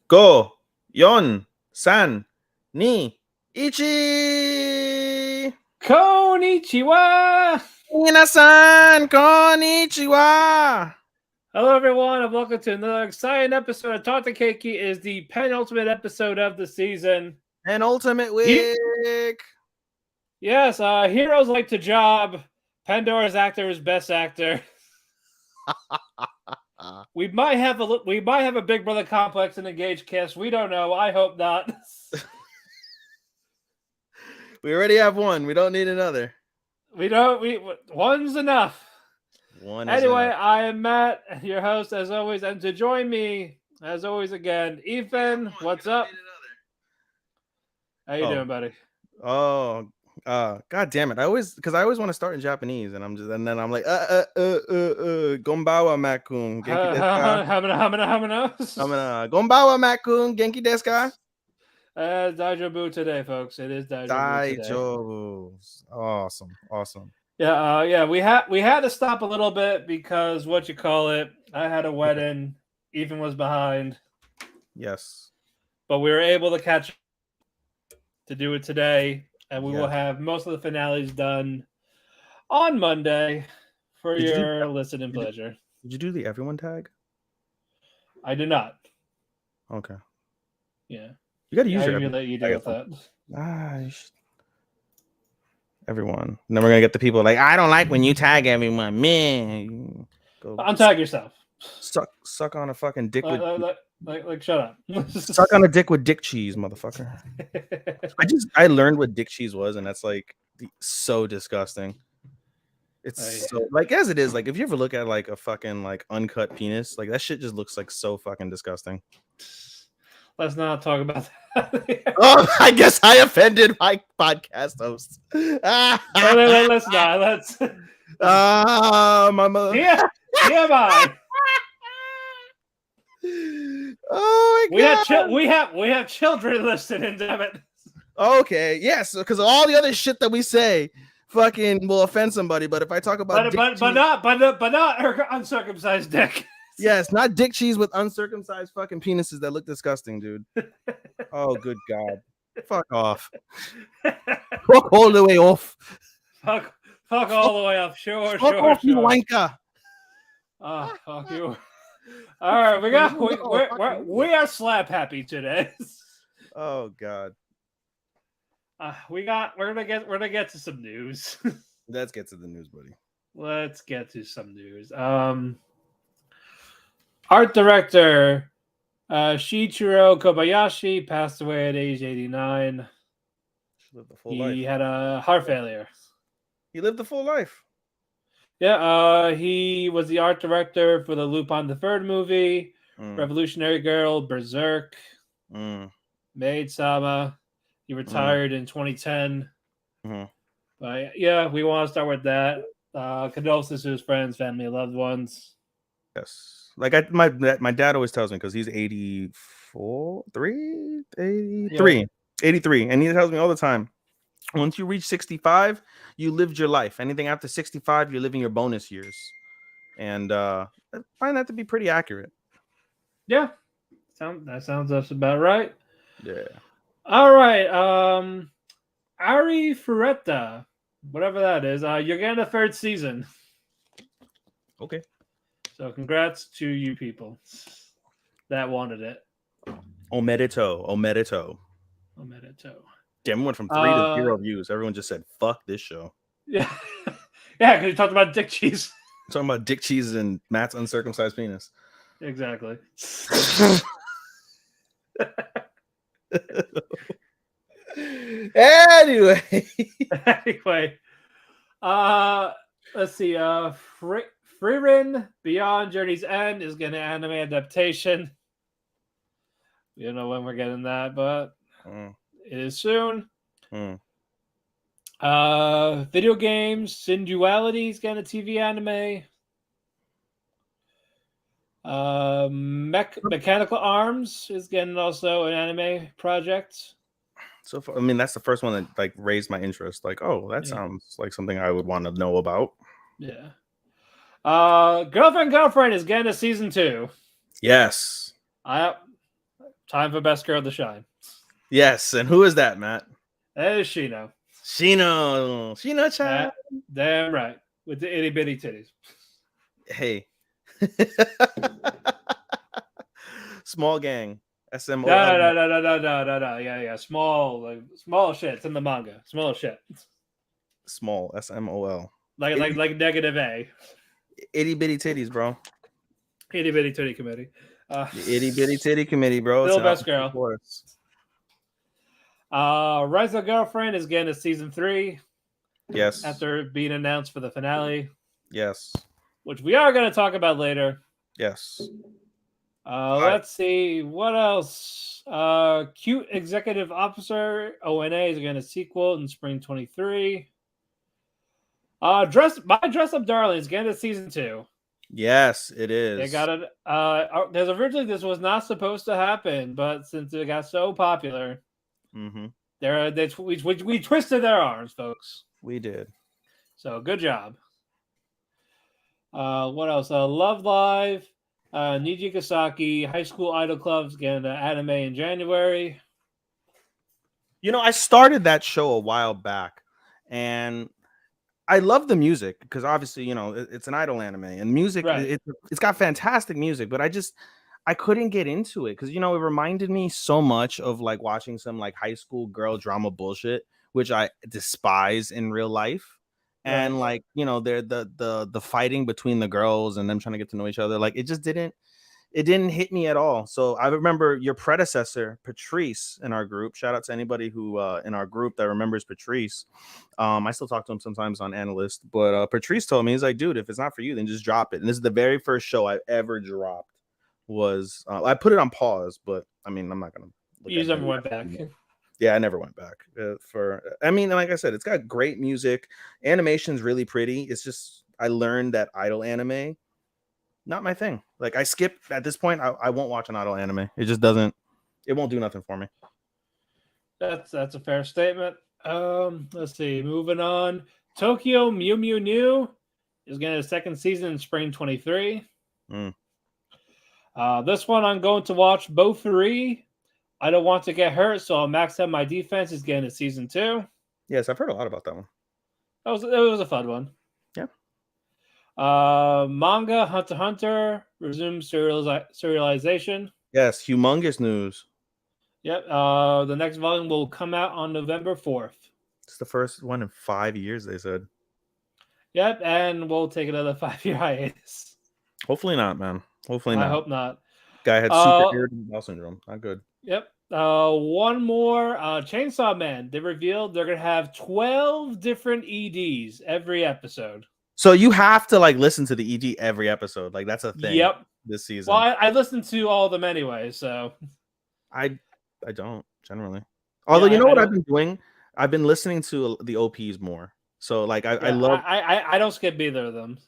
Go, Yon, San, Ni, Ichi. Konnichiwa! Minasan, konnichiwa. Hello, everyone, and welcome to another exciting episode of Talk to Keki. Is the penultimate episode of the season. Penultimate week. Yes, heroes like to job. Pandora's actor is best actor. We might have a Big Brother complex in Engaged cast. We don't know. I hope not. We already have one. We don't need another. One's enough. Anyway, I am Matt, your host, as always, and to join me, as always, again, Ethan. What's up? How you doing, buddy? Oh, god damn it! I always want to start in Japanese, and then I'm like, Gombawa Makun, genki desu ka? Hamina. Gombawa Makun, genki desu ka? Daijobu today, folks. It is Daijobu today. Daijobu. Awesome. Yeah. We had to stop a little bit because I had a wedding. Ethan was behind. Yes, but we were able to catch up to do it today, and we will have most of the finales done on Monday for your listening pleasure. Did you do the everyone tag? I did not. Okay. Yeah. You got to use your everyone. Let you deal with that. Everyone. And then we're gonna get the people like, I don't like when you tag everyone. Man, go untag yourself. Suck on a fucking dick with shut up. Suck on a dick with dick cheese, motherfucker. I learned what dick cheese was, and that's like so disgusting. It's so like as it is, like if you ever look at like a fucking like uncut penis, like that shit just looks like so fucking disgusting. Let's not talk about that. Oh, I guess I offended my podcast host. Let's not. Let's. My mother. Yeah, bye. Oh my god. We have children listening, damn it. Okay, yes, because all the other shit that we say fucking will offend somebody. But if I talk about but not her uncircumcised dick. Yes, not dick cheese with uncircumcised fucking penises that look disgusting, dude. Oh, good God. Fuck off. Fuck all the way off. Fuck all the way off. Sure. Off, you wanker. Oh, fuck you. All right, we are slap happy today. Oh God. We're gonna get to some news. Let's get to the news, buddy. Let's get to some news. Art director Shichiro Kobayashi passed away at age 89. He had a heart failure. He lived the full life. Yeah, he was the art director for the Lupin the Third movie, Revolutionary Girl, Berserk, Maid Sama. He retired in 2010. But yeah, we want to start with that. Condolences to his friends, family, loved ones. Yes. Like my dad always tells me, because he's 83, and he tells me all the time, once you reach 65, you lived your life. Anything after 65, you're living your bonus years. And I find that to be pretty accurate. Yeah. That sounds just about right. Yeah. All right. Ari Fureta, whatever that is, you're getting a third season. Okay. So congrats to you people that wanted it. Omerito. Damn, went from 3 to 0 views. Everyone just said, fuck this show. Yeah. Yeah, because you talked about dick cheese. Talking about dick cheese and Matt's uncircumcised penis. Exactly. Anyway. Let's see. Frieren Beyond Journey's End is getting an anime adaptation. We don't know when we're getting that, but it is soon. Video games, Sin Duality is getting a TV anime. Mechanical Arms is getting also an anime project. So far, I mean, that's the first one that like raised my interest. Like, oh, that sounds like something I would want to know about. Yeah. Girlfriend is getting a season 2. Yes. Talked Time for best girl to shine. Yes, and who is that, Matt? That is Shino. Shino-chan. Damn right. With the itty bitty titties. Hey. Small gang. SMOL. No. Yeah. Small shit. It's in the manga. Small shit. Small. SMOL. Like negative A. Itty bitty titties, bro. Itty bitty titty committee. The itty bitty titty committee, bro. Still best girl. Rise of Girlfriend is getting to season 3. Yes. After being announced for the finale. Yes. Which we are going to talk about later. Yes. Let's see. What else? Cute Executive Officer ONA is getting a sequel in spring 23. My Dress Up Darling is getting to season 2. Yes, it is. They got it. There's originally this was not supposed to happen, but since it got so popular, we twisted their arms, folks. We did. So good job. What else? Love Live, Niji Kasaki, High School Idol Club's getting an anime in January. You know, I started that show a while back, and I love the music because obviously, you know, it's an idol anime and music. Right. It's got fantastic music, but I couldn't get into it because, you know, it reminded me so much of like watching some like high school girl drama bullshit, which I despise in real life. And like, you know, they're the fighting between the girls and them trying to get to know each other. Like it didn't hit me at all. So I remember your predecessor, Patrice, in our group. Shout out to anybody who in our group that remembers Patrice. I still talk to him sometimes on Analyst, but Patrice told me, he's like, dude, if it's not for you, then just drop it. And this is the very first show I ever dropped. Was I put it on pause, but I mean, I'm not gonna. You never went back. Yeah, I never went back. I mean, like I said, it's got great music. Animation's really pretty. It's just I learned that idol anime, not my thing. Like I skip at this point. I won't watch an idol anime. It just doesn't. It won't do nothing for me. That's a fair statement. Let's see. Moving on. Tokyo Mew Mew New is getting a second season in spring 23. This one I'm going to watch both 3. I don't want to get hurt, so I'll max out my defense is getting a season 2. Yes, I've heard a lot about that one. It was a fun one. Yeah. Manga Hunter x Hunter resumes serialization. Yes, humongous news. Yep. The next volume will come out on November 4th. It's the first one in 5 years, they said. Yep, and we'll take another 5-year hiatus. Hopefully not, man. Hopefully not. I hope not. Guy had super irritable bowel syndrome. Not good. Yep. One more. Chainsaw Man. They revealed they're gonna have 12 different EDs every episode. So you have to like listen to the ED every episode. Like that's a thing. Yep. This season. Well, I listen to all of them anyway, so I don't generally. Although you know what I've been doing? I've been listening to the OPs more. So like I love. I don't skip either of them.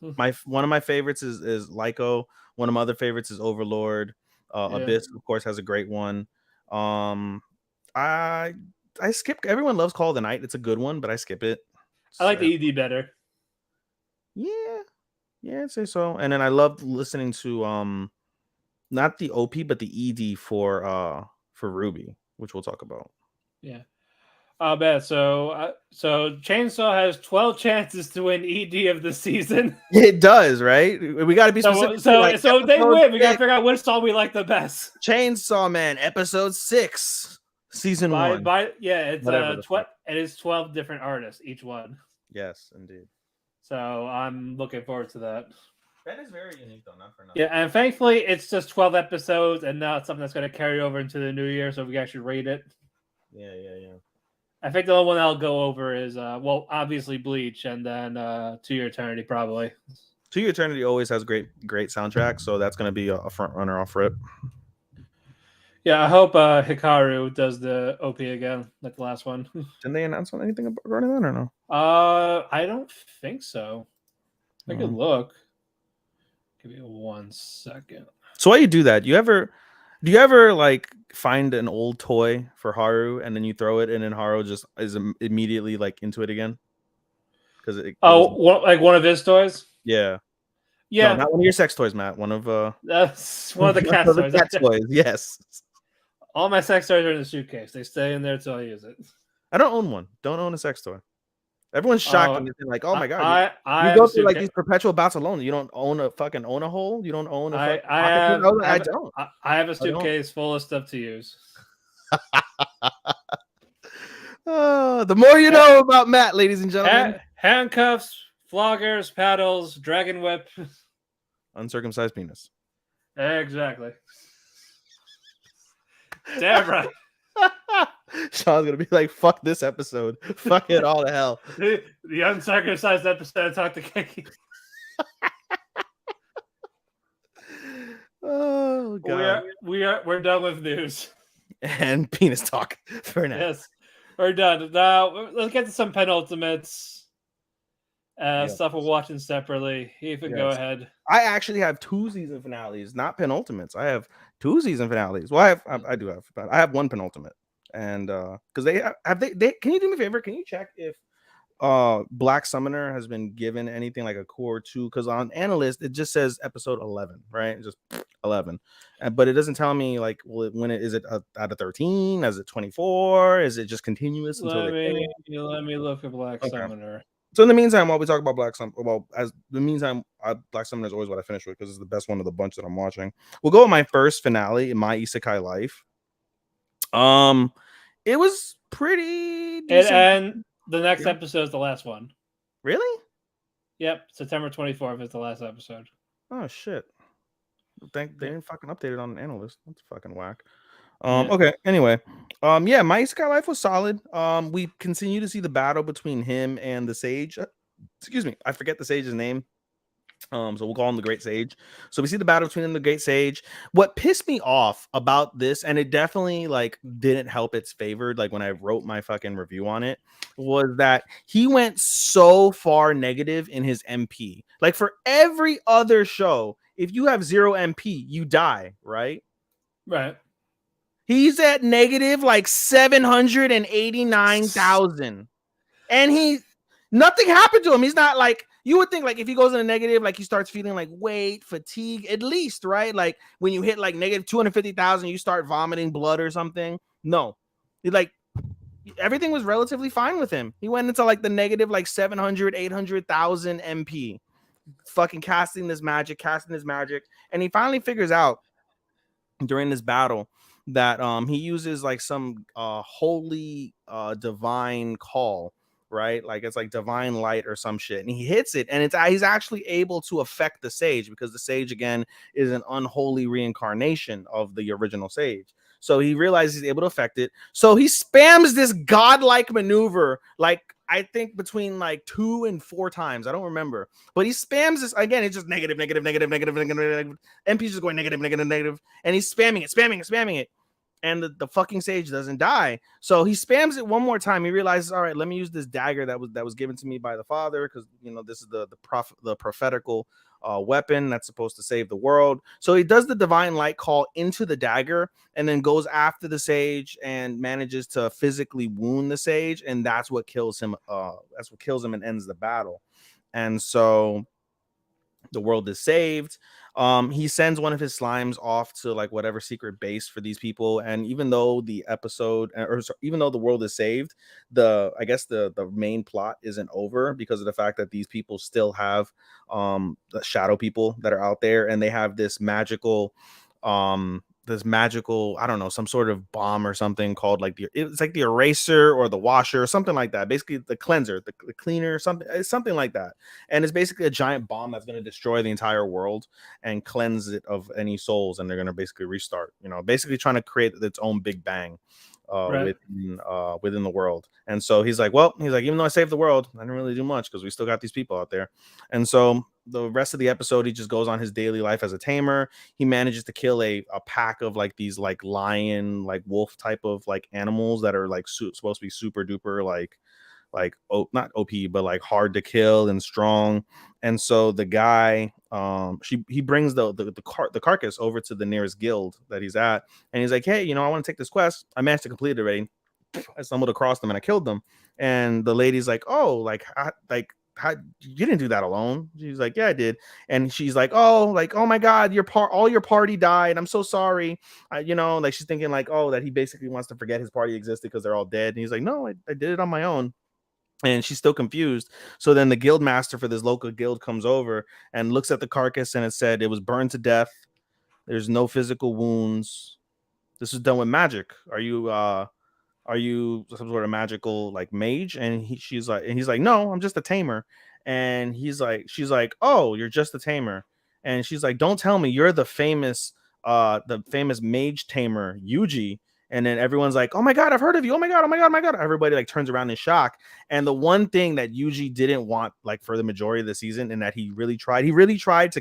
One of my favorites is Lyco. One of my other favorites is Overlord. Abyss, of course, has a great one. I skip. Everyone loves Call of the Night. It's a good one, but I skip it. I like the ED better. Yeah, I'd say so. And then I love listening to not the OP, but the ED for Ruby, which we'll talk about. Yeah. Bet. So Chainsaw has 12 chances to win ED of the season. It does, right? We got to be specific. So they win. We got to figure out which song we like the best. Chainsaw Man, episode 6, season 1. It is 12 different artists, each one. Yes, indeed. So I'm looking forward to that. That is very unique, though, not for nothing. Yeah, and thankfully it's just 12 episodes and not something that's going to carry over into the new year, so we can actually rate it. Yeah. I think the only one I'll go over is, obviously Bleach, and then To Your Eternity, probably. To Your Eternity always has great soundtrack, so that's going to be a front runner off rip. Yeah, I hope Hikaru does the OP again, like the last one. Didn't they announce anything regarding that or no? I don't think so. I could look. Give me 1 second. So why you do that? Do you ever like find an old toy for Haru and then you throw it and then Haru just is immediately like into it again? Because like one of his toys? Yeah. Yeah. No, not one of your sex toys, Matt. One of that's one of the cat toys. Cat toys, yes. All my sex toys are in the suitcase. They stay in there until I use it. I don't own one. Don't own a sex toy. Everyone's shocked when they're like, "Oh my god, I you have go a through like suitcase. these perpetual bouts alone. You don't own a hole. You don't own a fucking I pocket have piece." I don't. I have a suitcase full of stuff to use. The more you know about Matt, ladies and gentlemen. Handcuffs, floggers, paddles, dragon whip, Uncircumcised penis. Exactly. Damn right. Sean's gonna be like, "Fuck this episode. Fuck it all to hell." The uncircumcised episode of Talk to Keki. Oh god. We're done with news and penis talk for now. Yes, we're done. Now let's get to some penultimates. Stuff we're watching separately. Ethan, go ahead. I actually have 2 season finales, not penultimates. I have 2 season finales. Well, I have one penultimate, and because they can you do me a favor? Can you check if Black Summoner has been given anything like a core 2? Because on Analyst it just says episode 11, right? Just 11, but it doesn't tell me like, well, when it is it out of 13? Is it 24? Is it just continuous until let me look at Black Summoner. So in the meantime, while we talk about Black Summoner, Black Summoner is always what I finish with because it's the best one of the bunch that I'm watching. We'll go with my first finale in my isekai life. It was pretty decent. And the next episode is the last one. Really? Yep, September 24th is the last episode. Oh shit! They didn't fucking update it on an Analyst. That's fucking whack. Okay, anyway, my isekai life was solid. We continue to see the battle between him and the sage. Excuse me, I forget the sage's name. So we'll call him the Great Sage. So we see the battle between him and the Great Sage. What pissed me off about this, and it definitely like didn't help its favored, like when I wrote my fucking review on it, was that he went so far negative in his MP. Like for every other show, if you have 0 MP, you die, right? Right. He's at negative like 789,000. And nothing happened to him. He's not like, you would think like if he goes in a negative, like he starts feeling like weight, fatigue, at least, right? Like when you hit like negative 250,000, you start vomiting blood or something. No, everything was relatively fine with him. He went into like the negative like 700, 800,000 MP, fucking casting his magic. And he finally figures out during this battle that he uses like some holy divine call, right? Like it's like divine light or some shit, and he hits it, and he's actually able to affect the sage, because the sage again is an unholy reincarnation of the original sage. So he realizes he's able to affect it, so he spams this godlike maneuver like I think between like 2 and 4 times. I don't remember. But he spams this again. It's just negative. MP's just going negative. And he's spamming it. And the fucking sage doesn't die. So he spams it one more time. He realizes, all right, let me use this dagger that was given to me by the father, because this is the prophetical weapon that's supposed to save the world. So he does the divine light call into the dagger and then goes after the sage and manages to physically wound the sage, and that's what kills him. And ends the battle. And so the world is saved. He sends one of his slimes off to like whatever secret base for these people, and even though even though the world is saved, I guess the main plot isn't over, because of the fact that these people still have the shadow people that are out there, and they have this magical I don't know, some sort of bomb or something called like it's like the eraser or the washer or something like that. Basically the cleanser, the cleaner, something like that. And it's basically a giant bomb that's going to destroy the entire world and cleanse it of any souls. And they're going to basically restart, basically trying to create its own big bang within the world. And so he's like, even though I saved the world, I didn't really do much because we still got these people out there. And so the rest of the episode, he just goes on his daily life as a tamer. He manages to kill a pack of like these like lion, like wolf type of like animals that are like supposed to be super duper not OP, but like hard to kill and strong. And so the guy, he brings the carcass over to the nearest guild that he's at, and he's like, hey, I want to take this quest. I managed to complete it already. I stumbled across them and I killed them. And the lady's like, oh, like how you didn't do that alone? She's like, yeah, I did. And she's like, oh my God, all your party died. I'm so sorry. Like she's thinking like, oh, that he basically wants to forget his party existed because they're all dead. And he's like, no, I did it on my own. And she's still confused. So then the guild master for this local guild comes over and looks at the carcass, and it said it was burned to death. There's no physical wounds. This was done with magic. Are you some sort of magical like mage? And he's like, no, I'm just a tamer. And she's like, oh, you're just a tamer. And she's like, don't tell me you're the famous mage tamer Yuji. And then everyone's like, oh my God, I've heard of you. Oh my God, oh my God, oh my God. Everybody like turns around in shock. And the one thing that Yuji didn't want like for the majority of the season, and that he really tried to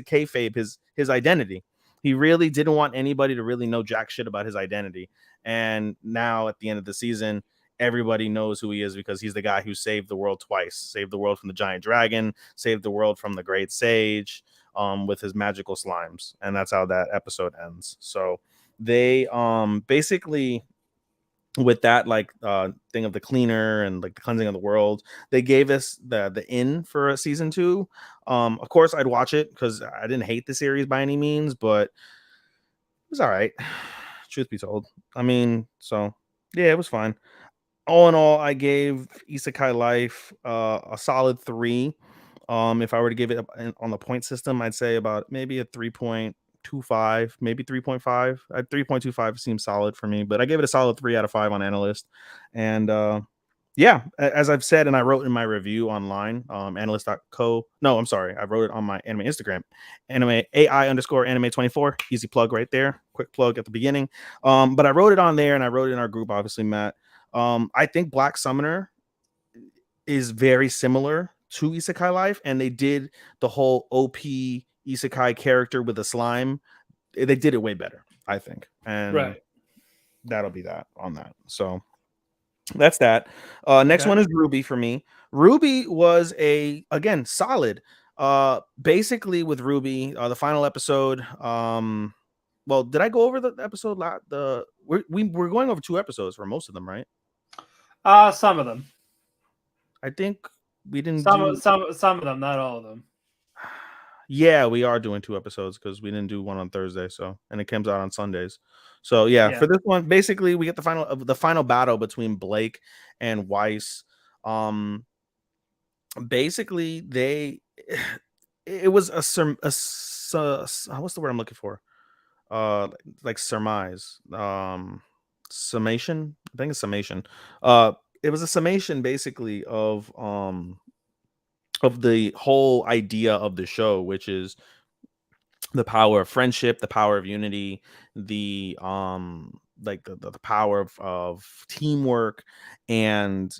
kayfabe his identity. He really didn't want anybody to really know jack shit about his identity. And now at the end of the season, everybody knows who he is because he's the guy who saved the world twice. Saved the world from the giant dragon, saved the world from the great sage, with his magical slimes. And that's how that episode ends. So they basically, with that like thing of the cleaner and like the cleansing of the world, they gave us the in for a season 2. Of course I'd watch it because I didn't hate the series by any means, but it was all right, truth be told. I mean, so yeah, it was fine. All in all, I gave Isekai Life a solid 3. If I were to give it on the point system, I'd say about maybe a 3.25, maybe 3.5. 3.25 seems solid for me, but I gave it a solid 3 out of 5 on Analyst. And yeah, as I've said, and I wrote in my review online, analyst.co. No, I'm sorry. I wrote it on my anime Instagram, anime AI_anime24. Easy plug right there. Quick plug at the beginning. But I wrote it on there, and I wrote it in our group, obviously, Matt. I think Black Summoner is very similar to Isekai Life, and they did the whole OP Isekai character with a slime. They did it way better, I think. And that'll be that on that. So that's that. Next one is Ruby for me. Ruby was again solid. Basically with Ruby, the final episode. Well, did I go over the episode? We're going over 2 episodes for most of them, right? Some of them. I think we didn't some of them, not all of them. Yeah, we are doing 2 episodes because we didn't do one on Thursday, and it comes out on Sundays. So yeah, for this one, basically we get the final battle between Blake and Weiss. Basically it was what's the word I'm looking for? Like surmise. Summation. I think it's summation. It was a summation basically of the whole idea of the show, which is the power of friendship, the power of unity, the the power of teamwork, and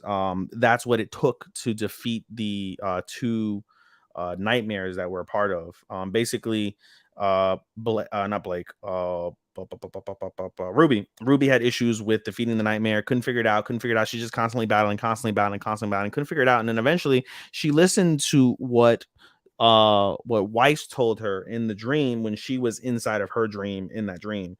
that's what it took to defeat the 2 nightmares that we're a part of. Basically, not Blake. Ruby had issues with defeating the nightmare, couldn't figure it out. She's just constantly battling, couldn't figure it out. And then eventually she listened to what Weiss told her in the dream when she was inside of her dream in that dream,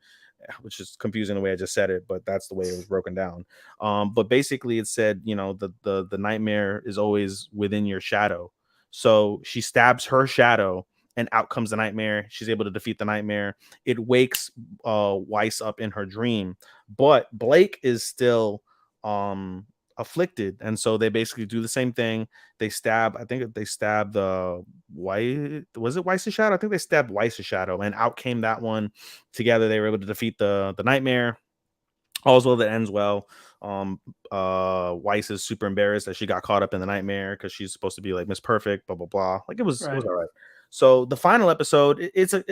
which is confusing the way I just said it, but that's the way it was broken down. But basically it said, the nightmare is always within your shadow. So she stabs her shadow and out comes the nightmare. She's able to defeat the nightmare. It wakes Weiss up in her dream, but Blake is still afflicted, and so they basically do the same thing. They stab, I think they stabbed the was it Weiss's shadow? I think they stabbed Weiss's shadow, and out came that one. Together they were able to defeat the nightmare. All's well that ends well. Weiss is super embarrassed that she got caught up in the nightmare because she's supposed to be like Miss Perfect, blah blah blah. Like it was all right. So the final episode, it's a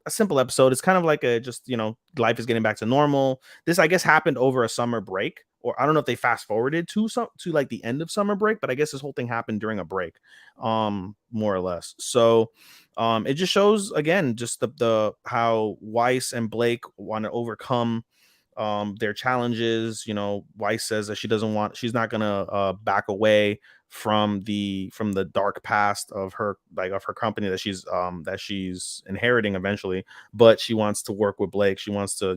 simple episode. It's kind of like life is getting back to normal. This, I guess, happened over a summer break, or I don't know if they fast forwarded to like the end of summer break, but I guess this whole thing happened during a break, more or less. So it just shows again just the how Weiss and Blake want to overcome their challenges. Weiss says that she's not gonna back away from the dark past of her company that she's inheriting eventually, but she wants to work with Blake. She wants to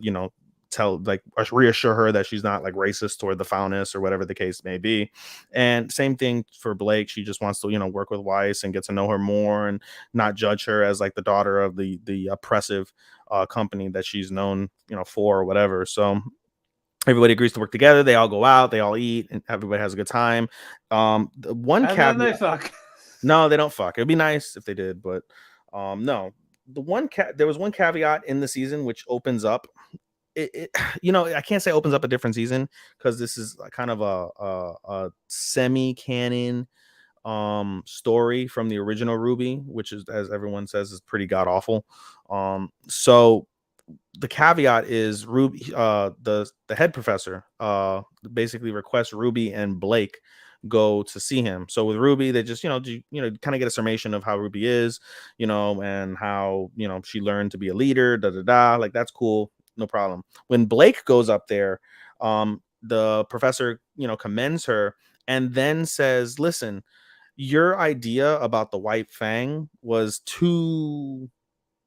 reassure her that she's not like racist toward the Faunus or whatever the case may be. And same thing for Blake. She just wants to, work with Weiss and get to know her more and not judge her as like the daughter of the oppressive company that she's known, for or whatever. So everybody agrees to work together. They all go out, they all eat, and everybody has a good time. The one And caveat, then they fuck. no, they don't fuck. It'd be nice if they did, but no. There was one caveat in the season which opens up. I can't say opens up a different season because this is kind of a semi-canon story from the original Ruby, which is, as everyone says, is pretty god awful. So the caveat is Ruby, the head professor, basically requests Ruby and Blake go to see him. So with Ruby, they just kind of get a summation of how Ruby is, and how she learned to be a leader. Like that's cool, no problem. When Blake goes up there, the professor commends her and then says, "Listen, your idea about the White Fang was too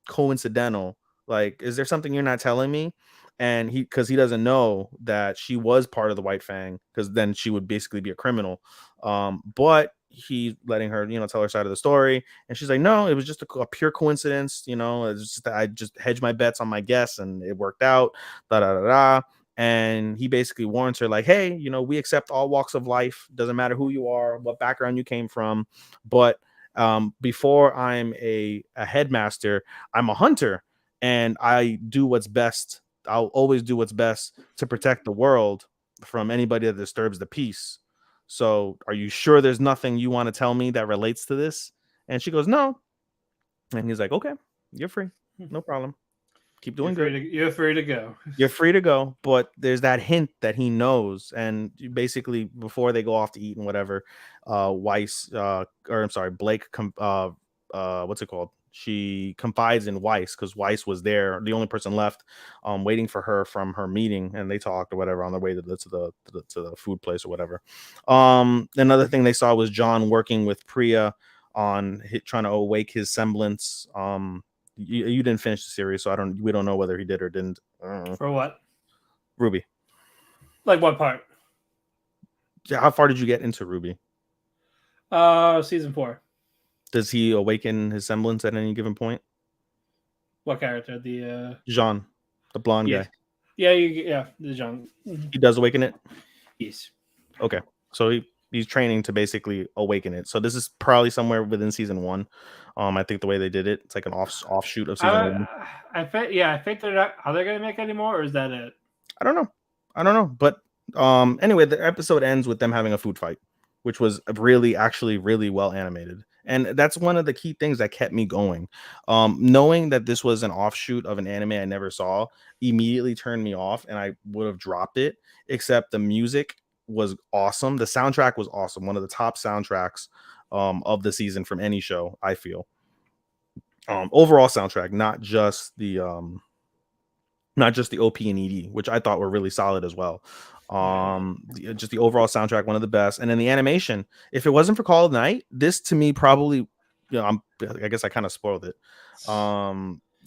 coincidental. Like, is there something you're not telling me?" And because he doesn't know that she was part of the White Fang, because then she would basically be a criminal. But he's letting her, tell her side of the story, and she's like, "No, it was just a pure coincidence. It's just that I just hedged my bets on my guess, and it worked out." Da da da da. And he basically warns her, like, "Hey, we accept all walks of life. Doesn't matter who you are, what background you came from, but before I'm a headmaster, I'm a hunter, and I do what's best. I'll always do what's best to protect the world from anybody that disturbs the peace. So are you sure there's nothing you want to tell me that relates to this?" And she goes, "No." And he's like, "Okay, you're free. No problem. Keep doing good. You're free to go. You're free to go." But there's that hint that he knows. And basically, before they go off to eat and whatever, Blake, what's it called? She confides in Weiss, because Weiss was there, the only person left, waiting for her from her meeting, and they talked or whatever on their way to the food place or whatever. Another thing they saw was John working with Priya on trying to awake his semblance. You didn't finish the series, so we don't know whether he did or didn't. For what? Ruby. Like what part? How far did you get into Ruby? Season 4. Does he awaken his semblance at any given point? What character? The Jean, the blonde guy. Yeah, the Jean. He does awaken it? Yes. Okay. So he's training to basically awaken it. So this is probably somewhere within season 1. I think the way they did it, it's like an offshoot of season 1. I think they're not. Are they going to make any more, or is that it? I don't know. But anyway, the episode ends with them having a food fight, which was actually really well animated. And that's one of the key things that kept me going. Knowing that this was an offshoot of an anime I never saw immediately turned me off, and I would have dropped it, except the music was awesome. The soundtrack was awesome. One of the top soundtracks of the season from any show, I feel. Overall soundtrack, not just the OP and ED, which I thought were really solid as well. Just the overall soundtrack, one of the best. And then the animation, if it wasn't for Call of Night, this to me probably, I guess I kind of spoiled it.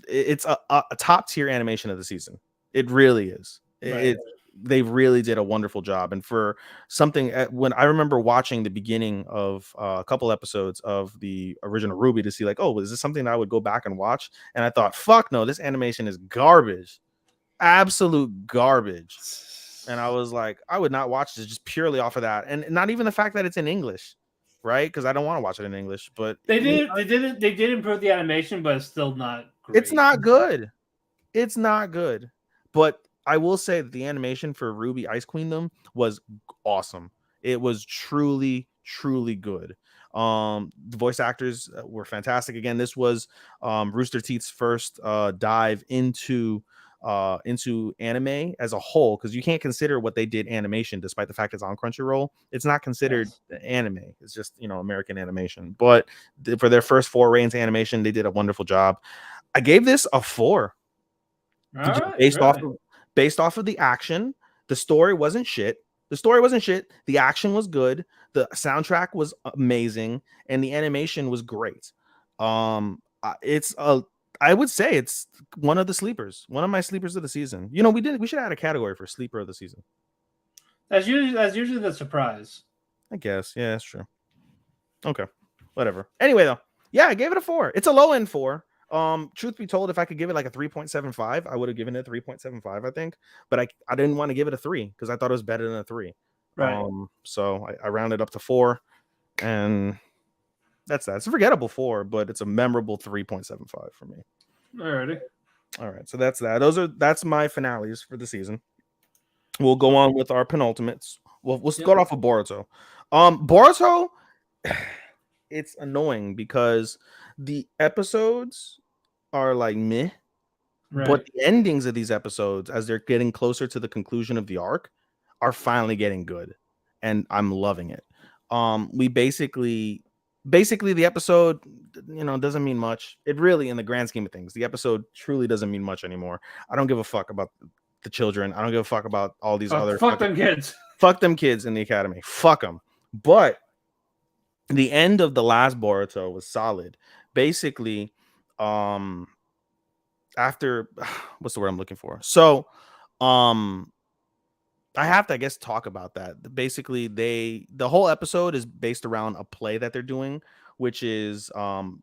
It's a top tier animation of the season. It really is. Right. They really did a wonderful job. And for something, when I remember watching the beginning of a couple episodes of the original Ruby to see like, oh, is this something that I would go back and watch? And I thought, fuck no, this animation is garbage. Absolute garbage. And I was like, I would not watch this just purely off of that, and not even the fact that it's in English, right? Because I don't want to watch it in English. But they did improve the animation, but it's still not great. It's not good. It's not good. But I will say that the animation for Ruby Ice Queendom was awesome. It was truly good. The voice actors were fantastic. Again, this was Rooster Teeth's first dive into anime as a whole, because you can't consider what they did animation, despite the fact it's on Crunchyroll. It's not considered anime. It's just American animation. But for their first foray into animation, they did a wonderful job. I gave this a 4. Based off of the action. The story wasn't shit. The action was good. The soundtrack was amazing, and the animation was great. I would say it's one of the sleepers, one of my sleepers of the season. You know, we should add a category for sleeper of the season. That's usually the surprise. I guess. Yeah, that's true. Okay. Whatever. Anyway, though, yeah, I gave it a 4. It's a low end 4. Truth be told, if I could give it like a 3.75, I would have given it 3.75, I think. But I didn't want to give it a 3 because I thought it was better than a 3. Right. So I rounded up to 4, and that's that. It's a forgettable 4, but it's a memorable 3.75 for me. Alrighty. All right, so that's that. That's my finales for the season. We'll go on with our penultimates. We'll start off with Boruto. Boruto, it's annoying because the episodes are like meh, but the endings of these episodes, as they're getting closer to the conclusion of the arc, are finally getting good, and I'm loving it. We basically the episode, doesn't mean much. It really, in the grand scheme of things, the episode truly doesn't mean much anymore. I don't give a fuck about the children. I don't give a fuck about all these other fuck them kids. Fuck them kids in the academy. Fuck them. But the end of the last Boruto was solid. Basically, after what's the word I'm looking for? So, I have to, I guess, talk about that. Basically, the whole episode is based around a play that they're doing, which is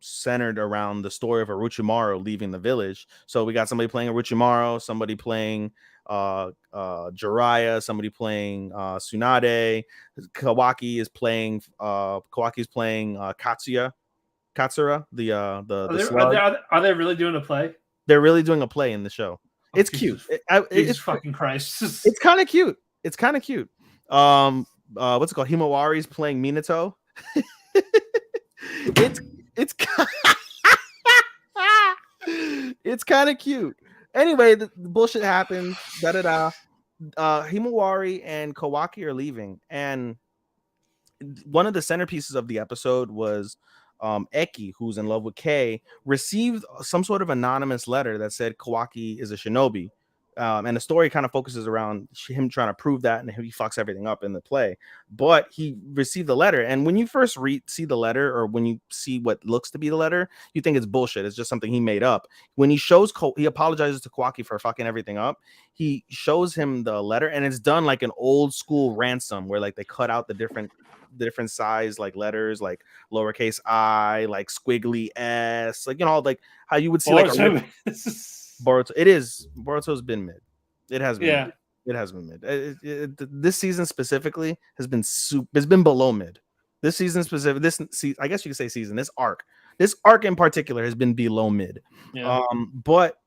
centered around the story of Orochimaru leaving the village. So we got somebody playing Orochimaru, somebody playing Jiraiya, somebody playing Tsunade. Kawaki's playing Katsura, the slug. Are they really doing a play? They're really doing a play in the show. It's cute. It's fucking Christ. It's kind of cute. It's kind of cute. What's it called? Himawari's playing Minato. it's it's kind of cute. Anyway, the bullshit happens. Himawari and Kawaki are leaving, and one of the centerpieces of the episode was Keki, who's in love with Kei, received some sort of anonymous letter that said Kawaki is a shinobi. And the story kind of focuses around him trying to prove that, and he fucks everything up in the play. But he received the letter, and when you first see the letter, or when you see what looks to be the letter, you think it's bullshit. It's just something he made up. When he apologizes to Kawaki for fucking everything up. He shows him the letter, and it's done like an old school ransom, where like they cut out the different size like letters, like lowercase I, like squiggly s, like like how you would see like Boruto. Boruto's been mid. It has been. Yeah. It has been mid. This season specifically has been below mid. This season specific. I guess you could say season. This arc in particular has been below mid. Yeah. But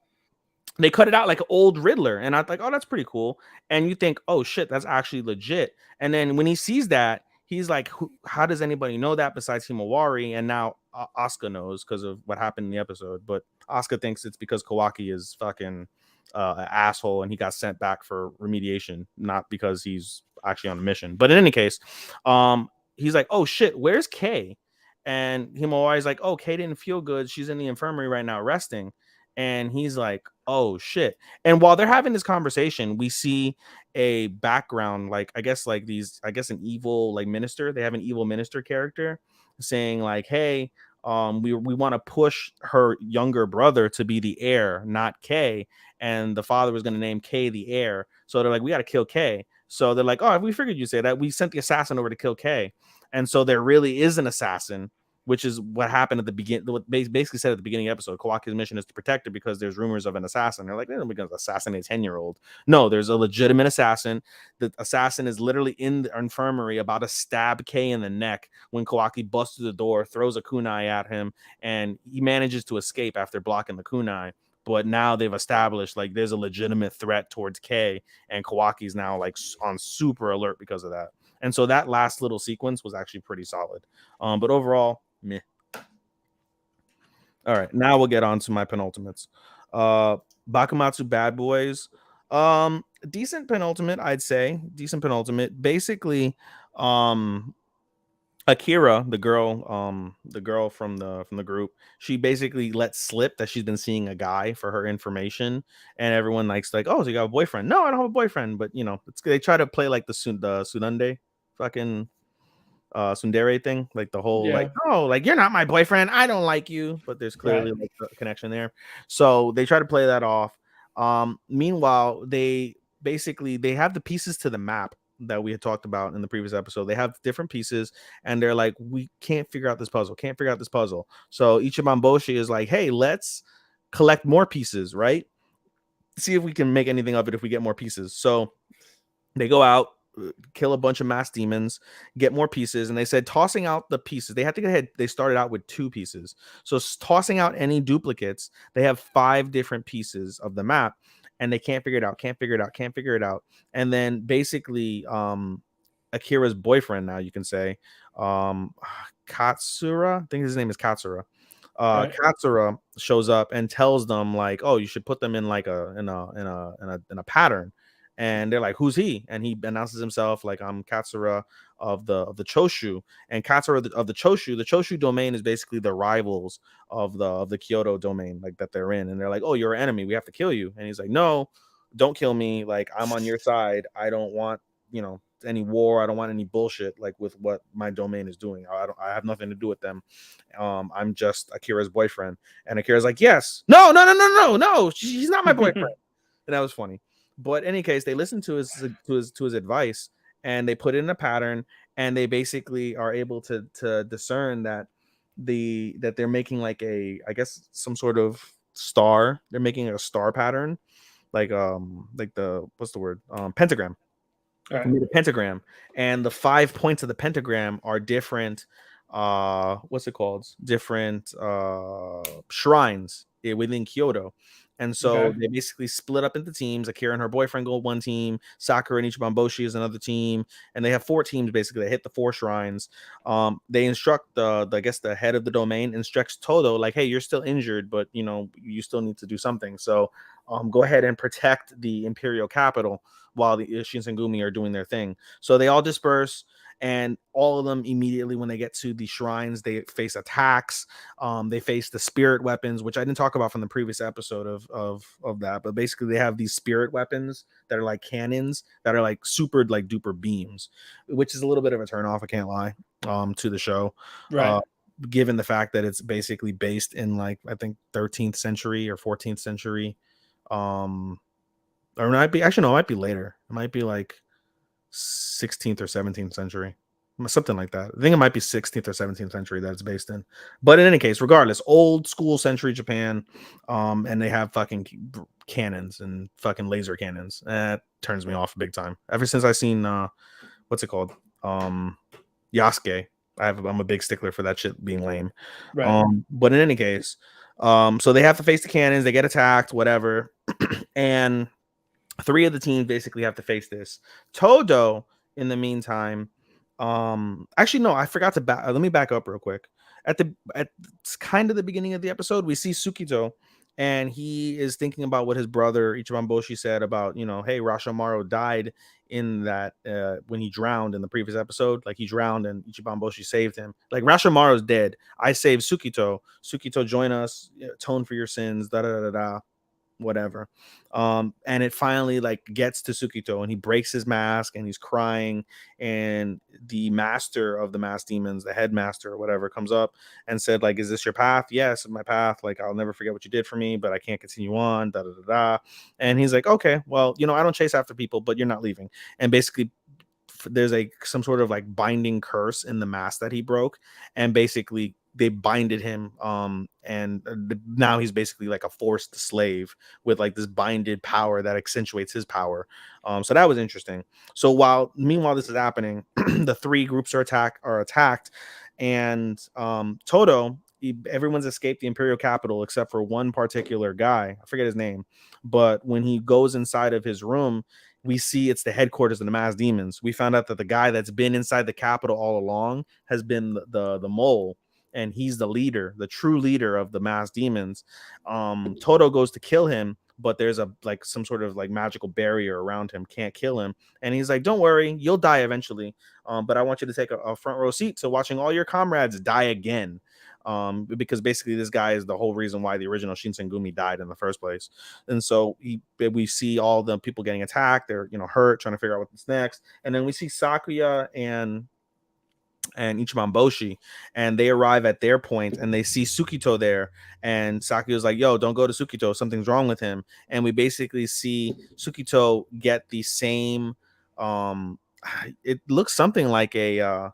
they cut it out like an old Riddler, and I was like, oh, that's pretty cool. And you think, oh shit, that's actually legit. And then when he sees that, he's like, how does anybody know that besides Himawari? And now Asuka knows because of what happened in the episode. But Asuka thinks it's because Kawaki is fucking an asshole and he got sent back for remediation, not because he's actually on a mission. But in any case, he's like, oh shit, where's Kei? And Himawari's like, oh, Kei didn't feel good. She's in the infirmary right now resting. And he's like, oh shit. And while they're having this conversation, we see a background, like I guess an evil like minister. They have an evil minister character saying like, hey, we want to push her younger brother to be the heir, not Kei. And the father was going to name Kei the heir. So they're like, we got to kill Kei. So they're like, oh, we figured you'd say that. We sent the assassin over to kill Kei. And so there really is an assassin, which is what happened at the beginning. What basically said at the beginning of the episode, Kawaki's mission is to protect her because there's rumors of an assassin. They're like, they're going to assassinate a 10-year-old. No, there's a legitimate assassin. The assassin is literally in the infirmary about to stab Kei in the neck when Kawaki busts through the door, throws a kunai at him, and he manages to escape after blocking the kunai. But now they've established like there's a legitimate threat towards Kei, and Kawaki's now like on super alert because of that. And so that last little sequence was actually pretty solid. But overall, meh. All right, now we'll get on to my penultimates. Bakumatsu Bad Boys. Decent penultimate, I'd say. Decent penultimate. Basically, Akira, the girl from the group, she basically let slip that she's been seeing a guy for her information, and everyone likes like, oh, so you got a boyfriend? No, I don't have a boyfriend, but they try to play like the Tsunade fucking tsundere thing, like the whole like, oh, like you're not my boyfriend, I don't like you, but there's clearly like a connection there. So they try to play that off. Meanwhile, they have the pieces to the map that we had talked about in the previous episode. They have different pieces, and they're like, we can't figure out this puzzle. So Ichiban Boshi is like, hey, let's collect more pieces, right? See if we can make anything of it if we get more pieces. So they go out, kill a bunch of mass demons, get more pieces, and they said tossing out the pieces. They had to go ahead. They started out with 2 pieces, so tossing out any duplicates. They have 5 different pieces of the map, and they can't figure it out. And then basically, Akira's boyfriend, now you can say, Katsura, I think his name is Katsura. Katsura shows up and tells them like, oh, you should put them in like a pattern. And they're like, who's he? And he announces himself like, I'm Katsura of the Choshu. And Katsura of the Choshu domain is basically the rivals of the Kyoto domain, like that they're in. And they're like, oh, you're an enemy, we have to kill you. And he's like, no, don't kill me, like I'm on your side. I don't want, any war. I don't want any bullshit like with what my domain is doing. I have nothing to do with them. I'm just Akira's boyfriend. And Akira's like, yes, no, she's not my boyfriend. And that was funny. But in any case, they listen to his advice, and they put it in a pattern, and they basically are able to discern that they're making like I guess some sort of star. They're making a star pattern, like the what's the word? Pentagram. Right. We made a pentagram, and the 5 points of the pentagram are different. What's it called? Different shrines within Kyoto. And so they basically split up into teams. Akira and her boyfriend go one team. Sakura and Ichiban Boshi is another team. And they have 4 teams basically that hit the 4 shrines. They instruct I guess the head of the domain instructs Todo like, hey, you're still injured, but you still need to do something. So go ahead and protect the imperial capital while the Shinsengumi are doing their thing. So they all disperse, and all of them immediately when they get to the shrines, they face attacks. They face the spirit weapons, which I didn't talk about from the previous episode of that, but basically they have these spirit weapons that are like cannons that are like super like duper beams, which is a little bit of a turn off, I can't lie, to the show. Right. Given the fact that it's basically based in like I think 13th century or 14th century. Or it might be actually no, it might be later. It might be like 16th or 17th century, something like that. I think it might be 16th or 17th century that it's based in. But in any case, regardless, old school century Japan, and they have fucking cannons and fucking laser cannons. That turns me off big time. Ever since I seen what's it called, Yasuke, I'm a big stickler for that shit being lame. Right. But in any case, so they have to face the cannons. They get attacked, whatever, and 3 of the teams basically have to face this. Todo, in the meantime, actually no, I forgot to let me back up real quick. At kind of the beginning of the episode, we see Tsukito, and he is thinking about what his brother Ichiban Boshi said about, hey, Rashomaro died in that when he drowned in the previous episode. Like he drowned and Ichiban Boshi saved him. Like Rashomaro's dead. I saved Tsukito. Tsukito, join us. Atone for your sins. Da da da da. Whatever. And it finally like gets to Tsukito, and he breaks his mask and he's crying, and the master of the mass demons, the headmaster or whatever, comes up and said like, is this your path? Yes, my path. Like, I'll never forget what you did for me, but I can't continue on. Da da da da. And he's like, okay, well, I don't chase after people, but you're not leaving. And basically there's some sort of like binding curse in the mask that he broke, and basically they binded him, and now he's basically like a forced slave with like this binded power that accentuates his power. So that was interesting. So meanwhile this is happening, the 3 groups are attacked, and Todo, everyone's escaped the imperial capital except for one particular guy. I forget his name, but when he goes inside of his room, we see it's the headquarters of the mass demons. We found out that the guy that's been inside the capital all along has been the mole, and he's the leader, the true leader of the mass demons. Todo goes to kill him, but there's some sort of like magical barrier around him, can't kill him. And he's like, don't worry, you'll die eventually. But I want you to take a front row seat to watching all your comrades die again. Because basically this guy is the whole reason why the original Shinsengumi died in the first place. And so we see all the people getting attacked. They're hurt, trying to figure out what's next. And then we see Sakuya and and Ichiban Boshi, and they arrive at their point and they see Sukito there, and Saki was like, yo, don't go to Sukito, something's wrong with him. And we basically see Sukito get the same it looks something like a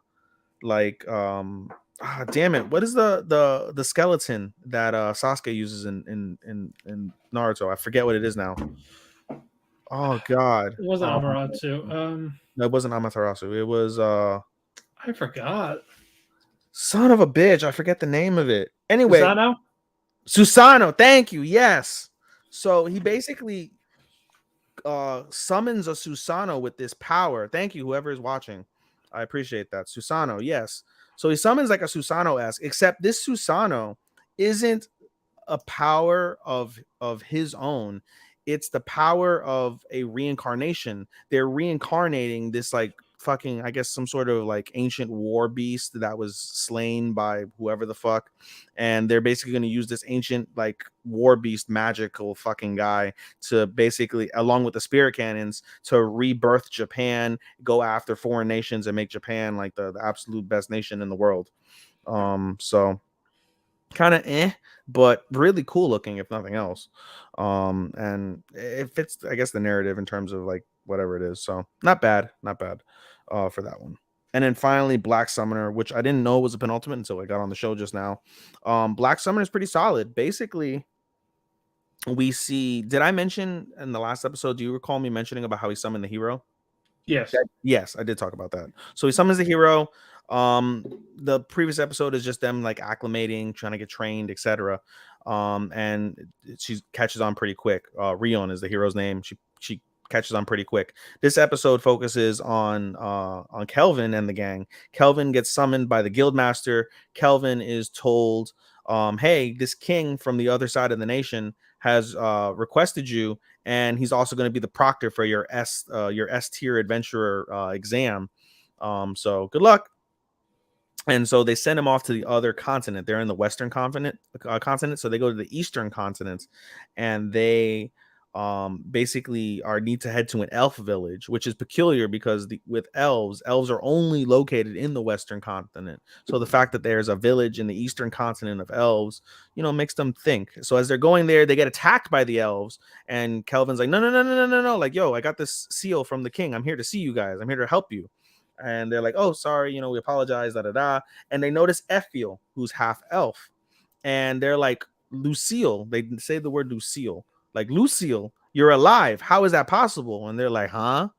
damn it, what is the skeleton that Sasuke uses in Naruto? I forget what it is now. Oh god, It wasn't Amaterasu. no, it wasn't Amaterasu, it was I forgot. son of a bitch, I forget the name of it. Anyway, Susanoo? Thank you. Yes. So he basically summons a Susanoo with this power. Thank you, whoever is watching. I appreciate that. Susanoo, yes. So he summons like a Susanoo-esque, except this Susanoo isn't a power of his own. It's the power of a reincarnation. They're reincarnating this like fucking, I guess, some sort of like ancient war beast that was slain by whoever the fuck, and they're basically going to use this ancient like war beast magical fucking guy to basically, along with the spirit cannons, to rebirth Japan, go after foreign nations and make Japan like the absolute best nation in the world. So kind of but really cool looking if nothing else. And it fits, I guess, the narrative in terms of like whatever it is. So not bad for that one. And then finally Black Summoner, which I didn't know was a penultimate until I got on the show just now. Black Summoner is pretty solid. Basically, we see, did I mention in the last episode, do you recall me mentioning about how he summoned the hero? Yes. Yes, I did talk about that. So he summons the hero. The previous episode is just them like acclimating, trying to get trained, etc. And she catches on pretty quick. Rion is the hero's name. She catches on pretty quick. This episode focuses on Kelvin and the gang. Kelvin gets summoned by the guildmaster. Kelvin is told, hey, this king from the other side of the nation has requested you, and he's also going to be the proctor for your S tier adventurer exam. So good luck. And so they send him off to the other continent. They're in the Western continent, so they go to the Eastern continent, and they basically need to head to an elf village, which is peculiar because with elves are only located in the Western continent. So the fact that there's a village in the Eastern continent of elves, makes them think. So as they're going there, they get attacked by the elves, and Kelvin's like, no, like, yo, I got this seal from the king. I'm here to see you guys. I'm here to help you. And they're like, oh, sorry, we apologize, And they notice Effiel, who's half elf, and they're like, Lucille. They say the word Lucille, like, Lucille, you're alive. How is that possible? And they're like, huh?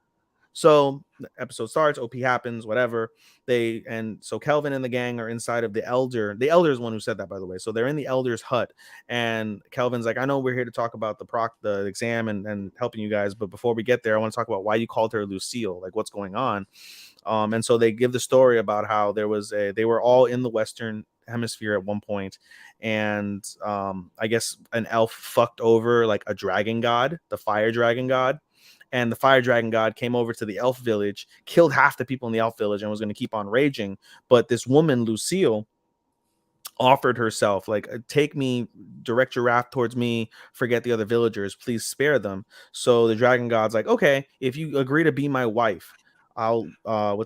So the episode starts, OP happens, whatever. So Kelvin and the gang are inside of the elder. The elder is one who said that, by the way. So they're in the elder's hut, and Kelvin's like, I know we're here to talk about the exam and helping you guys, but before we get there, I want to talk about why you called her Lucille, like what's going on. And so they give the story about how they were all in the Western hemisphere at one point, and I guess an elf fucked over like a dragon god, the fire dragon god, and the fire dragon god came over to the elf village, killed half the people in the elf village, and was going to keep on raging. But this woman, Lucille, offered herself, like, take me, direct your wrath towards me, forget the other villagers, please spare them. So the dragon god's like, okay, if you agree to be my wife, I'll I'll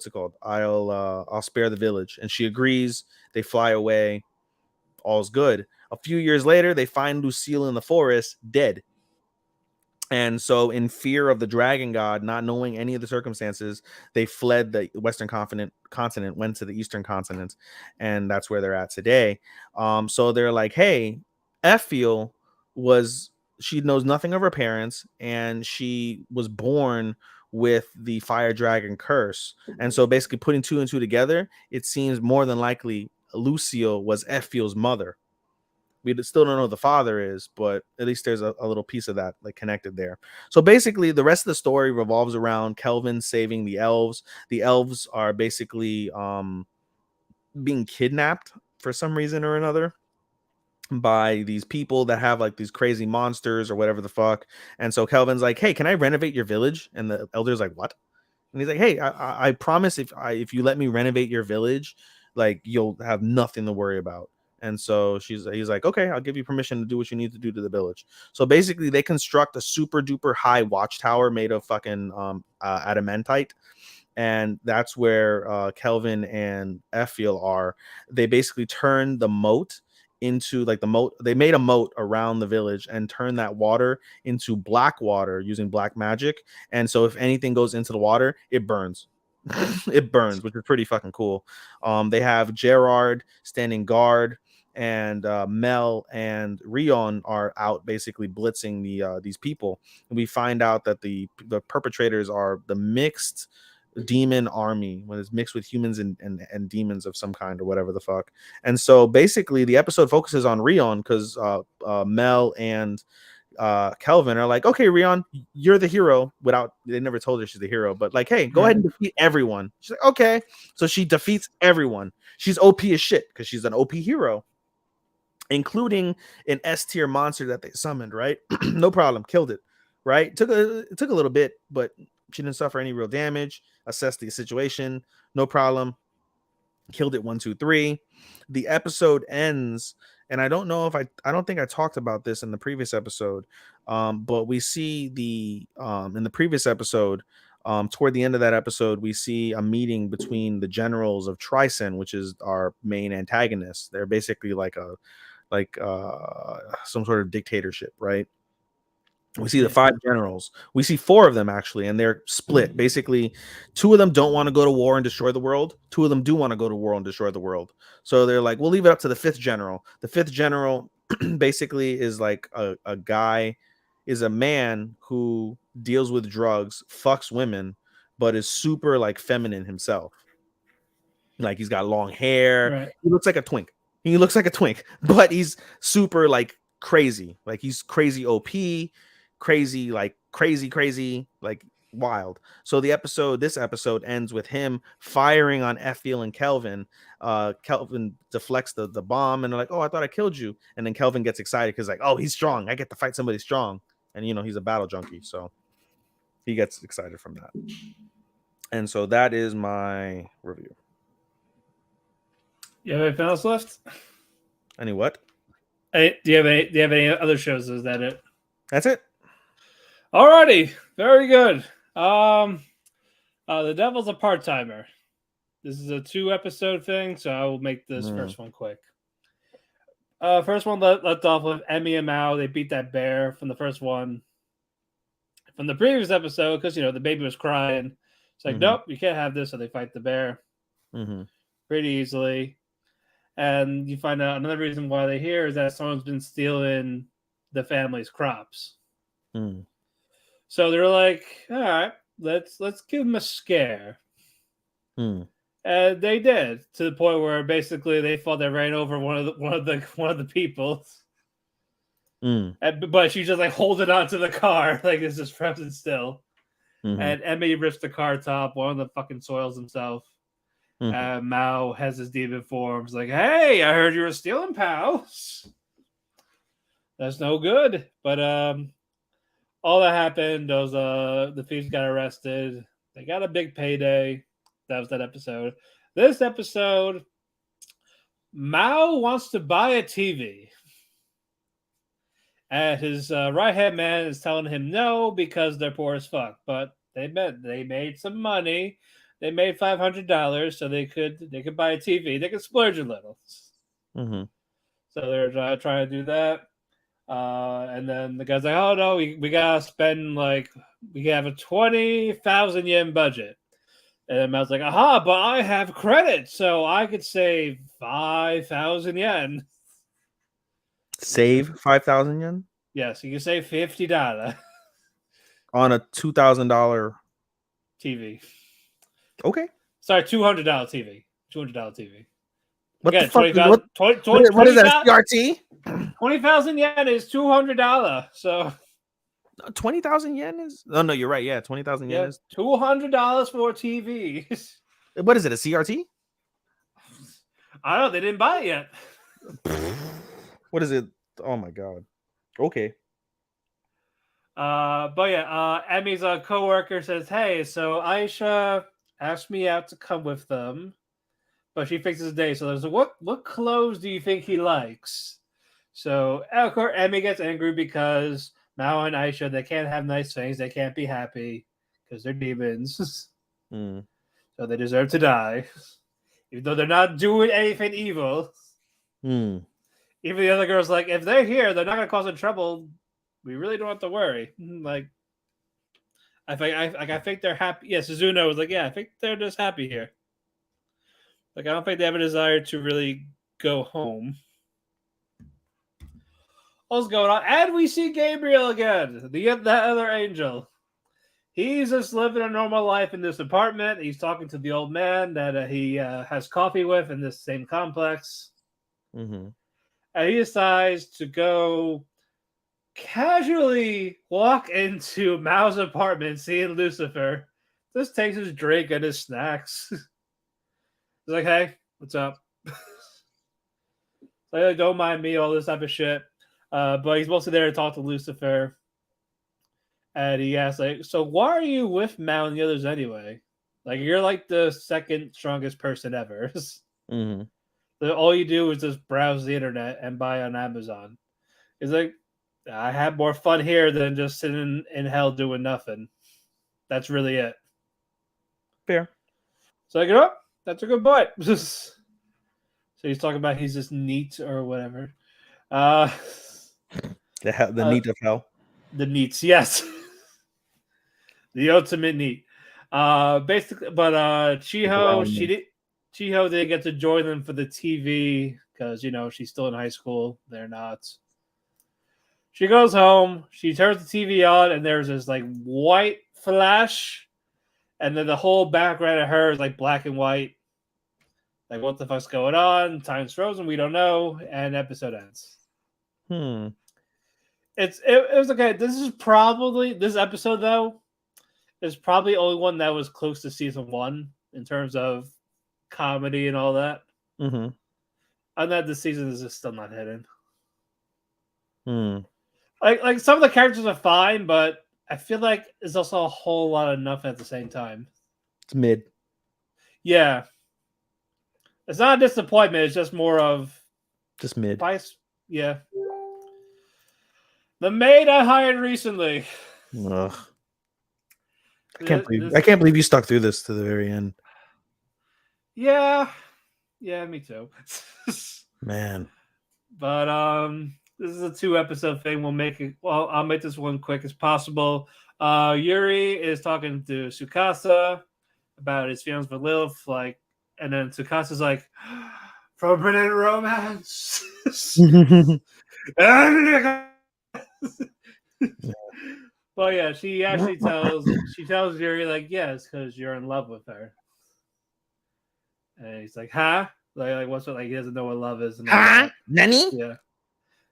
spare the village. And she agrees. They fly away. All's good. A few years later, they find Lucille in the forest, dead. And so, in fear of the dragon god, not knowing any of the circumstances, they fled the Western continent, went to the Eastern continent, and that's where they're at today. So they're like, hey, Effiel she knows nothing of her parents, and she was born with the fire dragon curse. And so basically putting two and two together, it seems more than likely Lucille was Effiel's mother. We still don't know who the father is, but at least there's a little piece of that like connected there. So basically the rest of the story revolves around Kelvin saving the elves. The elves are basically being kidnapped for some reason or another by these people that have like these crazy monsters or whatever the fuck. And so Kelvin's like, hey, can I renovate your village? And the elder's like, what? And he's like, hey, I promise if you let me renovate your village, like, you'll have nothing to worry about. And so he's like, okay, I'll give you permission to do what you need to do to the village. So basically they construct a super duper high watchtower made of fucking adamantite. and that's where Kelvin and Effiel are. They basically turned the moat into like the moat. They made a moat around the village and turned that water into black water using black magic. And so if anything goes into the water, it burns. It burns, which is pretty fucking cool. They have Gerard standing guard, and Mel and Rion are out basically blitzing these people. And we find out that the perpetrators are the mixed demon army, when it's mixed with humans and demons of some kind or whatever the fuck. And so basically the episode focuses on Rion because Mel and Kelvin are like, okay, Rion, you're the hero. Without, they never told her she's the hero, but like, hey, go ahead and defeat everyone. She's like, okay. So she defeats everyone. She's OP as shit because she's an OP hero, including an S tier monster that they summoned, right? No problem, killed it, right? It took a little bit, but she didn't suffer any real damage. Assessed the situation, no problem. Killed it 1, 2, 3. The episode ends, and I don't know if I don't think I talked about this in the previous episode, but we see in the previous episode, toward the end of that episode, we see a meeting between the generals of Tricen, which is our main antagonists. They're basically like some sort of dictatorship, right? We see the 5 generals. We see 4 of them actually, and they're split. Basically, 2 of them don't want to go to war and destroy the world. 2 of them do want to go to war and destroy the world. So they're like, we'll leave it up to the 5th general. The 5th general basically is like a guy, is a man who deals with drugs, fucks women, but is super like feminine himself. Like he's got long hair. Right. He looks like a twink. He looks like a twink, but he's super like crazy. Like he's crazy OP, crazy, like wild. So this episode ends with him firing on Effiel and Kelvin. Kelvin deflects the bomb, and they're like, oh, I thought I killed you. And then Kelvin gets excited because like, oh, he's strong. I get to fight somebody strong. And he's a battle junkie, so he gets excited from that. And so that is my review. You have anything else left? Any what? Do you have any other shows? Is that it? That's it. Alrighty, very good. The Devil's a part-timer. This is a 2-episode thing, so I will make this first one quick. First one left off with Emmy and Mao. They beat that bear from the first one. From the previous episode, because the baby was crying. It's like, nope, you can't have this, so they fight the bear pretty easily. And you find out another reason why they're here is that someone's been stealing the family's crops. So they're like, all right, let's give them a scare. And they did, to the point where basically they thought they ran over one of the people. But she's just like holding onto the car like this is frozen still. And Emmy rips the car top. One of the fucking soils himself. Mao has his demon form. He's like, hey, I heard you were stealing, pals. That's no good. But all that happened, the thieves got arrested. They got a big payday. That was that episode. This episode, Mao wants to buy a TV. And his right-hand man is telling him no because they're poor as fuck. But they made some money. They made $500, so they could buy a TV. They could splurge a little. So they're trying to do that. And then the guy's like, oh, no, we got to spend, we have a 20,000 yen budget. And then Mao's like, aha, but I have credit, so I could save 5,000 yen. Save 5,000 yen? Yes, you can save $50 on a $2,000 TV. Okay. Sorry, $200 TV. $200 TV. What Again, the fuck? 20, what is that? CRT? 20,000 yen is $200. So 20,000 yen is? Oh no, you're right. Yeah, 20,000 yen is $200 for a TV. What is it? A CRT? I don't know. They didn't buy it yet. What is it? Oh my god. Okay. But yeah, Emmy's coworker says, "Hey, so Aisha asked me out to come with them, but she fixes a day. So there's what clothes do you think he likes?" So of course, Emmy gets angry because Mao and Aisha, they can't have nice things. They can't be happy because they're demons. so they deserve to die, even though they're not doing anything evil. Even the other girl's like, if they're here, they're not gonna cause any trouble. We really don't have to worry. Like, I think they're happy. Yeah, Suzuno was like, yeah, I think they're just happy here. Like, I don't think they have a desire to really go home. What's going on? And we see Gabriel again, that other angel. He's just living a normal life in this apartment. He's talking to the old man that he has coffee with in this same complex. And he decides to go casually walk into Mao's apartment, seeing Lucifer. Just takes his drink and his snacks. He's like, hey, what's up? Like, don't mind me, all this type of shit. But he's mostly there to talk to Lucifer. And he asks, like, so why are you with Mao and the others anyway? Like, you're like the second strongest person ever. All you do is just browse the internet and buy on Amazon. He's like, I have more fun here than just sitting in hell doing nothing. That's really it. Fair. So, you know, that's a good point. So he's talking about he's just neat or whatever. The neat of hell. The neats, yes. The ultimate neat. Basically, but Chiho didn't get to join them for the TV because, you know, she's still in high school. They're not. She goes home. She turns the TV on, and there's this like white flash, and then the whole background of her is like black and white. Like, what the fuck's going on? Time's frozen. We don't know, and episode ends. It was okay. This episode though is probably the only one that was close to season 1 in terms of comedy and all that. And that this season is just still not hitting. Like some of the characters are fine, but I feel like it's also a whole lot of nothing at the same time. It's mid. Yeah. It's not a disappointment, it's just more of just mid. Yeah. The maid I hired recently. Ugh. I can't believe you stuck through this to the very end. Yeah, me too. Man. But this is a 2-episode thing. I'll make this one quick as possible. Yuri is talking to Tsukasa about his feelings for Lilith, and then Tsukasa's like, forbidden romance. But yeah, she actually tells Yuri, like, yes, because you're in love with her. And he's like, huh? Like what's it? Like, he doesn't know what love is. Huh? Nani? Yeah.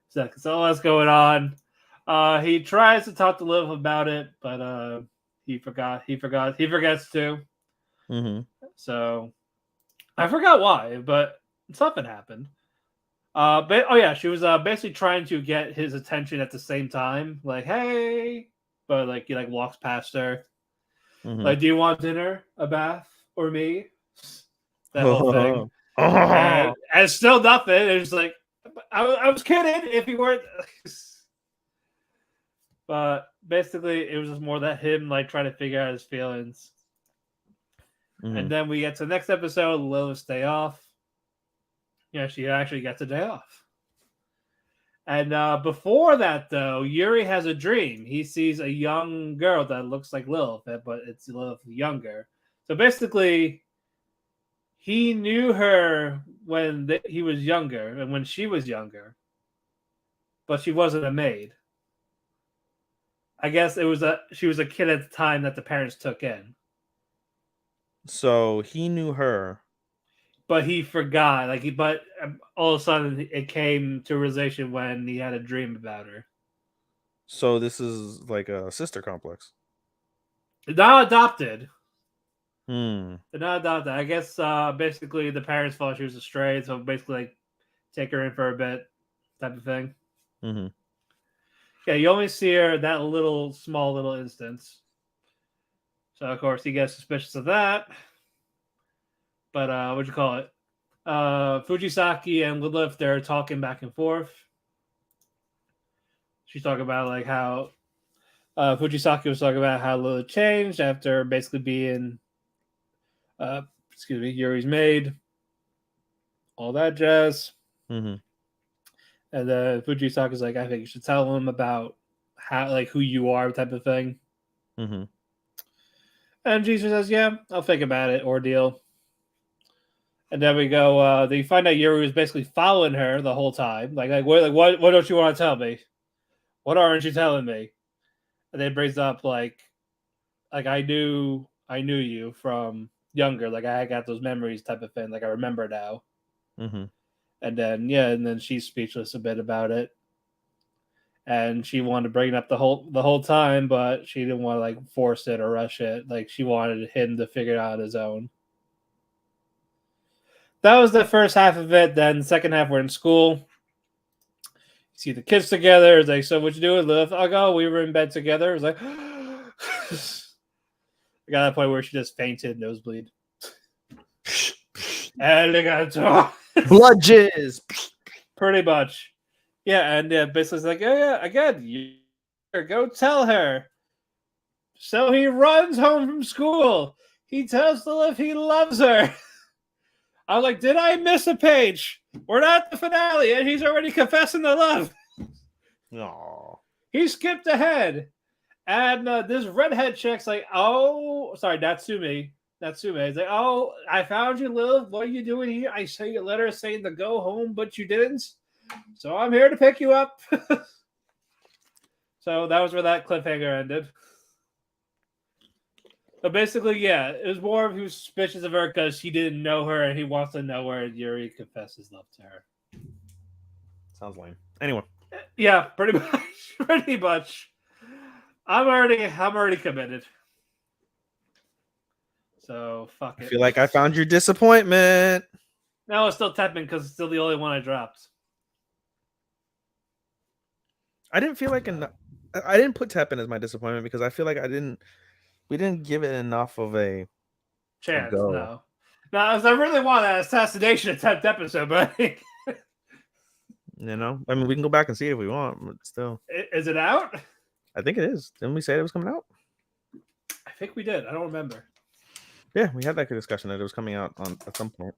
So that's going on. He tries to talk to Liv about it, but he forgets to. So I forgot why, but something happened. She was basically trying to get his attention at the same time. Like, hey, but like he walks past her. Like, do you want dinner, a bath, or me? That whole thing. And still nothing. It's like, I was kidding if you weren't. But basically, it was just more that him trying to figure out his feelings. And then we get to the next episode, Lilith's day off. Yeah, she actually gets a day off. And before that, though, Yuri has a dream. He sees a young girl that looks like Lilith, but it's Lilith younger. So basically, he knew her when he was younger and when she was younger, but she wasn't a maid. I guess she was a kid at the time that the parents took in. So he knew her. But he forgot, but all of a sudden it came to realization when he had a dream about her. So this is like a sister complex. They're not adopted. They're not adopted. I guess basically the parents thought she was a stray, so basically take her in for a bit, type of thing. Yeah, you only see her that small little instance. So of course he gets suspicious of that. But what'd you call it? Fujisaki and Lilith, they're talking back and forth. She's talking about how Fujisaki was talking about how Lilith changed after basically being Yuri's maid, all that jazz. Mm-hmm. And then Fujisaka's like, I think you should tell him about how, like, who you are, type of thing. Mm-hmm. And Jisoo says, yeah, I'll think about it, ordeal. And then we go, they find out Yuri was basically following her the whole time. What don't you want to tell me? What aren't you telling me? And then brings up like I knew you from younger, like I got those memories, type of thing, like I remember now. Mm-hmm. And then she's speechless a bit about it. And she wanted to bring it up the whole time, but she didn't want to like force it or rush it. Like she wanted him to figure it out on his own. That was the first half of it. Then the second half, we're in school. You see the kids together. It's like, so what you doing, Liv? I go, we were in bed together. It's like, I got that point where she just fainted, nosebleed. Alligator. Blood jizz. Pretty much. Yeah, and basically it's like, yeah, again, you go tell her. So he runs home from school. He tells Liv he loves her. I'm like, did I miss a page? We're not at the finale, and he's already confessing the love. Aww. He skipped ahead. And this redhead chick's like, oh, sorry, Natsume. He's like, oh, I found you, Liv. What are you doing here? I sent you a letter saying to go home, but you didn't. So I'm here to pick you up. So that was where that cliffhanger ended. But basically, yeah, it was more of he was suspicious of her because he didn't know her and he wants to know her, and Yuri confesses love to her. Sounds lame. Anyway. Yeah, pretty much. Pretty much. I'm already committed. So fuck it. I feel like I found your disappointment. No, it's still Teppan because it's still the only one I dropped. I didn't feel like I didn't put Teppan as my disappointment because I feel like we didn't give it enough of a chance. No, I really want an assassination attempt episode, but you know, I mean, we can go back and see it if we want, but still. Is it out? I think it is. Didn't we say it was coming out? I think we did. I don't remember. Yeah, we had that discussion that it was coming out at some point.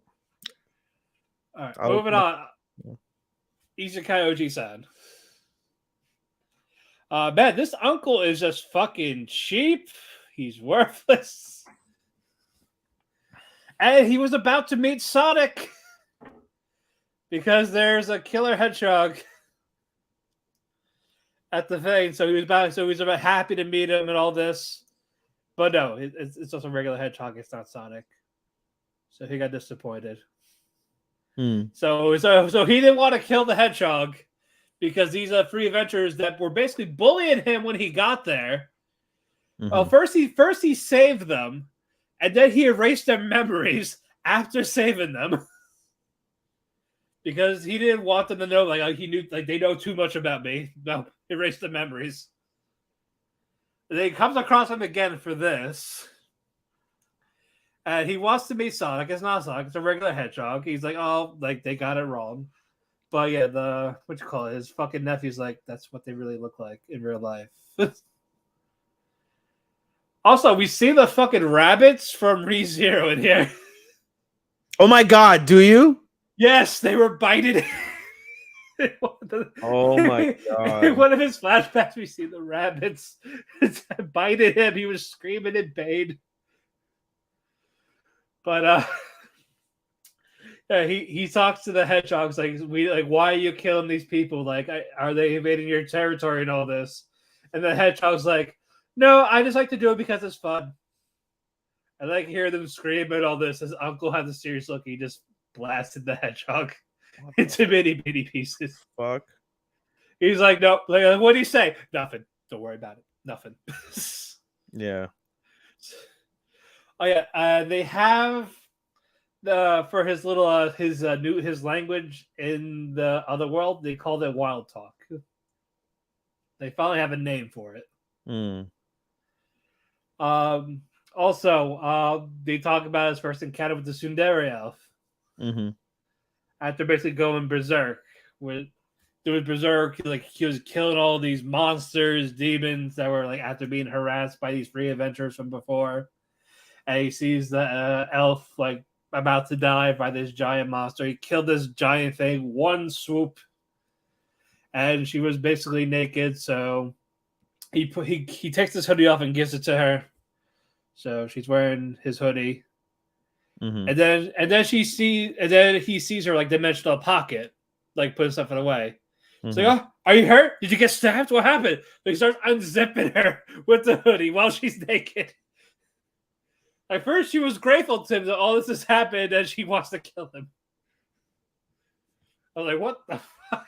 All right, moving on. Isekai Oji-san. Man, this uncle is just fucking cheap. He's worthless. And he was about to meet Sonic because there's a killer hedgehog at the thing. So he was about happy to meet him and all this. But no, it's just a regular hedgehog. It's not Sonic. So he got disappointed. So he didn't want to kill the hedgehog because these are free adventurers that were basically bullying him when he got there. Well, first he saved them, and then he erased their memories after saving them because he didn't want them to know. Like he knew, like they know too much about me. No, erase the memories. And then he comes across him again for this, and he wants to meet Sonic. It's not Sonic; it's a regular hedgehog. He's like, oh, like they got it wrong. But yeah, his fucking nephew's like, that's what they really look like in real life. Also, we see the fucking rabbits from ReZero in here. Oh my god, do you? Yes, they were biting. Oh my god. In one of his flashbacks, we see the rabbits biting him. He was screaming in pain. But yeah, he talks to the hedgehogs like, why are you killing these people? Like, are they invading your territory and all this? And the hedgehog's like, no, I just like to do it because it's fun. I like to hear them scream and all this. His uncle had the serious look. He just blasted the hedgehog into bitty pieces. Fuck. He's like, nope. Like, what do you say? Nothing. Don't worry about it. Nothing. Yeah. Oh yeah. They have for his little his language in the other world. They called it Wild Talk. They finally have a name for it. Also, they talk about his first encounter with the Tsundere elf. After basically going berserk. Doing berserk, like he was killing all these monsters, demons that were like after being harassed by these free adventurers from before. and he sees the elf like about to die by this giant monster. He killed this giant thing, one swoop, and she was basically naked. So he takes this hoodie off and gives it to her. So she's wearing his hoodie, and then he sees her like dimensional pocket, like putting something away. So, oh, are you hurt? Did you get stabbed? What happened? So he starts unzipping her with the hoodie while she's naked. At first, she was grateful to him that all this has happened and she wants to kill him. I was like, what the fuck?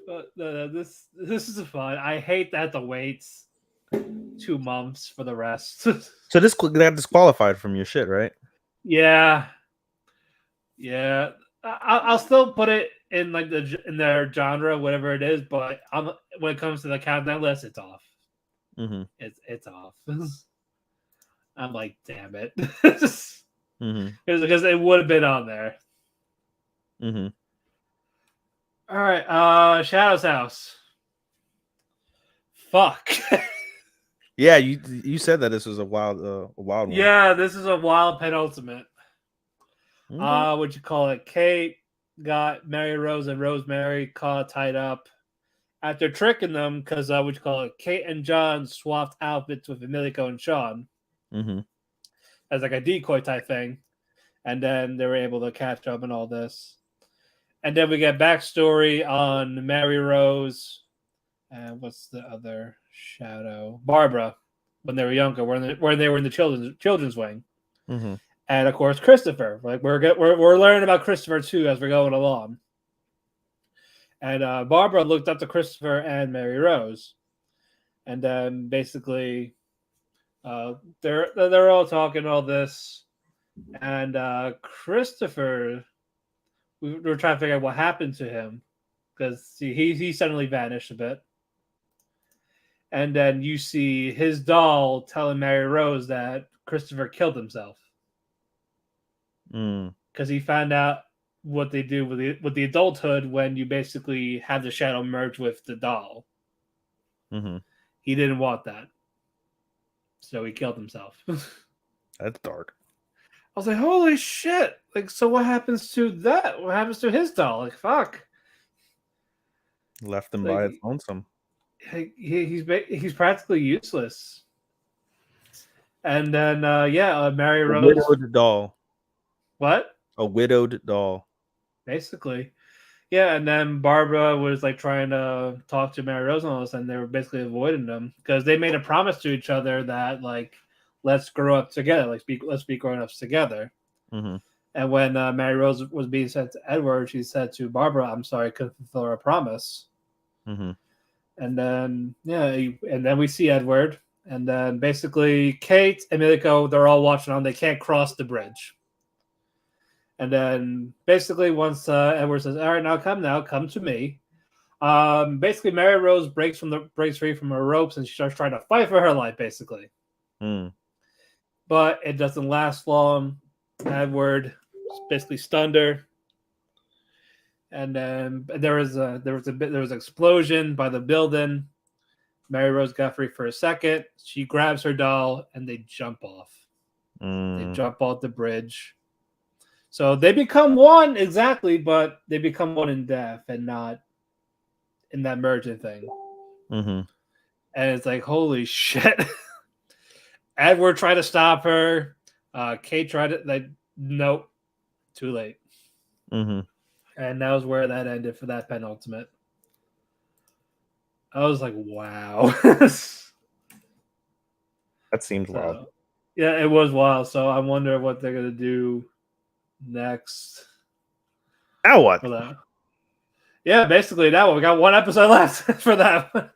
But this is fun. I hate that the waits 2 months for the rest. So this got disqualified from your shit, right? Yeah. I'll still put it in like in their genre, whatever it is. But when it comes to the countdown list, it's off. It's off. I'm like, damn it, because it would have been on there. All right, Shadow's House. Fuck. Yeah, you said that this was a wild one. Yeah, this is a wild penultimate. What you call it? Kate got Mary Rose and Rosemary tied up after tricking them because what you call it? Kate and John swapped outfits with Emilico and Sean as like a decoy type thing, and then they were able to catch up and all this. And then we get backstory on Mary Rose and what's the other shadow? Barbara, when they were younger, when they were in the children's wing. And of course, Christopher. Like we're learning about Christopher too as we're going along. And Barbara looked up to Christopher and Mary Rose, and then basically, they're all talking all this, and Christopher, we were trying to figure out what happened to him because he suddenly vanished a bit, and then you see his doll telling Mary Rose that Christopher killed himself. Because he found out what they do with the adulthood when you basically have the shadow merge with the doll. He didn't want that, so he killed himself. That's dark. I was like, holy shit! Like, so what happens to that? What happens to his doll? Like, fuck. Left him by its lonesome. He's practically useless. And then Mary Rose, widowed doll. What? A widowed doll. Basically. Yeah, and then Barbara was like trying to talk to Mary Rose and all this, and they were basically avoiding them because they made a promise to each other that like, let's grow up together, let's be grown ups together. And when Mary Rose was being sent to Edward, she said to Barbara, "I'm sorry, I couldn't fulfill our promise." And then and then we see Edward, and then basically Kate and Emilico, they're all watching on. They can't cross the bridge. And then basically once Edward says, all right, now come to me. Basically Mary Rose breaks free from her ropes and she starts trying to fight for her life, basically. But it doesn't last long. Edward basically stunned her. And then there was an explosion by the building. Mary Rose got free for a second. She grabs her doll and they jump off. They jump off the bridge. So they become one, exactly, but they become one in death and not in that merging thing. And it's like, holy shit. Edward tried to stop her. Kate tried to, nope, too late. And that was where that ended for that penultimate. I was like, wow. That seems wild. Yeah, it was wild. So I wonder what they're going to do next. Now what? Yeah, basically that one. We got one episode left for that one.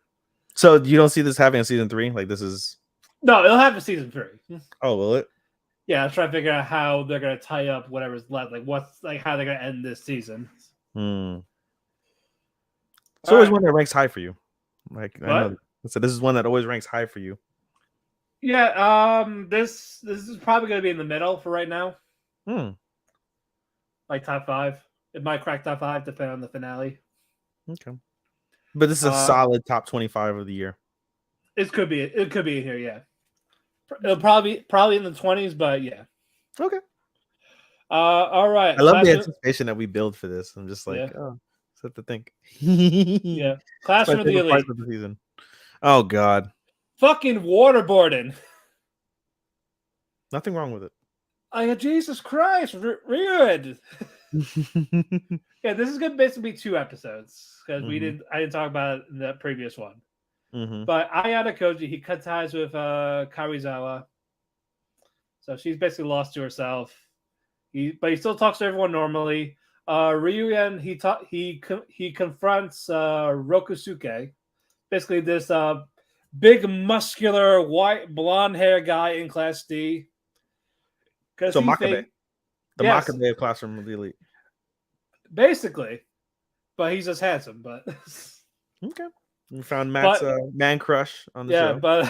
So you don't see this having a season 3? Like this is No, it'll have a season 3. Oh, will it? Yeah, I'm trying to figure out how they're gonna tie up whatever's left. Like how they're gonna end this season. So always one that ranks high for you. Like what? I know. So this is one that always ranks high for you. Yeah, this is probably gonna be in the middle for right now. Like top 5. It might crack top 5 depending on the finale. Okay. But this is a solid top 25 of the year. It could be in here, yeah. It'll probably in the 20s, but yeah. Okay. All right. I love the anticipation that we build for this. I'm just like, oh, just have to think. Yeah. Classroom of the Elite. Of the season. Oh God. Fucking waterboarding. Nothing wrong with it. Jesus Christ, ruined. Yeah, this is gonna basically be 2 episodes because I didn't talk about it in the previous one. But Ayana Koji, he cut ties with Karuizawa, so she's basically lost to herself. But he still talks to everyone normally. Ryugen, he confronts Rokusuke, basically this big muscular white blonde hair guy in Class D. So Makabe, Makabe of Classroom of the Elite, basically, but he's just handsome. But okay, we found Matt's man crush on the show. Yeah,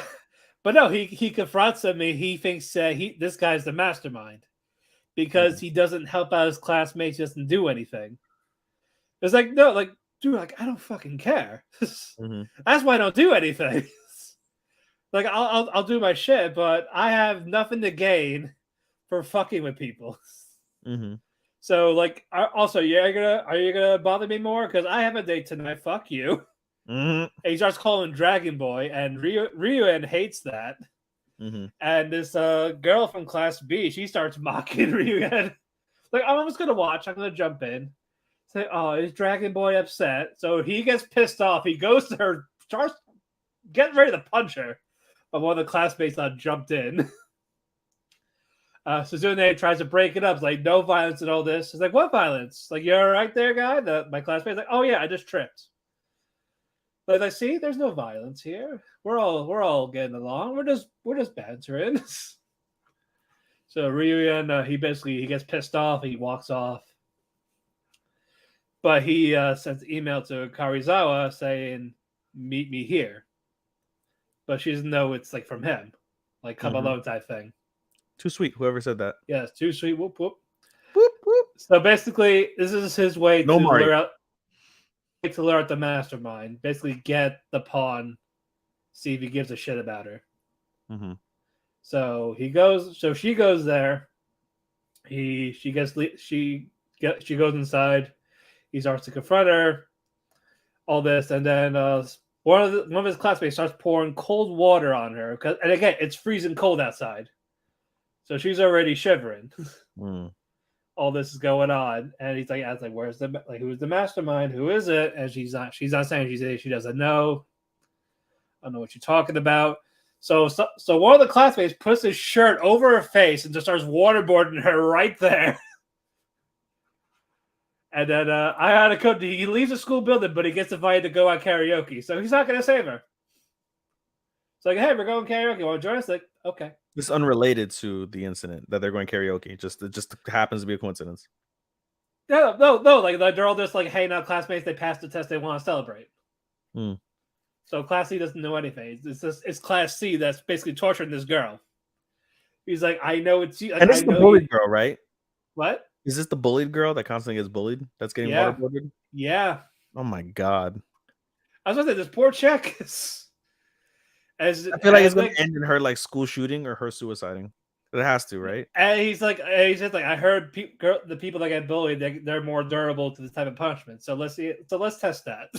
but no, he confronts him. And he thinks this guy's the mastermind because he doesn't help out his classmates, doesn't do anything. It's like, no, like, dude, like, I don't fucking care. That's why I don't do anything. Like, I'll do my shit, but I have nothing to gain for fucking with people. So, like, also, are you gonna bother me more? Because I have a date tonight. Fuck you. And he starts calling Dragon Boy, and Ryuen hates that. And this girl from Class B, she starts mocking Ryuen. Like, I'm just gonna watch. I'm gonna jump in. Say, oh, is Dragon Boy upset? So he gets pissed off. He goes to her, starts getting ready to punch her. But one of the classmates jumped in. Suzune tries to break it up. It's like, no violence and all this. It's like, what violence? Like, you're right there, guy? My classmate's like, oh yeah, I just tripped. Like, I see, there's no violence here. We're all getting along. We're just bantering. So Ryuyan, he gets pissed off. He walks off. But he sends an email to Karuizawa saying, meet me here. But she doesn't know it's like from him. Like, come alone type thing. Too sweet. Whoever said that. Yeah, it's too sweet. Whoop, whoop. Whoop, whoop. So basically, this is his way to lure out the mastermind. Basically, get the pawn. See if he gives a shit about her. So he goes. So she goes there. She goes inside. He starts to confront her. All this, and then one of his classmates starts pouring cold water on her. And again, it's freezing cold outside. So she's already shivering. All this is going on, and he's like, "I was like, where's who's the mastermind? Who is it?" And she's not saying. She doesn't know. I don't know what you're talking about. So one of the classmates puts his shirt over her face and just starts waterboarding her right there. And then he leaves the school building, but he gets invited to go on karaoke. So he's not going to save her. It's like, hey, we're going karaoke. Want to join us? Like, okay. It's unrelated to the incident that they're going karaoke. It just happens to be a coincidence. No. Like, they're all just like hanging out, classmates. They passed the test. They want to celebrate. So Class C doesn't know anything. It's Class C that's basically torturing this girl. He's like, I know it's you. And it's the bullied girl, right? What? Is this the bullied girl that constantly gets bullied? That's getting waterboarded? Yeah. Oh my God. I was going to say, this poor chick. I feel like it's going to end in her like school shooting or her suiciding. It has to, right? And he's just like, I heard the people that get bullied, they're more durable to this type of punishment. So let's see. So let's test that.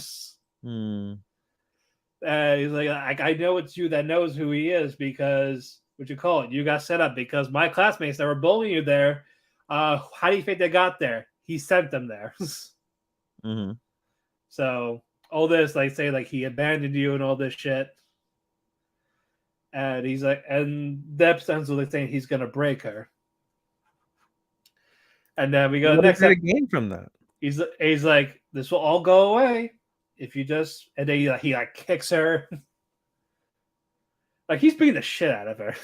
He's like, I know it's you that knows who he is because you got set up because my classmates that were bullying you there. How do you think they got there? He sent them there. So all this, say he abandoned you and all this shit. And he's like, and Deb sounds like saying he's gonna break her. And then we go next. What did he gain from that? He's like, this will all go away if you just. And then he kicks her. Like, he's beating the shit out of her.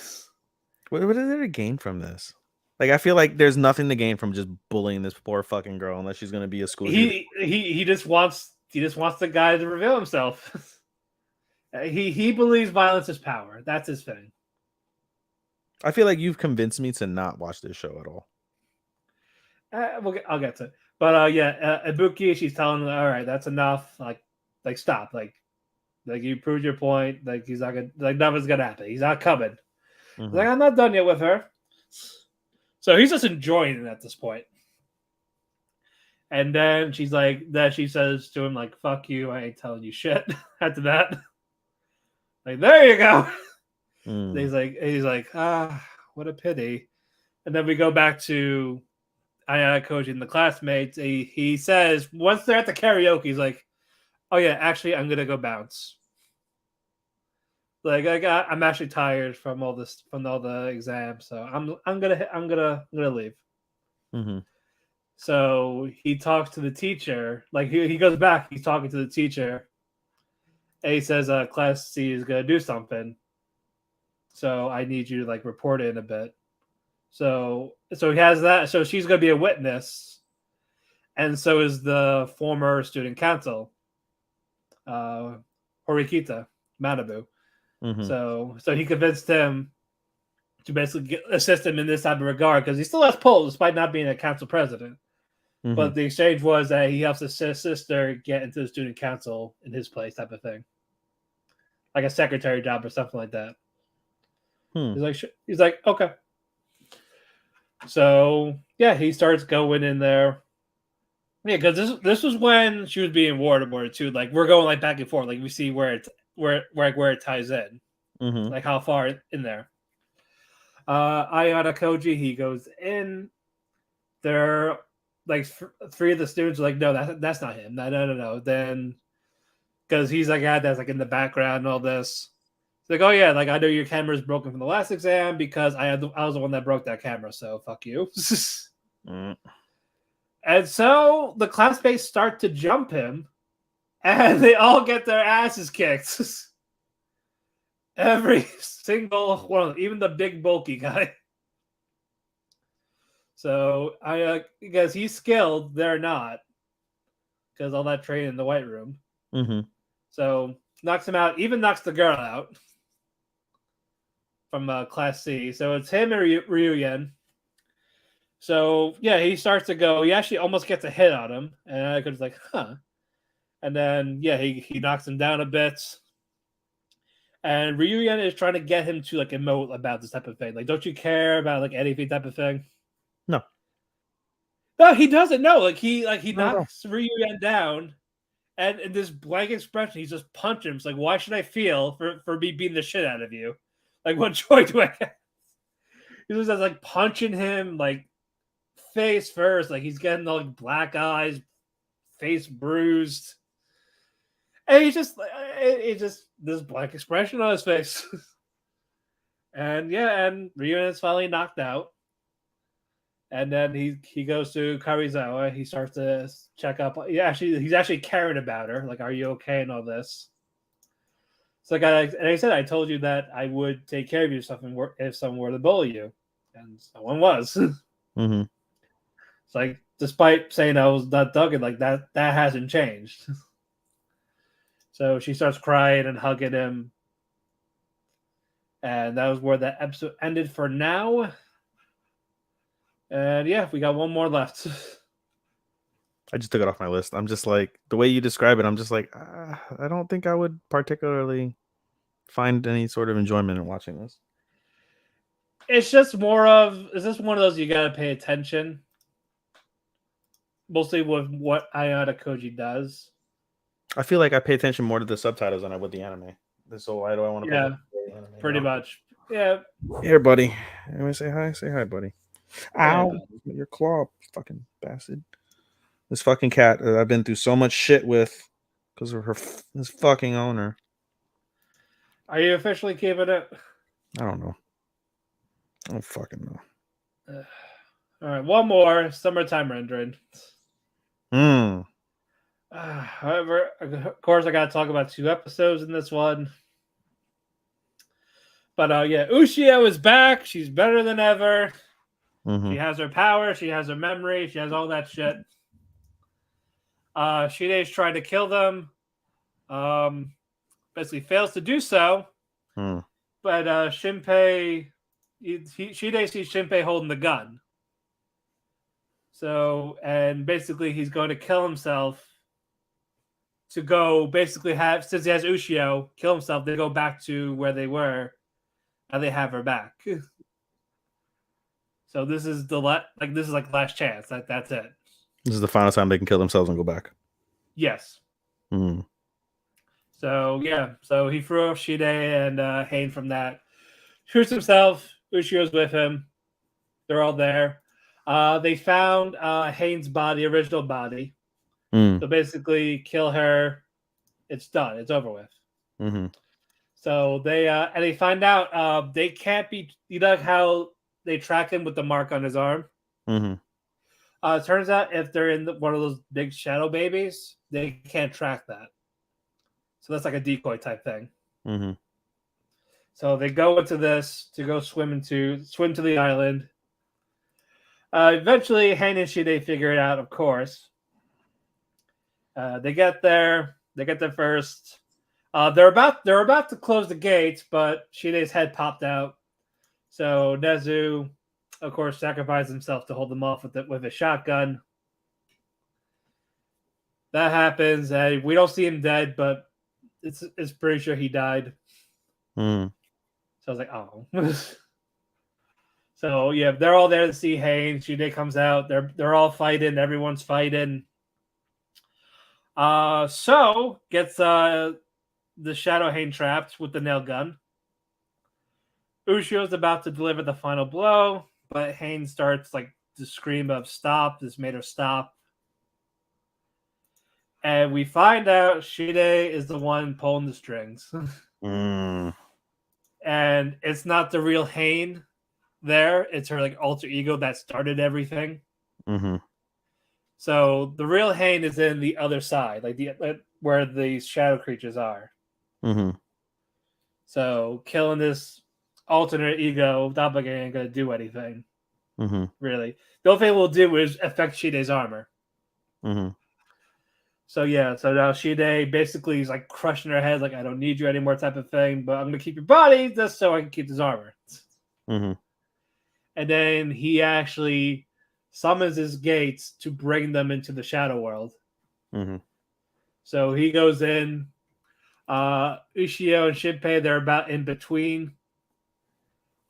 What is there to gain from this? Like, I feel like there's nothing to gain from just bullying this poor fucking girl unless she's gonna be a school. He just wants the guy to reveal himself. He believes violence is power. That's his thing. I feel like you've convinced me to not watch this show at all. I'll get to it. But Ibuki, she's telling him, all right, that's enough. Like stop. Like, Like, you proved your point. Like, he's not gonna, like, nothing's gonna happen. He's not coming. He's like, I'm not done yet with her. So he's just enjoying it at this point. And then she says to him, like, fuck you, I ain't telling you shit. After that. Like, there you go. He's like, what a pity. And then we go back to Ayana Koji and the classmates. He says, once they're at the karaoke, he's like, oh yeah, actually, I'm gonna go bounce. Like, I'm actually tired from all the exams, so I'm gonna leave. So he talks to the teacher. Like, he goes back. He's talking to the teacher. And he says, class C is gonna do something. So I need you to, like, report it in a bit. So he has that. So she's gonna be a witness, and so is the former student council, Horikita Manabu. So he convinced him to basically assist him in this type of regard, because he still has pull despite not being a council president. But the exchange was that he helps his sister get into the student council in his place, type of thing, like a secretary job or something like that. He's like, okay. So yeah, he starts going in there. Yeah, because this was when she was being warded too. Like, we're going, like, back and forth. Like, we see where it ties in, like how far in there. Ayana Koji, he goes in. They're like, three of the students are like, no, that's not him. No. Then, because he's like, that's like in the background and all this. It's like, oh yeah, like, I know your camera's broken from the last exam because I was the one that broke that camera. So fuck you. And so the classmates start to jump him, and they all get their asses kicked. Every single one of them, even the big bulky guy. So because he's skilled, they're not, because all that training in the white room. So knocks him out, even knocks the girl out from Class C. So it's him and Ryuyen. So yeah, he starts to go. He actually almost gets a hit on him, and I was like, huh. And then yeah, he knocks him down a bit. And Ryuyen is trying to get him to, like, emote about this type of thing. Like, don't you care about, like, anything type of thing? No, he doesn't know. Like, he knocks Ryuyen down, and in this blank expression, he's just punching him. It's like, why should I feel for me beating the shit out of you? Like, what joy do I get? He just like punching him, like, face first. Like, he's getting all, like, black eyes, face bruised. And he's just this blank expression on his face. And Ryuyen is finally knocked out. And then he goes to Karizawa. He starts to check up. He's actually caring about her. Like, are you okay and all this? So I said, I told you that I would take care of you if someone were to bully you. And someone was. It's like, despite saying I was not thugging, like, that hasn't changed. So she starts crying and hugging him. And that was where that episode ended for now. And yeah, we got one more left. I just took it off my list. I'm just like, the way you describe it, I'm just like, I don't think I would particularly find any sort of enjoyment in watching this. It's just more of, is this one of those you got to pay attention? Mostly with what Ayana Koji does. I feel like I pay attention more to the subtitles than I would the anime. So why do I want to? Yeah, pretty much. Yeah. Here, buddy. Anyway, say hi. Say hi, buddy. Ow! Yeah. Your claw, fucking bastard. This fucking cat that I've been through so much shit with because of this fucking owner. Are you officially keeping it? I don't know. I don't fucking know. All right, one more. Summertime rendering. However, of course, I got to talk about 2 episodes in this one. But yeah, Ushio is back. She's better than ever. She has her power. She has her memory. She has all that shit. Shide's trying to kill them. Basically fails to do so. But Shinpei, Shide sees Shinpei holding the gun. So, and basically he's going to kill himself to go basically have, since he has Ushio kill himself, they go back to where they were, and they have her back. So this is this is like last chance. That's it. This is the final time they can kill themselves and go back. Yes. Mm. So yeah, so he threw off Shide and Hain from that. Shoots himself. Ushio's with him. They're all there. They found Hain's body, original body. So basically, kill her. It's done. It's over with. Mm-hmm. So they find out they can't be. You know how they track him with the mark on his arm. Mm-hmm. It turns out if they're in one of those big shadow babies, they can't track that. So that's like a decoy type thing. Mm-hmm. So they go into this to go swim to the island. Eventually, Hain and Shide figure it out, of course. They get there. They get there first. They're about to close the gates, but Shide's head popped out. So Nezu, of course, sacrificed himself to hold them off with a shotgun. That happens. We don't see him dead, but it's pretty sure he died. Mm. So I was like, oh. So yeah, they're all there to see Hain. Shide comes out. They're all fighting. Everyone's fighting. So gets the Shadow Hain trapped with the nail gun. Ushio's about to deliver the final blow, but Hain starts like to scream of stop. This made her stop. And we find out Shide is the one pulling the strings. Mm. And it's not the real Hain there. It's her like alter ego that started everything. Mm-hmm. So the real Hain is in the other side, where the shadow creatures are. Mm-hmm. So killing this alternate ego doppelganger ain't gonna do anything. Mm-hmm. Really, the only thing it will do is affect Shide's armor. Mm-hmm. So yeah, so now Shide basically is like crushing her head, like I don't need you anymore, type of thing. But I'm gonna keep your body just so I can keep this armor. Mm-hmm. And then he actually summons his gates to bring them into the shadow world. Mm-hmm. So he goes in. Ushio and Shinpei, they're about in between.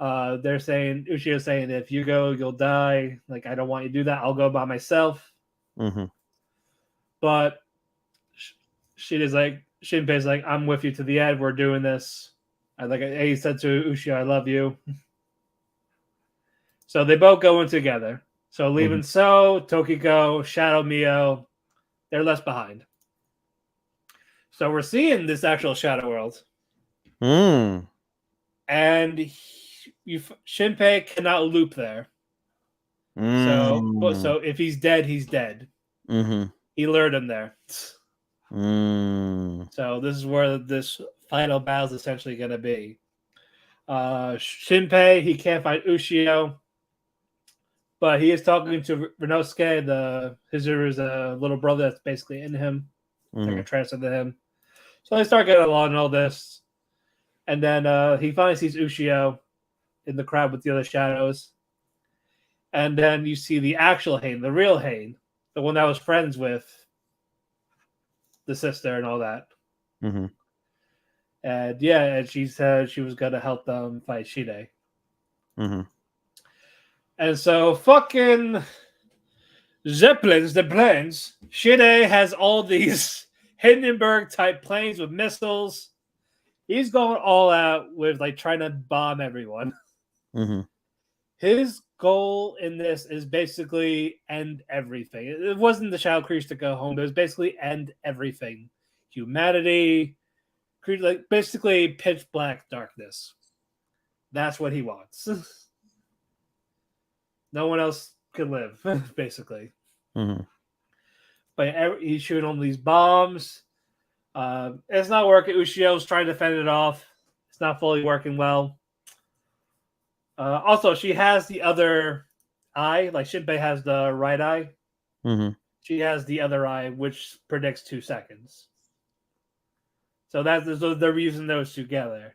They're saying, Ushio's saying, if you go, you'll die. Like, I don't want you to do that. I'll go by myself. Mm-hmm. But Shinpei's like, I'm with you to the end. We're doing this. He said to Ushio, I love you. So they both go in together. So leaving Tokiko, Shadow Mio, they're left behind. So we're seeing this actual shadow world. Mm. And Shinpei cannot loop there. Mm. So if he's dead, he's dead. Mm-hmm. He lured him there. Mm. So this is where this final battle is essentially going to be. Shinpei, he can't fight Ushio, but he is talking to Renosuke, Hizuru's little brother that's basically in him. Like a transfer to him. So they start getting along and all this. And then he finally sees Ushio in the crowd with the other shadows. And then you see the actual Hain, the real Hain, the one that was friends with the sister and all that. Mm-hmm. And yeah, and she said she was going to help them fight Shide. Mm-hmm. And so fucking the planes. Shide has all these Hindenburg-type planes with missiles. He's going all out with like trying to bomb everyone. Mm-hmm. His goal in this is basically end everything. It wasn't the Shadow Creatures to go home. It was basically end everything. Humanity, like basically pitch black darkness. That's what he wants. No one else could live, basically. Mm-hmm. But he's shooting all these bombs. It's not working. Ushio's trying to fend it off. It's not fully working well. Also, she has the other eye. Like Shinpei has the right eye. Mm-hmm. She has the other eye, which predicts 2 seconds. So they're using those together.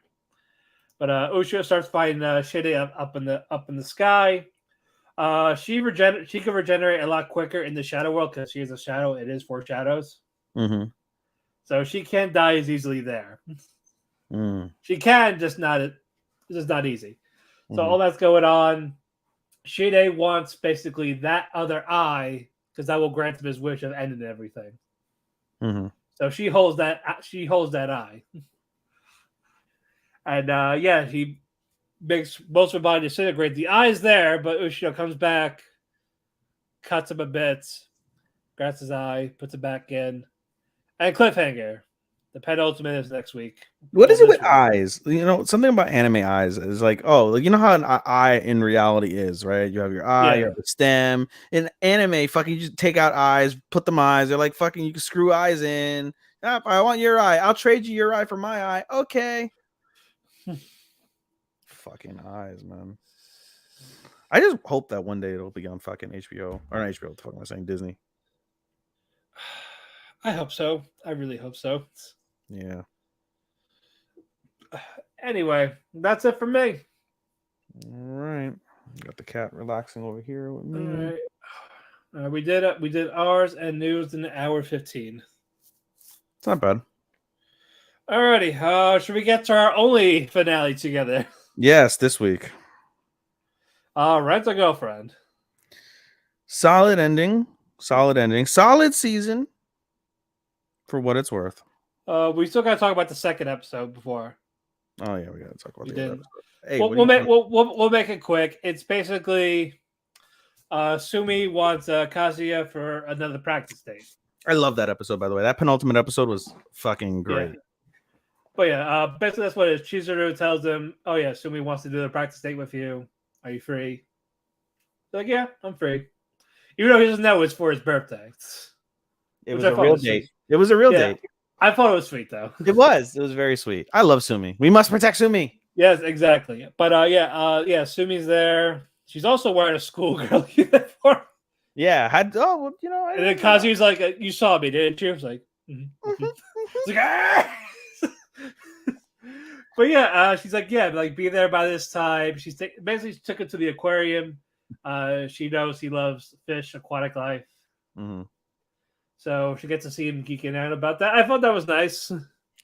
But Ushio starts fighting Shide up in the sky. She can regenerate a lot quicker in the shadow world because she is a shadow. It is 4 shadows. Mm-hmm. So she can't die as easily there. Mm. She can, just not easy. So Mhm. all that's going on. Shide wants basically that other eye because that will grant him his wish of ending everything. Mhm. So she holds that eye, and he makes most of her body disintegrate. The eye's there, but Ushio comes back, cuts him a bit, grabs his eye, puts it back in, and cliffhanger. The penultimate is next week. What is Well, it with this week. eyes? You know, something about anime eyes is like, oh, like, you know how an eye in reality is, right? You have your eye, you Yeah. have the stem. In anime, fucking, you just take out eyes, put them eyes. They're like, fucking, you can screw eyes in. Ah, I want your eye. I'll trade you your eye for my eye. Okay. Fucking eyes, man. I just hope that one day it'll be on fucking HBO. Or not HBO, what the fuck am I saying? Disney. I hope so. I really hope so. Yeah. Anyway, that's it for me. All right. Got the cat relaxing over here with me. All right. We did ours and news in 1:15. It's not bad. Alrighty. Should we get to our only finale together? Yes, this week. Rent a Girlfriend. Solid ending. Solid season. For what it's worth. We still got to talk about the second episode before. Oh yeah, we gotta talk about We the other didn't. episode. Hey, We'll make it quick. It's basically Sumi wants Kazuya for another practice date. I love that episode, by the way. That penultimate episode was fucking great. Yeah. But yeah, basically that's what it is. Chizuru tells him, "Oh yeah, Sumi wants to do the practice date with you. Are you free?" They're like, "Yeah, I'm free." Even though he doesn't know it's for his birthday. It was a real date. Sweet. It was a real date. I thought it was sweet though. It was. It was very sweet. I love Sumi. We must protect Sumi. Yes, exactly. But Sumi's there. She's also wearing a schoolgirl uniform. Yeah. And then Kazuya's like, "You saw me, didn't you?" I was like, mm-hmm. It's like, ah! But yeah, she's like, yeah, like be there by this time. Basically she took it to the aquarium. She knows he loves fish, aquatic life. Mm-hmm. So she gets to see him geeking out about that. I thought that was nice.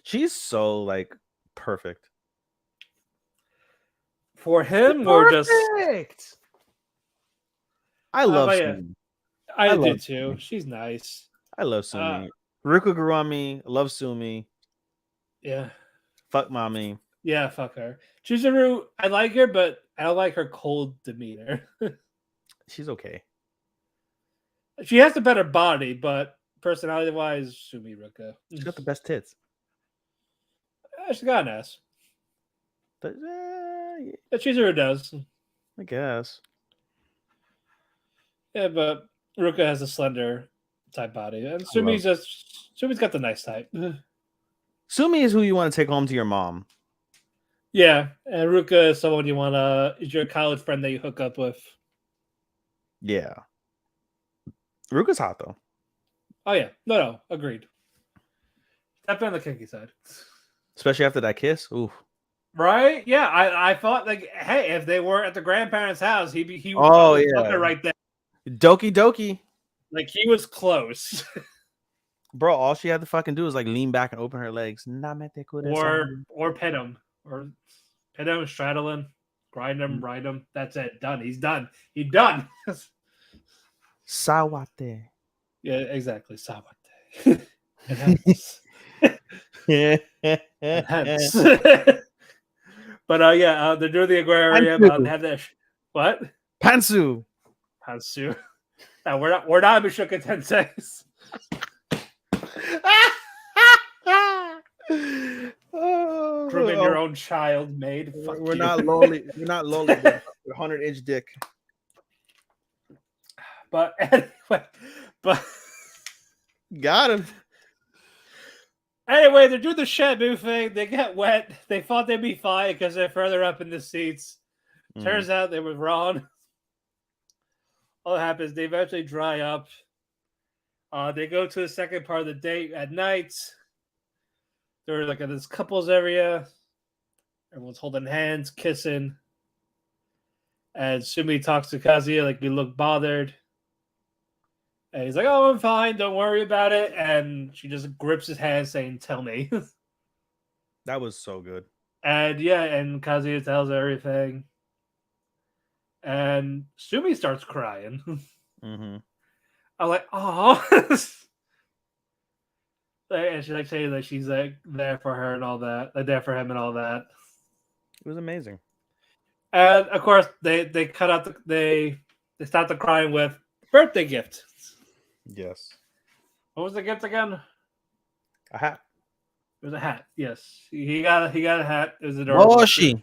She's so like perfect for him, or just I love Sumi. I did too. Sumi. She's nice. I love Sumi. Ruka Gurami, love Sumi. Yeah. Fuck mommy. Yeah, fuck her. Chizuru, I like her, but I don't like her cold demeanor. She's okay. She has the better body, but personality-wise, Sumi Ruka. She's got the best tits. She's got an ass. But, yeah. Chizuru does. I guess. Yeah, but Ruka has a slender type body. And Sumi's got the nice type. Sumi is who you want to take home to your mom. Yeah, and Ruka is someone you want to... is your college friend that you hook up with. Yeah. Ruka's hot, though. Oh, yeah. No. Agreed. Definitely on the Keki side. Especially after that kiss. Ooh. Right? Yeah, I thought, like, hey, if they were at the grandparents' house, he would fuck her right there. Doki. Like, he was close. Bro, all she had to fucking do was, like, lean back and open her legs. Or pet him. Or pet him, straddle him, grind him, ride him. That's it. Done. He's done. He's done. Sawate. Yeah, exactly. Sawate. Enhance. Enhance. But they're doing the aquarium. They have that. What? Pantsu. No, we're not Mishuka Tenseis. Grooming your own child, maid. We're not lowly. We're not lowly. 100-inch dick. But anyway, got him. Anyway, they're doing the shampoo thing. They get wet. They thought they'd be fine because they're further up in the seats. Turns out they were wrong. All that happens, they eventually dry up. They go to the second part of the date at night. They're like at this couples area. Everyone's holding hands, kissing. And Sumi talks to Kazuya like, you look bothered. And he's like, "Oh, I'm fine. Don't worry about it." And she just grips his hand, saying, "Tell me." That was so good. And and Kazuya tells her everything. And Sumi starts crying. Mm-hmm. I'm like, "Oh." And she saying that she's there for her and all that, there for him and all that. It was amazing. And of course, they cut out they start the crying with birthday gift. Yes. What was the gift again? A hat. It was a hat. Yes, he got a hat. It was adorable. Boshi.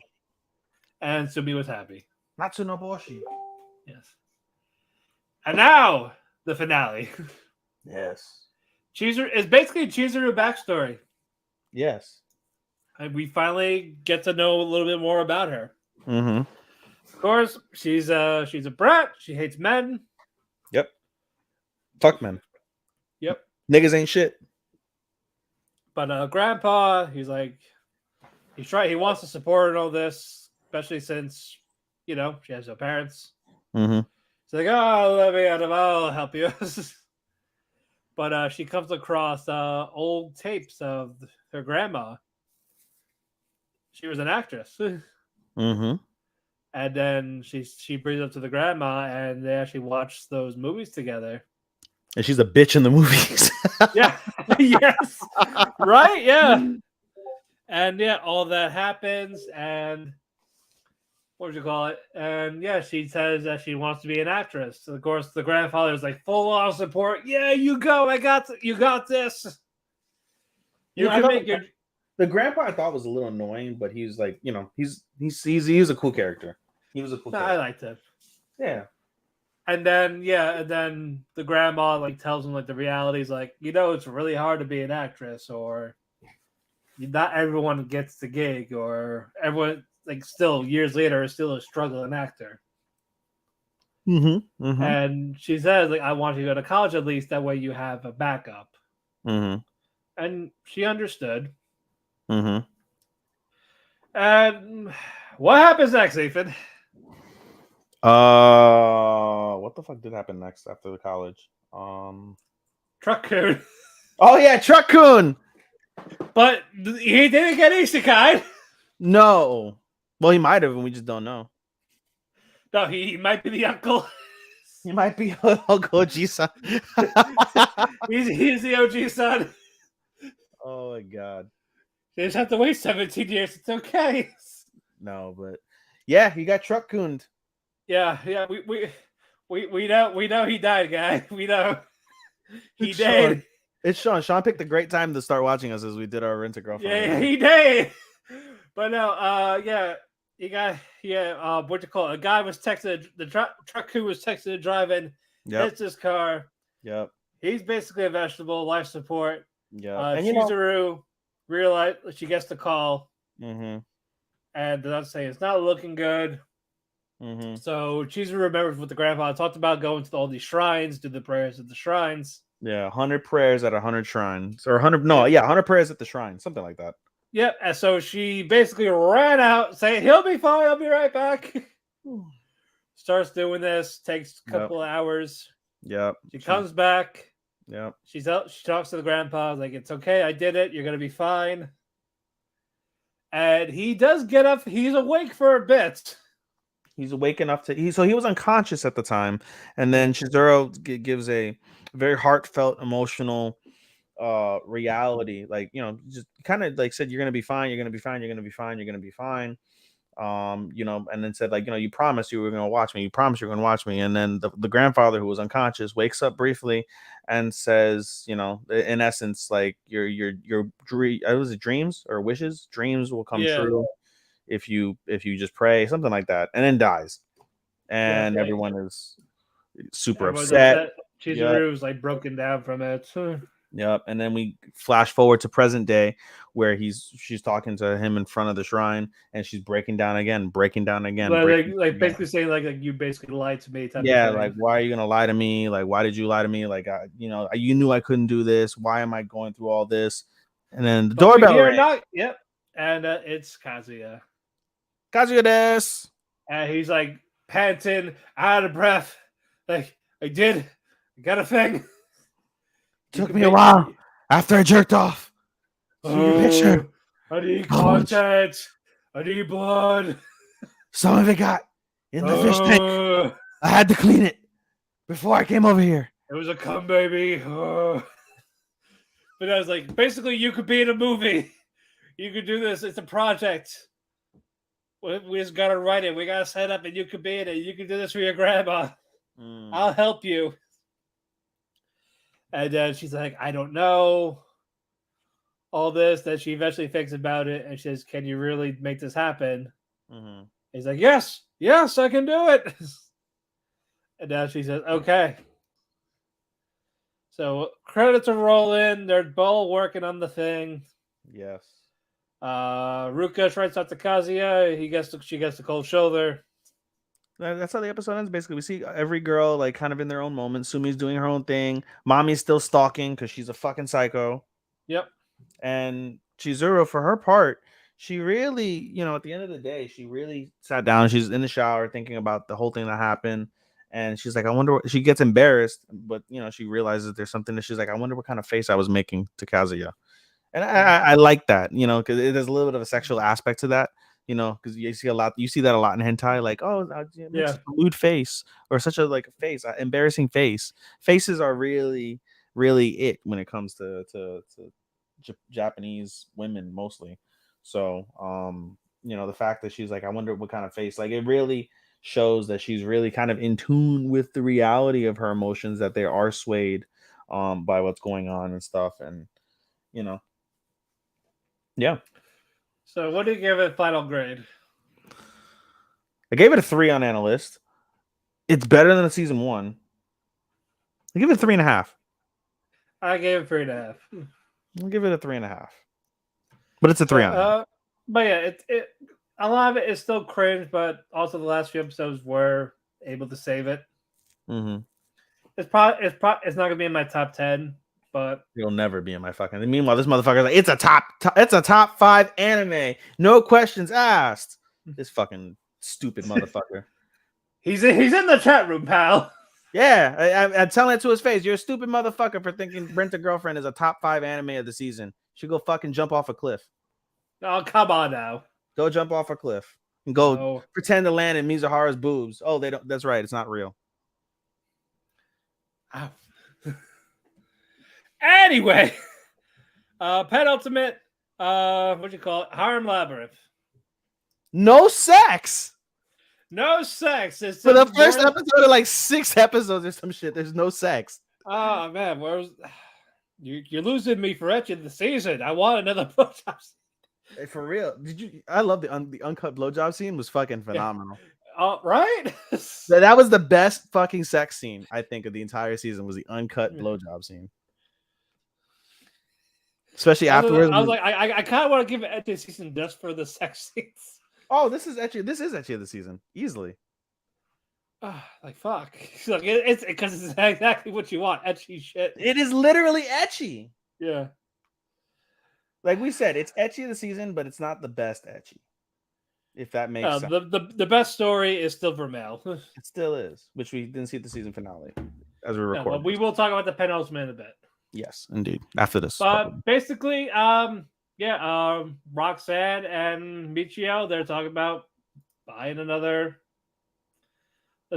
And Sumi was happy. Natsuno Boshi. Yes. And now the finale. Yes. Chizuru is basically Chizuru backstory. Yes. And we finally get to know a little bit more about her. Mm-hmm. Of course, she's a brat. She hates men. Yep. Fuck men. Yep. Niggas ain't shit. But Grandpa, he's like, he wants to support her and all this, especially since, she has no parents. Mm-hmm. She's like, "Oh, let me out of, I'll help you." But she comes across old tapes of her grandma. She was an actress. Mm-hmm. And then she brings it up to the grandma, and they actually watch those movies together. And she's a bitch in the movies. Yeah. Yes. Right? Yeah. And all that happens, and what would you call it? And she says that she wants to be an actress. So of course, the grandfather is like full on support. Yeah, you go. You got this. You can make your. The grandpa I thought was a little annoying, but he was like, he's a cool character. He was a cool character. I liked him. Yeah. And then the grandma tells him the reality is it's really hard to be an actress, or not everyone gets the gig, or everyone still years later is still a struggling actor. Mm-hmm. Mm-hmm. And she says I want you to go to college at least, that way you have a backup. Mm-hmm. And she understood. Mm-hmm. And what happens next, Ethan? What the fuck did happen next after the college? Truck Coon. Oh yeah, Truck Coon. But he didn't get isekai. No. Well, he might have, and we just don't know. No, he might be the uncle. He might be Uncle G-san. he's the OG son. Oh my god. They just have to wait 17 years. It's okay. No, but yeah, he got Truck Cooned. Yeah. We know he died, guy. We know he did. It's Sean. Sean picked a great time to start watching us as we did our Rent a Girlfriend. Yeah, he did. But no, he got what you call it? A guy was texting the truck who was texting to drive in. Yep. Hits his car. Yep. He's basically a vegetable, life support. Yeah. And Chizuru realized she gets the call. Mm-hmm. And they're not saying it's not looking good. Mm-hmm. Chizuru remembers what the grandfather talked about, going to all these shrines, do the prayers at the shrines. Yeah, 100 prayers at 100 shrines. Or 100, no, yeah, 100 prayers at the shrine. Something like that. Yep, and so she basically ran out saying, "He'll be fine, I'll be right back." Starts doing this, takes a couple of hours. Yep. She comes back. Yep. She talks to the grandpa, like, "It's okay, I did it, you're going to be fine." And he does get up, he's awake for a bit. He's awake enough to so he was unconscious at the time, and then Chizuru gives a very heartfelt, emotional reality, just kind of said, "You're gonna be fine, you're gonna be fine, you're gonna be fine, you're gonna be fine." And then said, "You promised you were gonna watch me, you promised you were gonna watch me." And then the grandfather, who was unconscious, wakes up briefly and says, in essence, your dream, was it dreams or wishes? Dreams will come true if you just pray, something like that, and then dies. And everyone is super upset. Chizuru's broken down from it. Yep. And then we flash forward to present day, where she's talking to him in front of the shrine, and she's breaking down again. Basically saying you basically lied to me. Why are you gonna lie to me? Why did you lie to me? You knew I couldn't do this. Why am I going through all this? And then the doorbell rang. Yep. And it's Kazuya. Kazuya desu. And he's panting, out of breath. I did You got a thing? Took me a while after I jerked off. See your picture. I need content. I need blood. Some of it got in the fish tank. I had to clean it before I came over here. It was a cum baby. But I was like, basically, you could be in a movie. You could do this. It's a project. We just gotta write it. We gotta set up, and you could be in it. You can do this for your grandma. I'll help you. And then she's like, I don't know. All this. Then she eventually thinks about it, and she says, "Can you really make this happen?" He's like, "Yes, I can do it." And now she says, "Okay." So credits are rolling. They're both working on the thing. Yes. Ruka tries to talk to Kazuya. She gets the cold shoulder. That's how the episode ends. Basically, we see every girl like kind of in their own moment. Sumi's doing her own thing. Mommy's still stalking because she's a fucking psycho. Yep. And Chizuru, for her part, she really, at the end of the day, she really sat down. She's in the shower thinking about the whole thing that happened. And she's like, I wonder what, she gets embarrassed, but she realizes there's something that she's like, I wonder what kind of face I was making to Kazuya. And I like that, because there's a little bit of a sexual aspect to that, because you see that a lot in hentai, like, such a lewd face or such a like face, embarrassing face. Faces are really, really it when it comes to Japanese women mostly. So, the fact that she's like, I wonder what kind of face, like, it really shows that she's really kind of in tune with the reality of her emotions, that they are swayed by what's going on and stuff. And yeah. So what do you give it final grade? I gave it a 3 on Analyst. It's better than the season 1. I give it a 3.5. I gave it 3.5. I'll give it a 3.5. But it's a 3 on. But yeah, it a lot of it is still cringe, but also the last few episodes were able to save it. Mm-hmm. It's not gonna be in my top 10, but it'll never be in my fucking. Meanwhile, this motherfucker's like, it's a top 5 anime, no questions asked. This fucking stupid motherfucker. He's in the chat room, pal. Yeah, I'm telling it to his face. You're a stupid motherfucker for thinking Brent a Girlfriend is a top 5 anime of the season. Should go fucking jump off a cliff. Oh, come on now. Go jump off a cliff and go pretend to land in Mizuhara's boobs. Oh, they don't. That's right. It's not real. Ow. Anyway, penultimate. What do you call it? Harem Labyrinth. No sex. No sex. It's for the first episode of like 6 episodes or some shit. There's no sex. Oh man, you're losing me for ecchi of the season. I want another blowjob. Hey, for real? I love the uncut blowjob scene. Was fucking phenomenal. Right? That was the best fucking sex scene I think of the entire season. Was the uncut blowjob scene. Especially afterwards. I was like, I kind of want to give it ecchi season just for the sex scenes. Oh, this is ecchi. This is ecchi of the season, easily. Like fuck. Like it's because it's exactly what you want. Ecchi shit. It is literally ecchi. Yeah. Like we said, it's ecchi of the season, but it's not the best ecchi. If that makes sense. The best story is still Vermeil. It still is, which we didn't see at the season finale as we record. But we will talk about the penultimate in a bit. Yes, indeed. After this. But basically, Roxanne and Michio, they're talking about buying another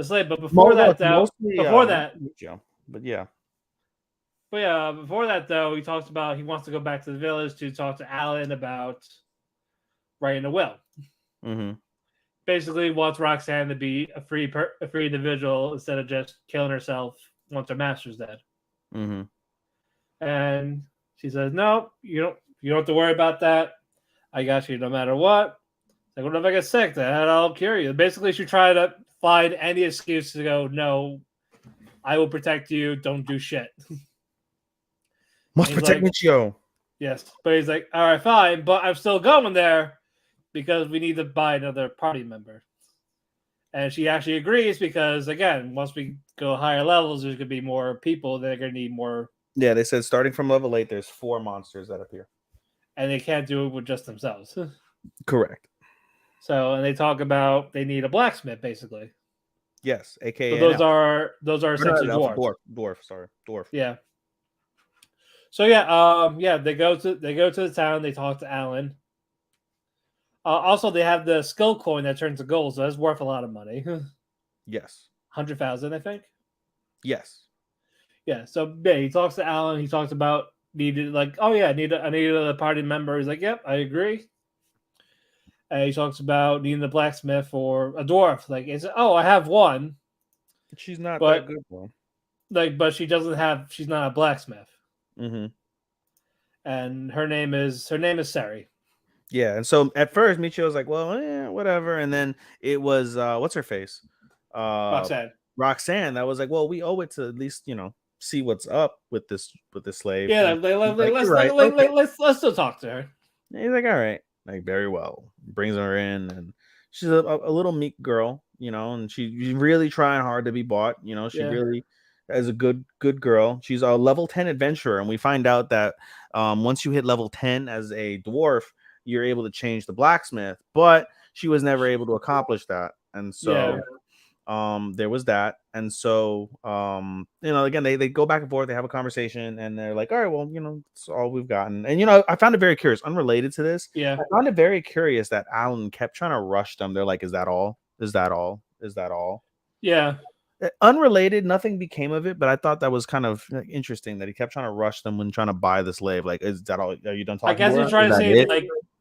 slave. But before that, though, before that, he talks about he wants to go back to the village to talk to Alan about writing a will. Mm-hmm. Basically, wants Roxanne to be a free individual instead of just killing herself once her master's dead. Mm-hmm. And she says, "No, you don't have to worry about that. I got you no matter what. Like, what if I get sick? Then I'll cure you." Basically, she tried to find any excuse to go, "No, I will protect you. Don't do shit." Must protect Michio. Yes, but he's like, "All right, fine, but I'm still going there because we need to buy another party member." And she actually agrees because, again, once we go higher levels, there's going to be more people that are going to need more. Yeah, they said starting from level 8, there's 4 monsters that appear. And they can't do it with just themselves. Correct. So, and they talk about they need a blacksmith, basically. Yes, aka. So those are essentially dwarves. Dwarf. Yeah. So yeah, they go to the town. They talk to Alan. Also, they have the skull coin that turns to gold, so that's worth a lot of money. Yes. 100,000, I think. Yes. Yeah. So yeah, he talks to Alan. He talks about needed I need a party member. He's like, yep, I agree. And he talks about needing a blacksmith or a dwarf. Like, I have one. She's not that good, though. But she's not a blacksmith. Mm-hmm. And her name is Sari. Yeah, and so at first Michio was like, well, whatever, and then it was what's her face? Roxanne that was like, well, we owe it to at least, see what's up with this slave. Yeah, let's still talk to her. And he's like, all right, like very well. Brings her in, and she's a little meek girl, and she's really trying hard to be bought. She really is a good girl. She's a level 10 adventurer, and we find out that once you hit level 10 as a dwarf, you're able to change the blacksmith, but she was never able to accomplish that. And so there was that. And so again, they go back and forth, they have a conversation, and they're like, all right, well, it's all we've gotten. And I found it very curious, unrelated to this. Yeah, I found it very curious that Alan kept trying to rush them. They're like, is that all? Is that all? Is that all? Yeah. Unrelated, nothing became of it, but I thought that was kind of interesting that he kept trying to rush them when trying to buy the slave. Like, is that all? Are you done talking? I guess he's trying to say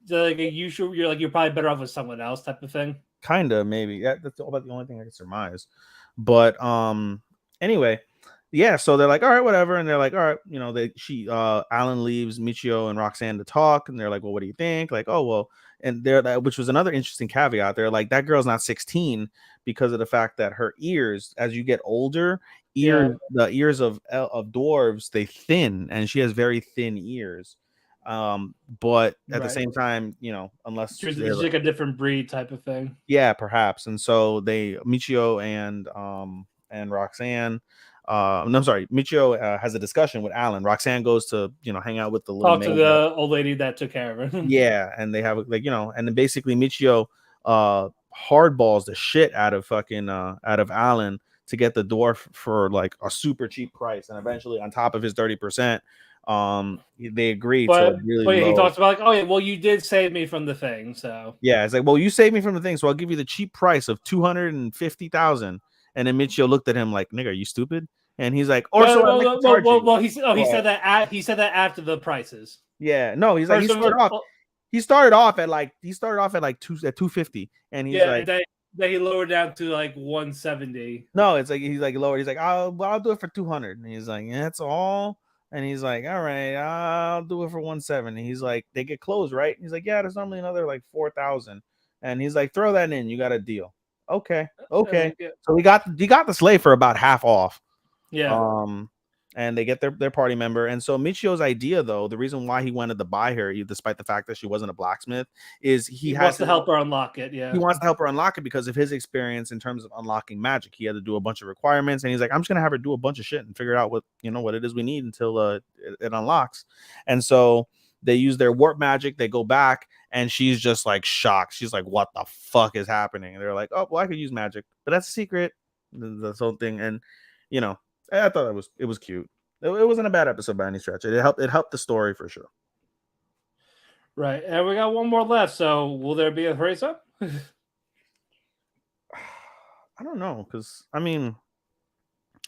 you're probably better off with someone else type of thing. Kinda, maybe. That's about the only thing I can surmise. But anyway, yeah. So they're like, all right, whatever, and they're like, all right, Alan leaves Michio and Roxanne to talk, and they're like, well, what do you think? Like, oh well, and which was another interesting caveat. They're like, that girl's not 16 because of the fact that her ears, as you get older, the ears of dwarves, they thin, and she has very thin ears. But at the same time, unless it's like a different breed type of thing. Yeah, perhaps. And so Michio and Roxanne, Michio has a discussion with Alan. Roxanne goes to hang out with the little talk to the old lady that took care of her. Yeah, and they have and then basically Michio hardballs the shit out of Alan to get the dwarf for like a super cheap price, and eventually on top of his 30%. They agreed to really low. He talks about like, well, you did save me from the thing, so yeah, it's like, well, you saved me from the thing, so I'll give you the cheap price of 250,000. And then Michio looked at him like, nigga, are you stupid? And he's like, he said that after the prices. Yeah, no, he's like, he started off at like 250, and he's like, then he lowered down to like 170. No, it's like he's like lower. He's like, I'll do it for 200, and he's like, that's all. And he's like, all right, I'll do it for 170. He's like, they get closed, right? He's like, yeah, there's normally another like 4,000. And he's like, throw that in. You got a deal. Okay. So he got the slave for about half off. Yeah. And they get their party member. And so Michio's idea, though, the reason why he wanted to buy her, despite the fact that she wasn't a blacksmith, is he wants to help her unlock it. Yeah, he wants to help her unlock it because of his experience in terms of unlocking magic. He had to do a bunch of requirements, and he's like, I'm just gonna have her do a bunch of shit and figure out what it is we need until it unlocks. And so they use their warp magic. They go back, and she's just like shocked. She's like, "What the fuck is happening?" And they're like, "Oh, well, I could use magic, but that's a secret." This whole thing, and I thought it was cute. It wasn't a bad episode by any stretch. It helped the story for sure. Right, and we got one more left. So will there be a race up? I don't know, because I mean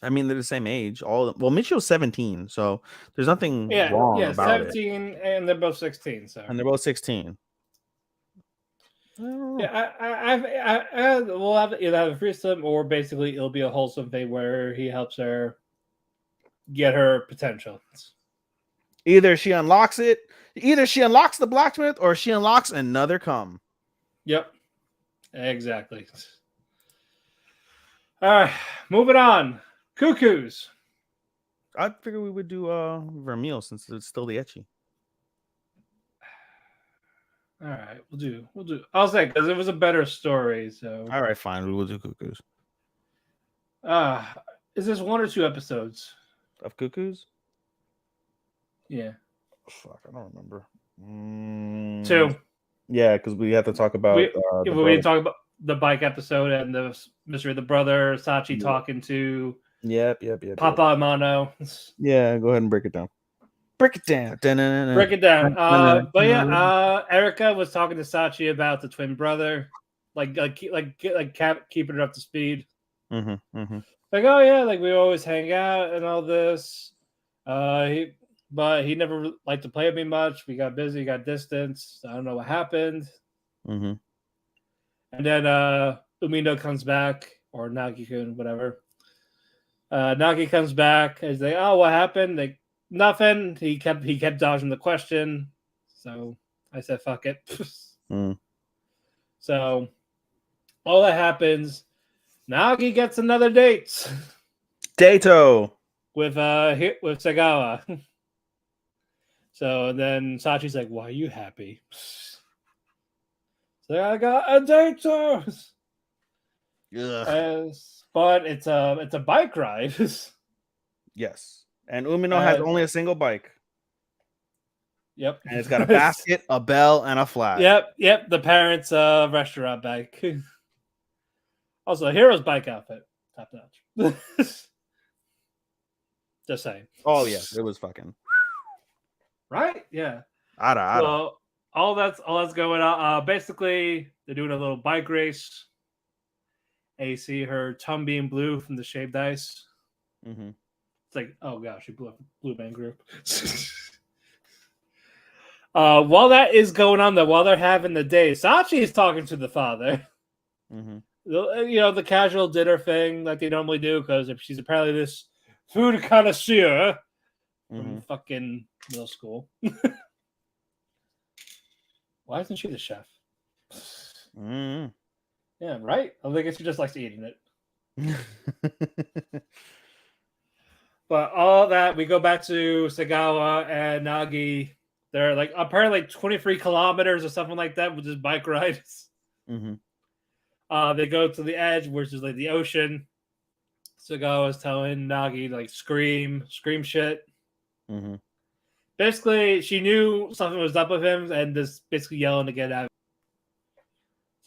they're the same age. Michio's 17, so there's nothing wrong about 17, it. And they're both 16. So and they're both 16. Yeah, we'll have either have a threesome or basically it'll be a wholesome thing where he helps her get her potential. Either she unlocks the blacksmith or she unlocks another cum. Yep, exactly. All right, moving on. Cuckoos. I figured we would do Vermeil since it's still the ecchi. All right, we'll do. I'll say because it was a better story. So all right, fine, we will do Cuckoos. Is this 1 or 2 episodes of Cuckoos? Yeah. Fuck, I don't remember. 2. Yeah, because we have to talk about. We didn't talk about. the bike episode and the mystery of the brother, Sachi talking to Yep. Papa Amano. Yeah, go ahead and break it down. Break it down. Break it down. But yeah, Erica was talking to Sachi about the twin brother, keeping it up to speed. Like, oh yeah, like we always hang out and all this. But he never liked to play with me much. We got busy, got distance. I don't know what happened. And then Umino comes back, or Nagi-kun, whatever. Nagi comes back and he's like, "Oh, what happened?" Like, nothing. He kept dodging the question. So I said, "Fuck it." So all that happens. Nagi gets another date. Dato with Sagawa. So then Sachi's like, "Why are you happy?" So I got a date. But it's a bike ride. Yes, and Umino has only a single bike. Yep, and it's got a basket, a bell, and a flag. Yep. The parents' restaurant bike. Also, a hero's bike outfit, top notch. Just saying. Oh yeah, it was fucking right. Yeah. Ada. So all that's going on. Basically, they're doing a little bike race. And you see her tongue being blue from the shaved ice. It's like, oh gosh, she blew up Blue Man Group. While that is going on, though, while they're having the day, Sachi is talking to the father. The casual dinner thing like they normally do, because if she's apparently this food connoisseur from fucking middle school. Why isn't she the chef? Yeah, right? I think she just likes eating it. But all that, we go back to Sagawa and Nagi. They're like apparently 23 kilometers or something like that with this bike rides. They go to the edge, which is like the ocean. Sagawa's telling Nagi like scream shit. Basically, she knew something was up with him and just basically yelling to get out.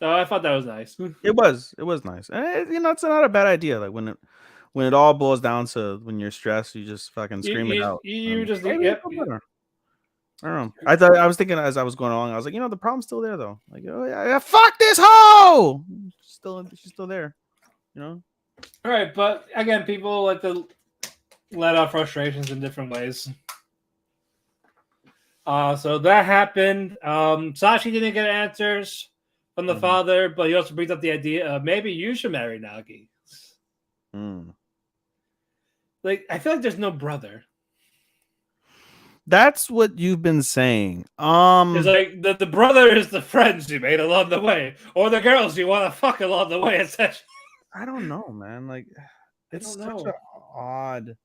So I thought that was nice. It was nice. And it's not a bad idea. Like when it all boils down to when you're stressed, you just fucking scream it out. You just I don't know. I was thinking as I was going along, I was like, the problem's still there though. Like, oh yeah, fuck this hoe. She's still there. All right, but again, people like to let out frustrations in different ways. So that happened. Sachi didn't get answers from the father, but he also brings up the idea of maybe you should marry Nagi. Like, I feel like there's no brother. That's what you've been saying. It's like the brother is the friends you made along the way, or the girls you want to fuck along the way. Essentially. I don't know, man. Like, it's such an odd.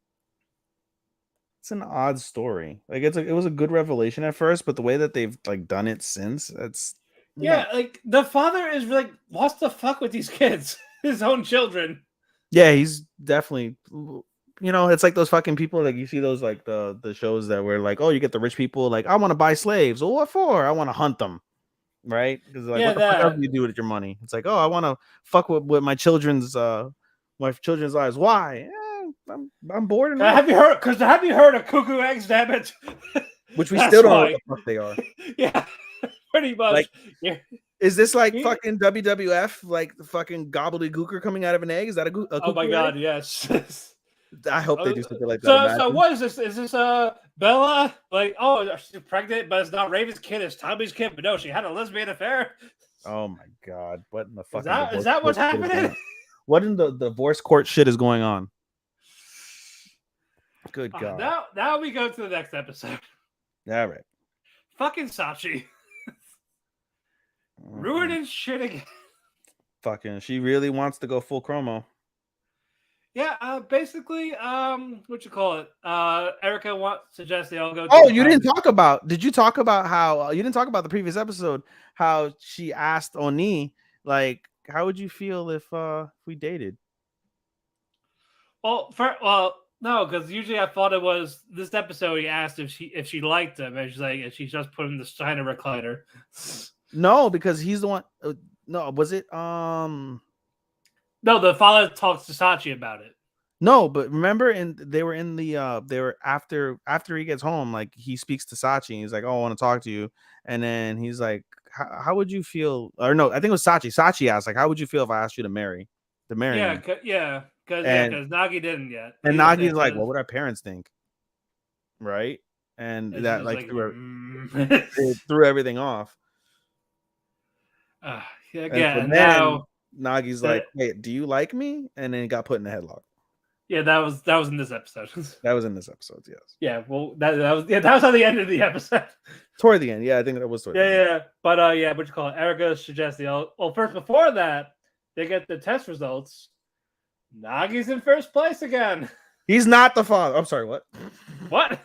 It's an odd story. Like, it was a good revelation at first, but the way that they've like done it since, it's like the father is like wants to fuck with these kids, his own children. Yeah, he's definitely. It's like those fucking people. Like you see those like the shows that were like, oh, you get the rich people. Like, I want to buy slaves. Well, what for? I want to hunt them, right? Because like, what the fuck else do you do with your money? It's like, oh, I want to fuck with my children's lives. Why? I'm bored. Have you heard of cuckoo eggs? Damn it! Which we still don't know what the fuck they are. Yeah, pretty much. Like, yeah. Is this like fucking WWF? Like the fucking gobbledygooker coming out of an egg? Is that a cuckoo oh my god, egg? Yes. I hope they do something like that. So what is this? Is this Bella? Like, oh, she's pregnant, but it's not Raven's kid, it's Tommy's kid. But no, she had a lesbian affair. Oh my god, what in the fucking is that what's happening? What in the divorce court shit is going on? Good god. Now we go to the next episode. All right. Fucking Sachi. Ruining shit again. Fucking, she really wants to go full chromo. Yeah, basically, what you call it? Erica suggests they all go. Oh, you didn't talk about. Did you talk about how you didn't talk about the previous episode? How she asked Oni, like, how would you feel if we dated? Well, no, because usually I thought it was this episode. He asked if she liked him, and she's like, and she's just put in the Steiner recliner. No, because he's the one. No, was it No, the father talks to Sachi about it. No, but remember, they were after he gets home, like he speaks to Sachi, and he's like, "Oh, I want to talk to you," and then he's like, "How would you feel?" Or no, I think it was Sachi. Sachi asked, like, "How would you feel if I asked you to marry Yeah, me?" because And Nagi didn't yet. and Nagi's like, "What would our parents think?" Right, and And that she's like like, it threw everything off. And so and then now Nagi's like, "Wait, do you like me?" And then he got put in a headlock. Yeah, that was in this episode. That was in this episode, yes. Yeah, well, that was how the end of the episode. Toward the end, yeah, I think that was toward the end. Yeah. But what you call it? Erica suggests first before that, they get the test results. Nagi's in first place again. He's not the father. I'm sorry, what? What?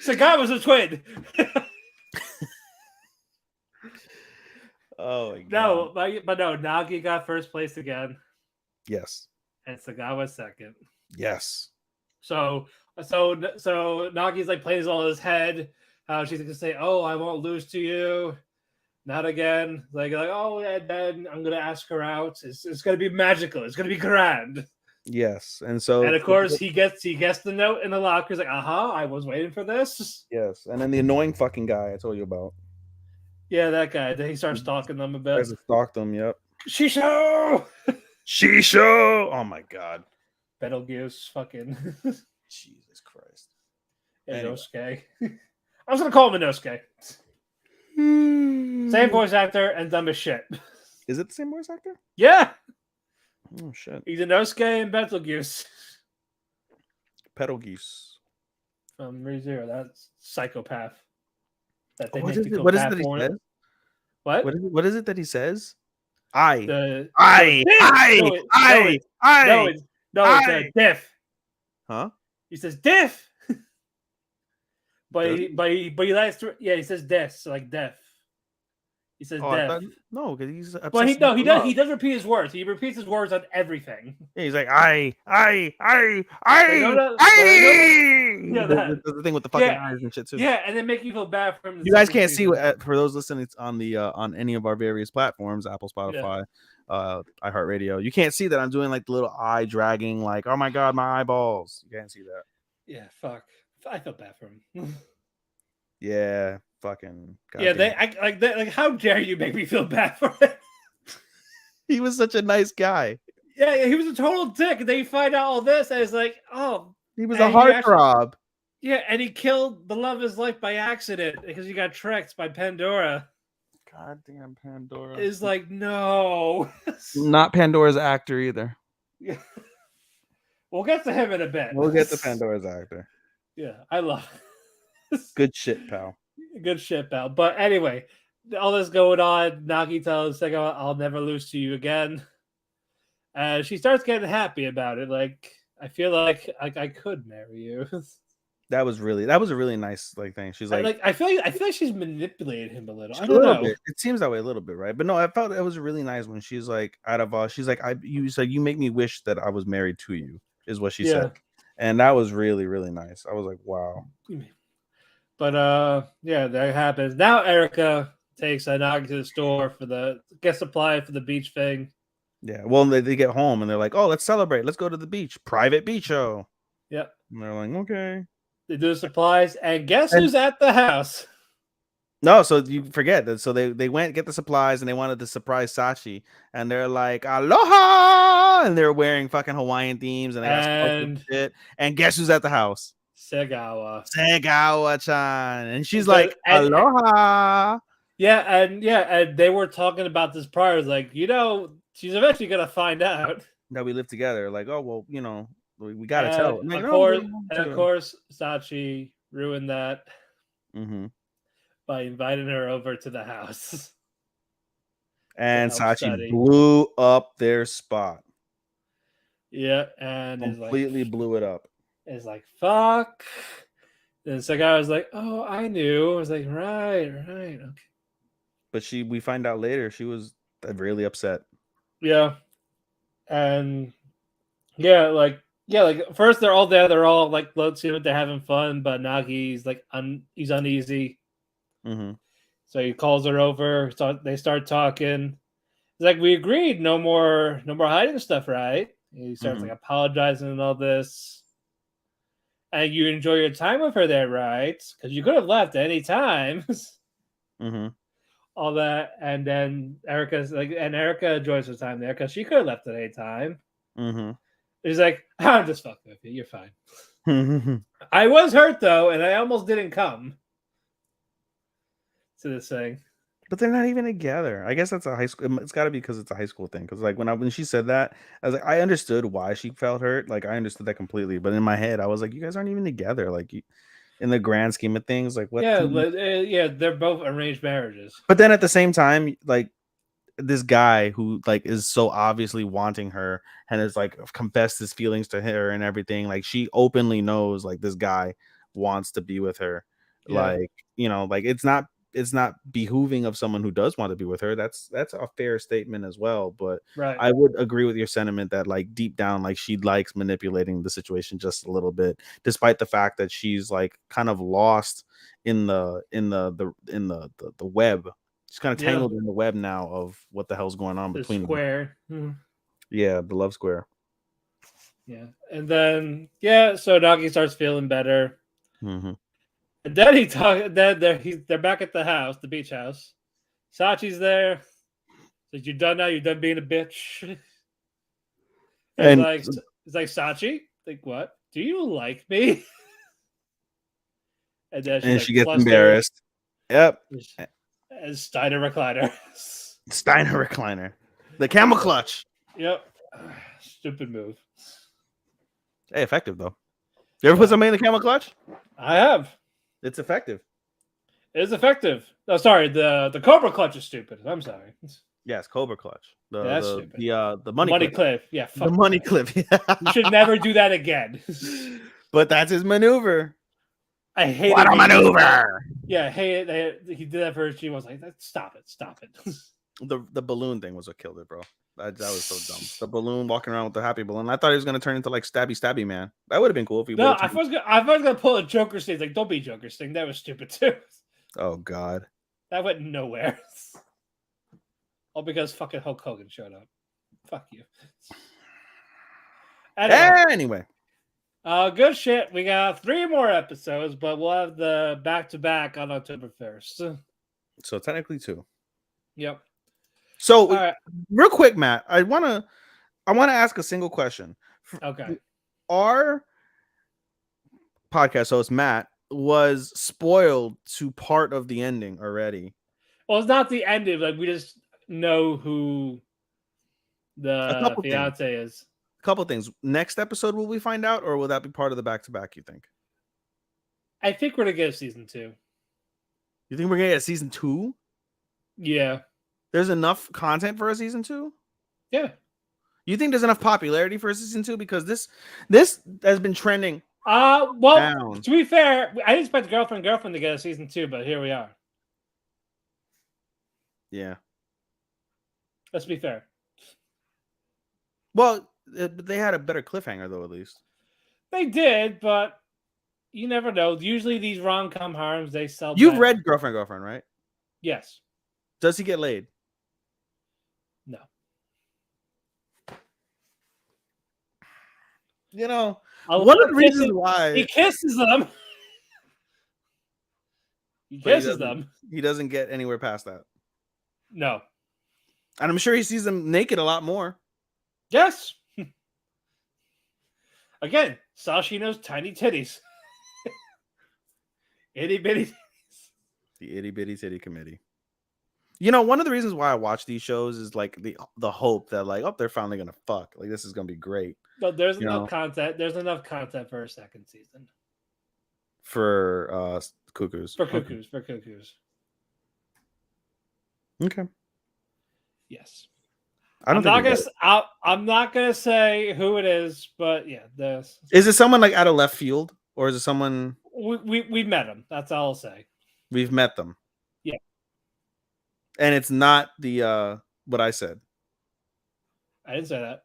Sagai was a twin. Oh my god. No, but no, Nagi got first place again. Yes. And Sagai was second. Yes. So Nagi's like plays all his head. How she's gonna say, "Oh, I won't lose to you, not again." Like oh, and then I'm gonna ask her out. It's gonna be magical. It's gonna be grand. Yes, and of course he gets the note in the locker. He's like, I was waiting for this. Yes, and then the annoying fucking guy I told you about. Yeah, that guy. Then he starts stalking them a bit. Tries to stalk them. Yep. Shisho. Oh my god. Betelgeuse, fucking. Jesus Christ. Inosuke. I was gonna call him Inosuke. Same voice actor and dumb as shit. Is it the same voice actor? Yeah. Oh shit. He's Inosuke and Betelgeuse. Betelgeuse. From ReZero, that's psychopath. That they What make is you it? feel What is bad it that he for says? it. What? What is it that he says? I. No, it's diff. Huh? He says diff. but he likes to. Yeah, he says death. So like death. He says death. No, because he's. Well, he does repeat his words. He repeats his words on everything. Yeah, he's like I. Yeah, the thing with the fucking eyes and shit too. Yeah, and then make you feel bad for him. You guys can't see for those listening on the on any of our various platforms, Apple, Spotify, iHeartRadio. You can't see that I'm doing like the little eye dragging, like oh my god, my eyeballs. You can't see that. Yeah, fuck. I felt bad for him. Yeah, fucking. Like how dare you make me feel bad for him? He was such a nice guy. Yeah, he was a total dick. And then you find out all this, and it's like, oh, he was a heartthrob. Yeah, and he killed the love of his life by accident because he got tricked by Pandora. Goddamn Pandora. Is like, no. Not Pandora's actor either. Yeah. We'll get to him in a bit. We'll get to Pandora's actor. Yeah, I love it. Good shit, pal. Good shit, pal. But anyway, all this going on, Nagi tells Sega, I'll never lose to you again. And she starts getting happy about it. Like, I feel like I could marry you. That was a really nice thing. She's like I feel like she's manipulated him a little. I don't know. Bit. It seems that way a little bit, right? But no, I felt it was really nice when she's like, she's like, you make me wish that I was married to you, is what she said. And that was really, really nice. I was like, wow. But that happens. Now Erica takes Nagi to the store for get supply for the beach thing. Yeah. Well, they get home and they're like, oh, let's celebrate. Let's go to the beach. Private beach show. Yep. And they're like, okay. They do the supplies, and guess who's at the house? No, so you forget that. So they went get the supplies and they wanted to surprise Sachi, and they're like, aloha, and they're wearing fucking Hawaiian themes and they got shit. And guess who's at the house? Segawa-chan, and she's like, aloha. Yeah, and they were talking about this prior. It's like, she's eventually gonna find out that we live together. Like, oh well, we gotta tell. Of course, Sachi ruined that by inviting her over to the house. And Sachi blew up their spot. Yeah, and completely blew it up. It's like, fuck. And so guy was like, oh, I knew. I was like, right, okay. But we find out later she was really upset. Yeah. And first they're all there, they're all like, they're having fun, but Nagi's like he's uneasy. So he calls her over. So they start talking. He's like, "We agreed, no more hiding stuff, right?" And he starts like apologizing and all this. And you enjoy your time with her there, right? Because you could have left any time. All that, and then Erica's like, and Erica enjoys her time there because she could have left at any time. He's like, I'm just fucking with you. You're fine. I was hurt though, and I almost didn't come to this thing. But they're not even together. I guess that's a high school. It's got to be because it's a high school thing. Because like when she said that, I was like, I understood why she felt hurt. Like I understood that completely. But in my head, I was like, you guys aren't even together. Like in the grand scheme of things, like what? Yeah, they're both arranged marriages. But then at the same time, like this guy who like is so obviously wanting her and has like confessed his feelings to her and everything. Like she openly knows like this guy wants to be with her. Like like it's not behooving of someone who does want to be with her. That's a fair statement as well. But I would agree with your sentiment that like deep down, like she likes manipulating the situation just a little bit, despite the fact that she's like kind of lost in the web. She's kind of tangled in the web now of what the hell's going on between square. Yeah, the love square. Yeah, and then so Nagi starts feeling better. And then they're back at the house, the beach house. Sachi's there. Says, "You done now? You done being a bitch?" And it's like Sachi, like what? Do you like me? And then she gets embarrassed. Yep. And Steiner recliner. Steiner recliner. The camel clutch. Yep. Stupid move. Hey, effective though. You ever put somebody in the camel clutch? I have. It's effective. It is effective. Oh, sorry. The Cobra clutch is stupid. I'm sorry. Yes, Cobra clutch. That's stupid. The money clip. Yeah, fuck the money clip. You should never do that again. But that's his maneuver. I hate what a maneuver. Yeah, hey, he did that for. She was like, "Stop it." The balloon thing was what killed it, bro. That was so dumb. The balloon walking around with the happy balloon. I thought he was gonna turn into like stabby man. That would have been cool if he. No, I was gonna pull a Joker sting. Like, don't be Joker sting. That was stupid too. Oh God. That went nowhere. All because fucking Hulk Hogan showed up. Fuck you. Anyway. Good shit. We got 3 more episodes, but we'll have the back-to-back on October 1st. So technically 2. Yep. So real quick, Matt, I wanna ask a single question. Okay. Our podcast host Matt was spoiled to part of the ending already. Well, it's not the ending. Like we just know who the fiance is. A couple things. Next episode, will we find out, or will that be part of the back-to-back, you think? I think we're gonna get a season 2. You think we're gonna get a season 2? Yeah. There's enough content for a season 2? Yeah. You think there's enough popularity for a season 2? Because this has been trending. Well, down. To be fair, I didn't expect girlfriend to get a season 2, but here we are. Yeah. Let's be fair. Well, they had a better cliffhanger, though, at least. They did, but you never know. Usually these rom-com harms, they sell. You've read Girlfriend, right? Yes. Does he get laid? No. You know, one of the reasons why... He kisses them. He kisses them. He doesn't get anywhere past that. No. And I'm sure he sees them naked a lot more. Yes. Again, Sashi knows tiny titties. Itty bitty titties. The itty bitty titty committee. You know, one of the reasons why I watch these shows is like the hope that like, oh, they're finally gonna fuck. Like this is gonna be great. No, there's enough content. There's enough content for a second season. For Cuckoos. For Cuckoos. Okay. Yes. I'm not gonna say who it is, but yeah, is it someone like out of left field, or is it someone we met him? That's all I'll say. We've met them. Yeah. And it's not the what I said. I didn't say that.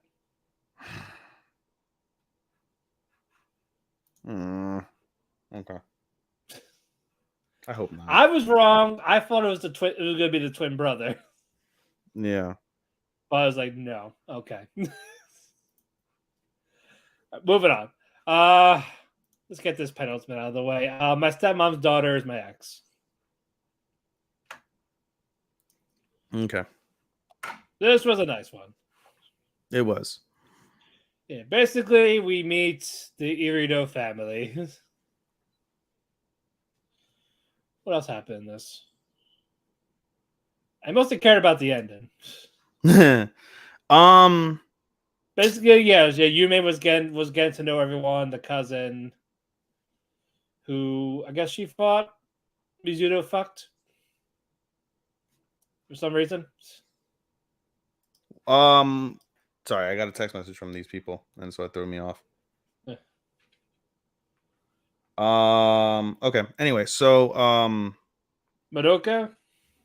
Okay. I hope not. I was wrong. I thought it was the twin. It was going to be the twin brother. Yeah. But I was like, no. Okay. Moving on. Let's get this penultimate out of the way. My stepmom's daughter is my ex. Okay. This was a nice one. It was. Yeah, basically, we meet the Irido family. What else happened in this? I mostly cared about the ending. Basically, yeah, Yume was getting to know everyone. The cousin, who I guess she thought Mizuno fucked for some reason. Sorry, I got a text message from these people, and so it threw me off. Yeah. Okay. Anyway, so Madoka,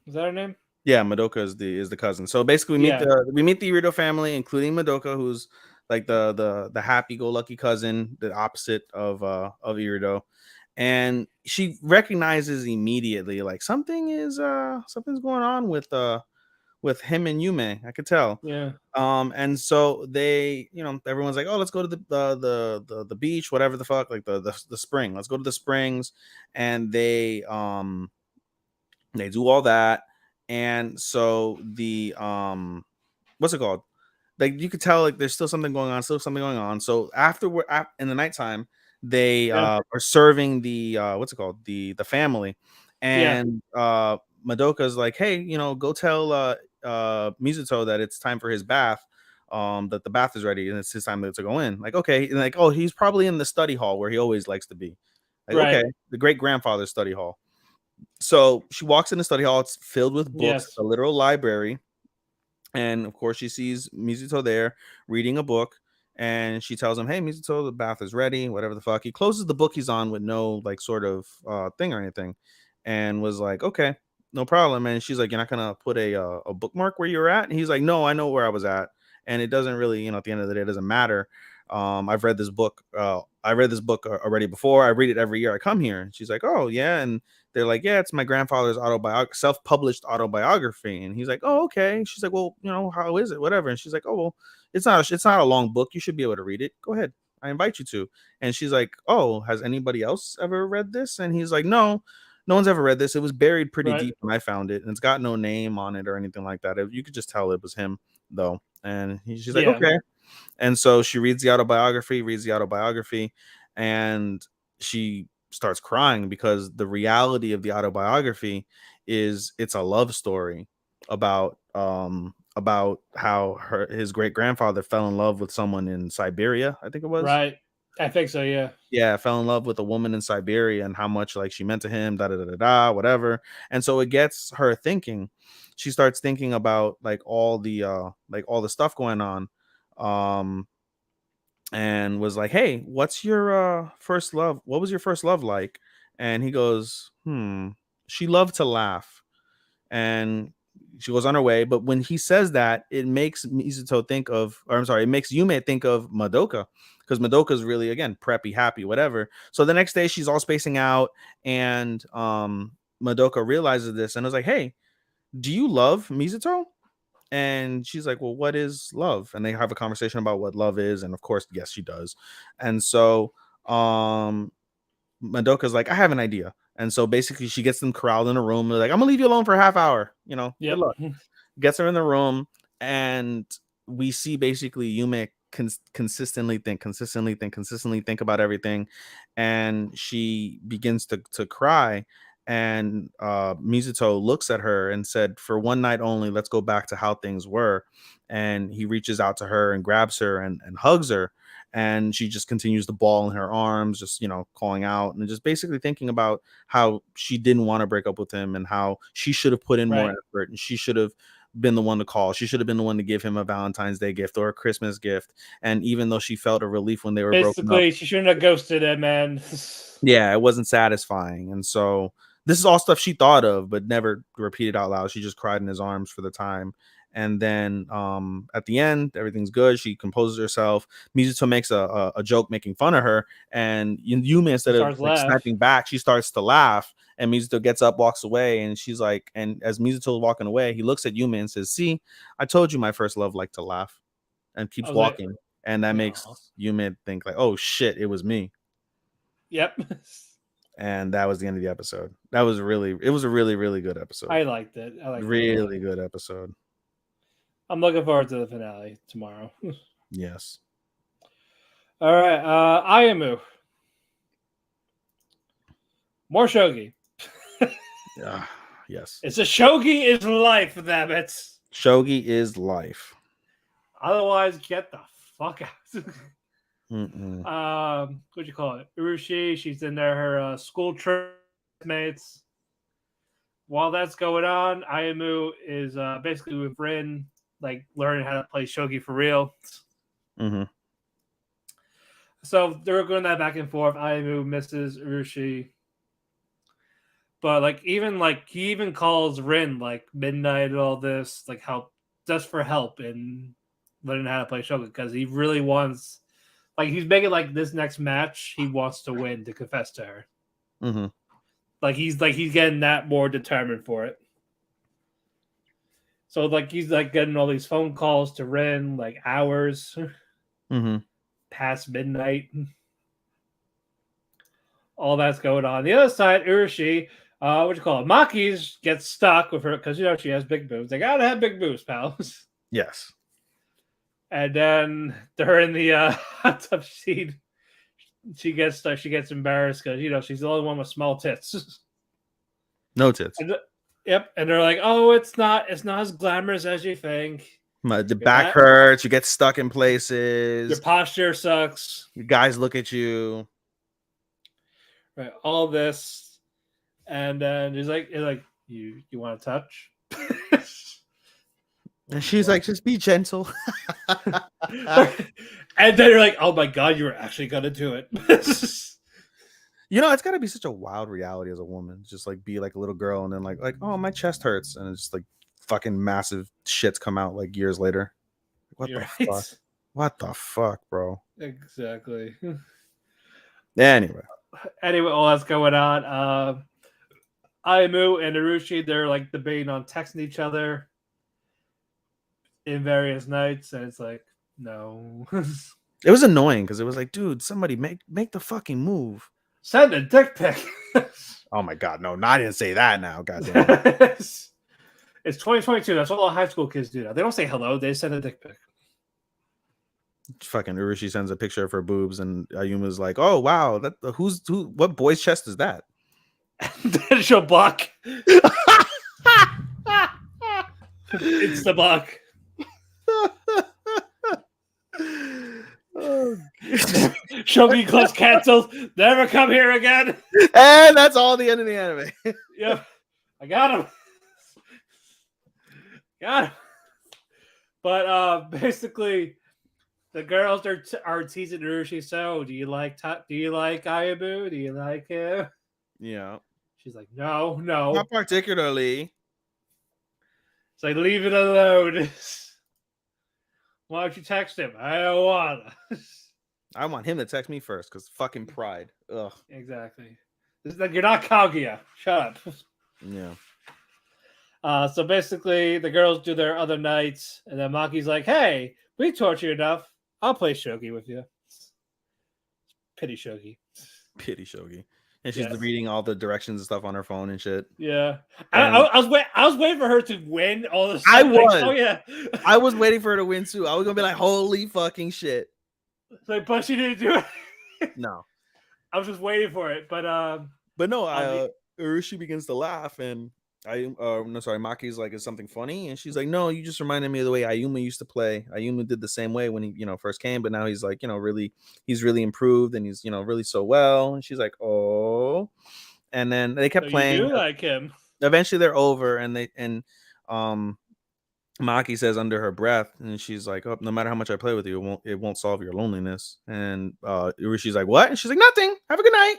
is that her name? Yeah, Madoka is the cousin. So basically, we meet the Irido family, including Madoka, who's like the happy-go-lucky cousin, the opposite of Irido, and she recognizes immediately like something's going on with him and Yume. I could tell. Yeah. And so they, everyone's like, oh, let's go to the beach, whatever the fuck, like the spring. Let's go to the springs, and they do all that. And so the what's it called? Like you could tell like there's still something going on, So after in the nighttime, they are serving the what's it called? The family. And Madoka's like, hey, go tell Mizuto that it's time for his bath. That the bath is ready and it's his time to go in. Like, okay, and like, oh, he's probably in the study hall where he always likes to be. Like, okay, the great grandfather's study hall. So she walks in the study hall. It's filled with books, a literal library. And of course, she sees Mizuto there reading a book. And she tells him, hey, Mizuto, the bath is ready, whatever the fuck. He closes the book he's on with no like sort of thing or anything. And was like, okay, no problem. And she's like, you're not going to put a bookmark where you're at? And he's like, no, I know where I was at. And it doesn't really, at the end of the day, it doesn't matter. I've read this book. I read this book already before. I read it every year I come here. And she's like, oh, yeah. And they're like, yeah, it's my grandfather's self-published autobiography. And he's like, oh, okay. She's like, well, how is it? Whatever. And she's like, oh, well, it's not a long book. You should be able to read it. Go ahead. I invite you to. And she's like, oh, has anybody else ever read this? And he's like, no one's ever read this. It was buried pretty deep when I found it. And it's got no name on it or anything like that. You could just tell it was him, though. And she's like, okay. And so she reads the autobiography, and she starts crying because the reality of the autobiography is it's a love story about how his great grandfather fell in love with someone in Siberia, I think it was. Right. I think so, yeah. Yeah, fell in love with a woman in Siberia and how much like she meant to him, whatever. And so it gets her thinking. She starts thinking about like all the stuff going on. And was like, hey, what's your first love? What was your first love like? And he goes, she loved to laugh. And she goes on her way. But when he says that, it makes Mizuto it makes Yume think of Madoka, because Madoka's really, again, preppy, happy, whatever. So the next day she's all spacing out, and Madoka realizes this and was like, hey, do you love Mizuto? And she's like, well, what is love? And they have a conversation about what love is. And of course, yes, she does. And so Madoka's like, I have an idea. And so basically she gets them corralled in a room. They're like, I'm gonna leave you alone for a half hour. Good luck. Gets her in the room, and we see basically Yume consistently think about everything. And she begins to cry. And Mizuto looks at her and said, for one night only, let's go back to how things were. And he reaches out to her and grabs her and hugs her. And she just continues to bawl in her arms, just, calling out and just basically thinking about how she didn't want to break up with him and how she should have put in more effort, and she should have been the one to call. She should have been the one to give him a Valentine's Day gift or a Christmas gift. And even though she felt a relief when they were broken up, she shouldn't have ghosted him, man. Yeah, it wasn't satisfying. And so this is all stuff she thought of but never repeated out loud. She just cried in his arms for the time. And then at the end, everything's good. She composes herself. Mizuto makes a joke making fun of her, and Yumi, instead of like snapping back, she starts to laugh. And Mizuto gets up, walks away, and she's like, and as Mizuto is walking away, he looks at Yumi and says, "See, I told you my first love liked to laugh," and keeps walking. Like, and that makes Yumi think like, "Oh shit, it was me." Yep. And that was the end of the episode. It was a really, really good episode. I liked it. I liked really good episode. I'm looking forward to the finale tomorrow. Yes. All right. Ayamu. More shogi. Yes. It's a shogi is life, damn it. Shogi is life. Otherwise, get the fuck out. What'd you call it? Urushi, she's in there, her school trip mates. While that's going on, Ayamu is basically with Rin, like learning how to play shogi for real. So they're going that back and forth. Ayamu misses Urushi. But like he even calls Rin like midnight and all this, like help, just for help in learning how to play shogi, because he really wants, like, he's making like this next match he wants to win to confess to her. Like he's getting that more determined for it. So like he's like getting all these phone calls to Rin, like hours past midnight. All that's going on. The other side, Urushi, what you call it? Maki's gets stuck with her because she has big boobs. They gotta have big boobs, pals. Yes. And then they're in the hot tub scene. She gets embarrassed because she's the only one with small tits. No tits. Yep. And they're like, "Oh, it's not as glamorous as you think. The back hurts. You get stuck in places. Your posture sucks. You guys look at you." Right. All this, and then he's like, "You want to touch?" And she's like, "Just be gentle." And then you're like, "Oh my god, you were actually gonna do it." It's got to be such a wild reality as a woman. Just like be like a little girl, and then like, "Oh, my chest hurts," and it's just like fucking massive shits come out like years later. What the fuck? What the fuck, bro? Exactly. Anyway, all that's going on. Ayamu and Urushi, they're like debating on texting each other in various nights, and it's like, no. It was annoying because it was like, dude, somebody make the fucking move. Send a dick pic. Oh my god, no, I didn't say that now. Goddamn. It's 2022. That's what all high school kids do now. They don't say hello, they send a dick pic. Fucking Urushi sends a picture of her boobs, and Ayuma's like, "Oh wow, what boy's chest is that?" Then she'll block. It's the block. Shogi Club's canceled. Never come here again. And that's all the end of the anime. Yep. I got him. But basically, the girls are teasing Urushi. So, do you like Ayamu? Do you like him? Yeah. She's like, no. Not particularly. It's like, leave it alone. Why don't you text him? I don't wanna. I want him to text me first because fucking pride. Ugh. Exactly. It's like, you're not Kaguya. Shut up. Yeah. So basically, the girls do their other nights, and then Maki's like, "Hey, we taught you enough. I'll play shogi with you." Pity shogi. And she's reading all the directions and stuff on her phone and shit. Yeah, I was waiting for her to win all this. I was. Like, oh yeah, I was waiting for her to win too. I was gonna be like, "Holy fucking shit!" Like, but she didn't do it. No, I was just waiting for it. But no, Urushi begins to laugh, and Maki's like, "Is something funny?" And she's like, "No, you just reminded me of the way Ayuma used to play. Ayuma did the same way when he, first came, but now he's like, he's really improved, and he's, really so well." And she's like, "Oh," and then they kept playing. You do like him. Eventually, they're over, and Maki says under her breath, and she's like, "Oh, no matter how much I play with you, it won't solve your loneliness." And Urushi's like, "What?" And she's like, "Nothing. Have a good night."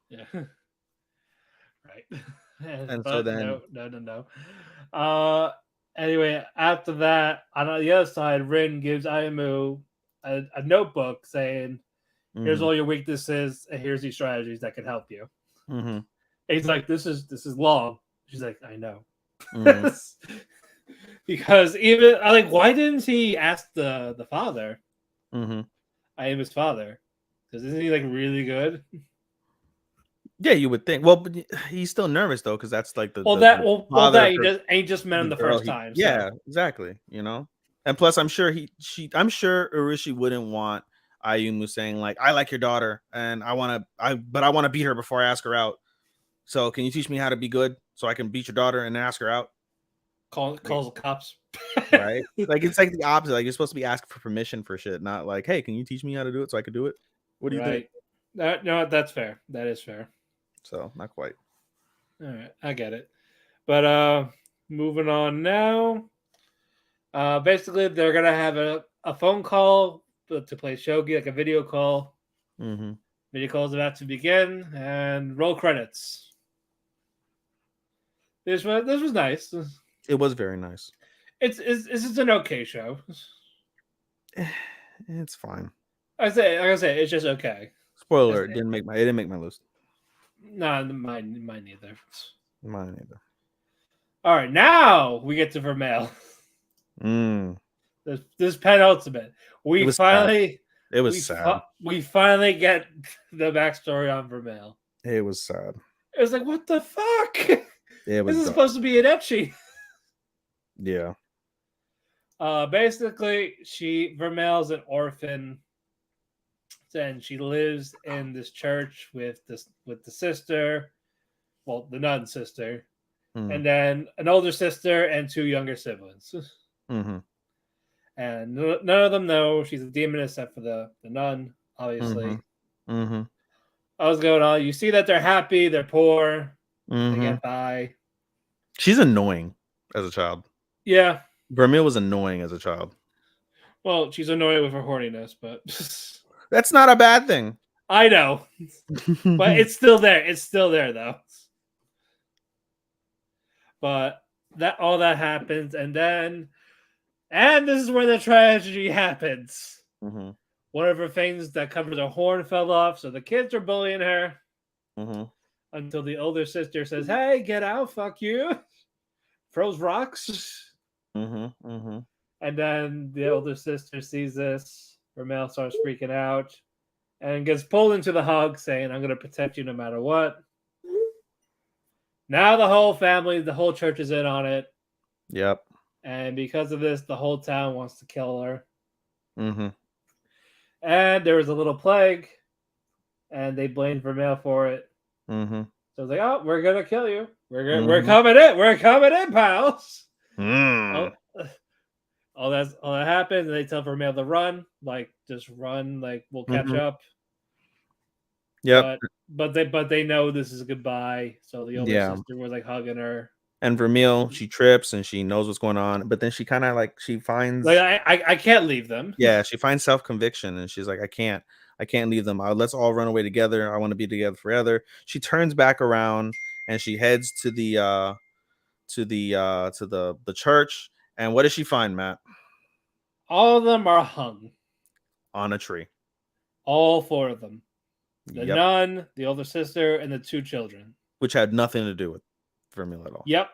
Yeah. Right. And so then no. Anyway, after that, on the other side, Rin gives Ayumu a notebook saying, "Here's all your weaknesses, and here's these strategies that can help you." Mm-hmm. He's like, "This is long." She's like, "I know," because even I like, why didn't he ask the father? I am his father, because isn't he like really good? Yeah, you would think. Well, but he's still nervous though, because that's like the that he just met him the first time. Yeah, exactly. You know, and plus, I'm sure I'm sure Urishi wouldn't want Ayumu saying like, "I like your daughter, and I want to beat her before I ask her out. So, can you teach me how to be good so I can beat your daughter and then ask her out?" Calls the cops, right? Like it's like the opposite. Like you're supposed to be asking for permission for shit, not like, "Hey, can you teach me how to do it so I can do it?" What do you think? No, that's fair. That is fair. So not quite. All right, I get it. But moving on now. Basically, they're gonna have a phone call to play shogi, like a video call. Video call is about to begin, and roll credits. This was nice. It was very nice. It's an okay show. It's fine. Like I say, it's just okay. Spoiler: it didn't make my list. No, mine neither. Mine neither. All right, now we get to Vermeil. This penultimate. We finally get the backstory on Vermeil. It was sad. It was like, what the fuck? This is supposed to be an ecchi. Yeah. Basically, Vermeil's an orphan, and she lives in this church with the sister, well, the nun sister, and then an older sister and two younger siblings. And none of them know she's a demon except for the nun, obviously. I was going on. You see that they're happy, they're poor, they get by. She's annoying as a child. Yeah. Vermeil was annoying as a child. Well, she's annoying with her horniness, but that's not a bad thing. I know. But it's still there. It's still there though. But all that happens, and this is where the tragedy happens. One of her things that covers her horn fell off, so the kids are bullying her until the older sister says, "Hey, get out, fuck you." Throws rocks. And then the older sister sees this. Vermeil starts freaking out and gets pulled into the hug, saying, "I'm going to protect you no matter what." Now the whole family, the whole church is in on it. Yep. And because of this, the whole town wants to kill her. And there was a little plague, and they blamed Vermeil for it. So it's like, "Oh, we're gonna kill you. We're coming in. We're coming in, pals." All that happens, and they tell Vermeil to run, like just run, like we'll catch up. Yep. But they know this is goodbye. So the older sister was like hugging her. And Vermeil, she trips and she knows what's going on, but then she kind of like she finds like I can't leave them. Yeah, she finds self-conviction and she's like, I can't leave them. Let's all run away together. I want to be together forever. She turns back around and she heads to the church. And what does she find, Matt? All of them are hung on a tree. All four of them. The nun, the older sister, and the two children. Which had nothing to do with Vermeil at all. Yep.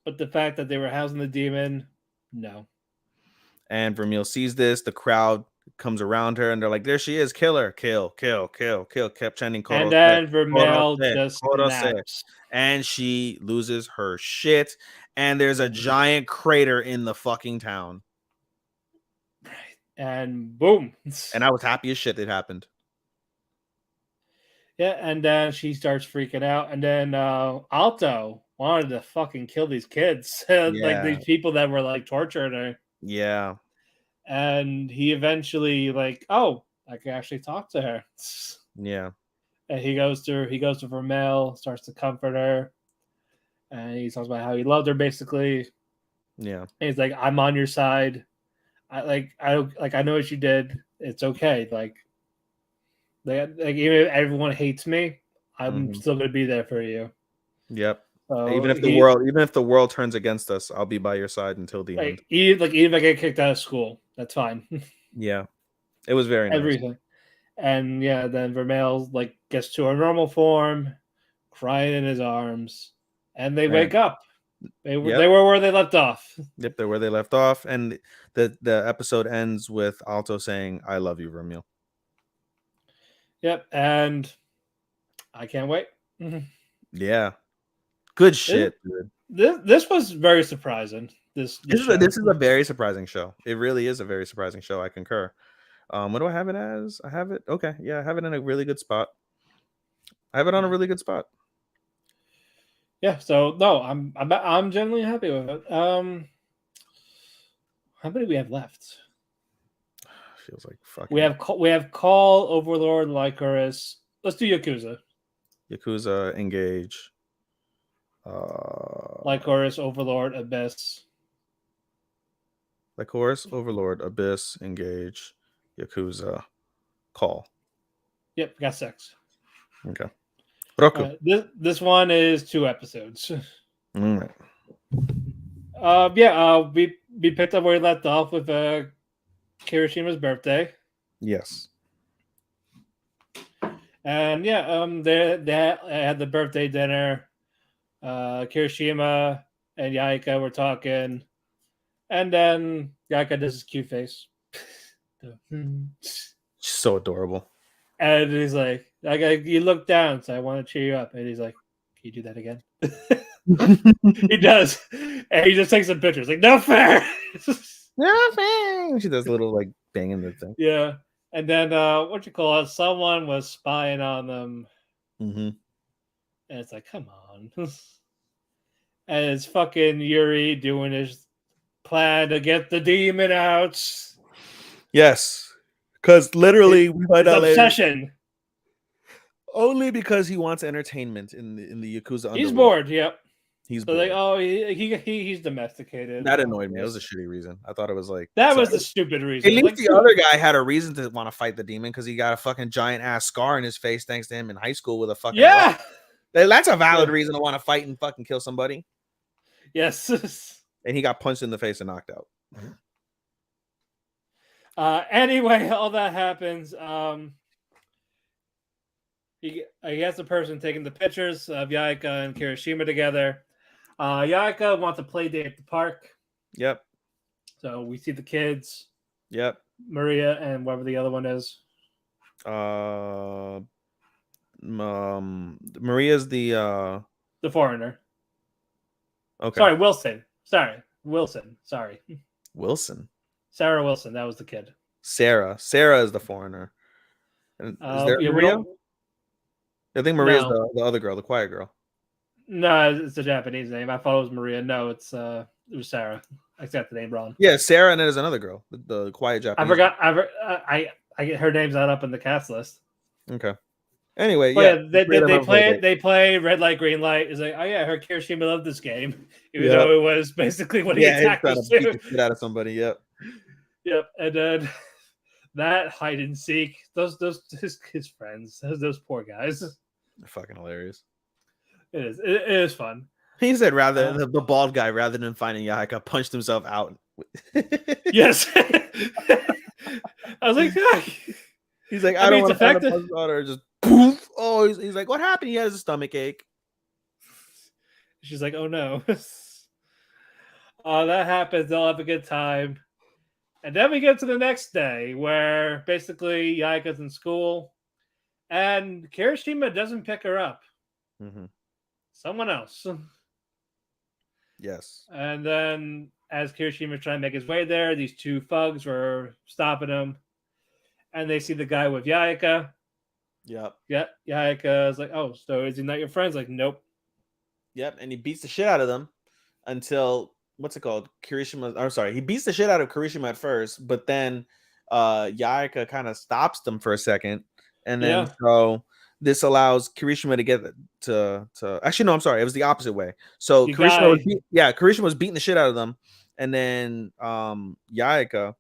But the fact that they were housing the demon, no. And Vermeil sees this. The crowd comes around her, and they're like, "There she is! Kill her! Kill! Kill! Kill! Kill!" Kept chanting. And then Vermeil just snaps. And she loses her shit. And there's a giant crater in the fucking town. Right. And boom. And I was happy as shit it happened. Yeah, and then she starts freaking out, and then Alto wanted to fucking kill these kids, like these people that were like torturing her. Yeah, and he eventually like, oh, I can actually talk to her. Yeah, and he goes to Vermeil, starts to comfort her, and he talks about how he loved her, basically. Yeah, and he's like, I'm on your side. I know what you did. It's okay. Like even if everyone hates me, I'm still gonna be there for you. Yep. Even if the world turns against us, I'll be by your side until the end. Even if I get kicked out of school, that's fine. Yeah, it was very nice. Everything. And yeah, then Vermeil like gets to a normal form, crying in his arms, and they wake up. They were where they left off. Yep, they're where they left off, and the episode ends with Alto saying, "I love you, Vermeil." Yep, and I can't wait. Yeah, good shit, dude. This was very surprising. This is a very surprising show. It really is a very surprising show. I concur. What do I have it as? I have it. Okay, yeah, I have it in a really good spot. I have it on a really good spot. Yeah, so no, I'm generally happy with it. How many do we have left? Feels like fucking. We have Call, Overlord, Lycoris. Let's do Yakuza. Yakuza, Engage. Lycoris, Overlord, Abyss. Lycoris, Overlord, Abyss, Engage, Yakuza, Call. Yep, we got 6. Okay. Roku. This one is 2 episodes. All right. We picked up where we left off with Kirishima's birthday. Yes. And they had the birthday dinner. Kirishima and Yaika were talking, and then Yaika does his cute face. So adorable. And he's like, you look down, so I want to cheer you up. And he's like, can you do that again? He does. And he just takes some pictures. Like, no fair. No fair. She does a little like banging the thing. Yeah. And then someone was spying on them. Mm-hmm. And it's like, come on. And it's fucking Yuri doing his plan to get the demon out. Yes. Because literally, we find out obsession. Later, only because he wants entertainment in the Yakuza. He's bored. Yep. He's bored. Like, he's domesticated. That annoyed me. It was a shitty reason. I thought it was like was the stupid reason. At least the other guy had a reason to want to fight the demon because he got a fucking giant ass scar in his face thanks to him in high school with a fucking rock. That's a valid reason to want to fight and fucking kill somebody. Yes. And he got punched in the face and knocked out. Anyway, all that happens. He has the person taking the pictures of Yaika and Kirishima together. Yaika wants to play date at the park. Yep. So we see the kids. Yep. Maria and whatever the other one is. Maria's the foreigner. Okay. Sorry, Wilson. Wilson. Sorry. Wilson. Sarah Wilson. That was the kid. Sarah is the foreigner. And is there Maria? I think Maria's the other girl, the quiet girl. No, it's a Japanese name. I thought it was Maria. No, it was Sarah. I got the name wrong. Yeah, Sarah, and then there's another girl, the quiet Japanese. I forgot. I get her name's not up in the cast list. Okay. Anyway, they play red light, green light. Is like, oh yeah, I heard Kirishima loved this game, even though it was basically what he attacked us to. Beat the shit out of somebody. Yep. Yep, and then that hide and seek. Those his friends. Those poor guys. They're fucking hilarious. It is. It is fun. He said the bald guy, rather than finding Yaika, punched himself out. Yes. I was like, he's like, I don't want to punch his daughter. Just poof. Oh, he's like, what happened? He has a stomach ache. She's like, oh no. That happens. They'll have a good time. And then we get to the next day where basically Yaika's in school and Kirishima doesn't pick her up. Mm-hmm. Someone else. Yes. And then as Kirishima trying to make his way there, these 2 thugs were stopping him. And they see the guy with Yaika. Yep. Yeah. Yaika is like, oh, so is he not your friend? Like, nope. Yep. And he beats the shit out of them until... What's it called? Kirishima. I'm sorry. He beats the shit out of Kirishima at first, but then Yaika kind of stops them for a second, and then so this allows Kirishima to get to. Actually, no. I'm sorry. It was the opposite way. So Kirishima was beating the shit out of them, and then Yaika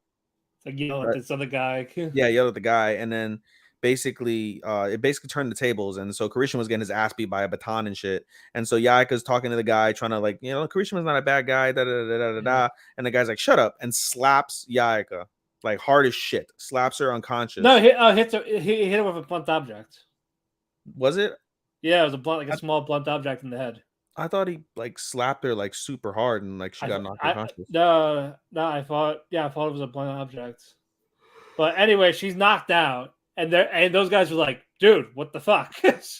like yelled at this other guy. Yelled at the guy, and then basically it basically turned the tables, and so Kirishima was getting his ass beat by a baton and shit. And so Yaika's talking to the guy, trying to like, Kirishima's not a bad guy, and the guy's like, shut up, and slaps Yaika like hard as shit, slaps her unconscious. No, he hit her with a blunt object. Was it? Yeah, it was a blunt, like a small blunt object in the head. I thought he like slapped her like super hard and like she got knocked unconscious. No, I thought it was a blunt object. But anyway, she's knocked out, and those guys were like, "Dude, what the fuck?"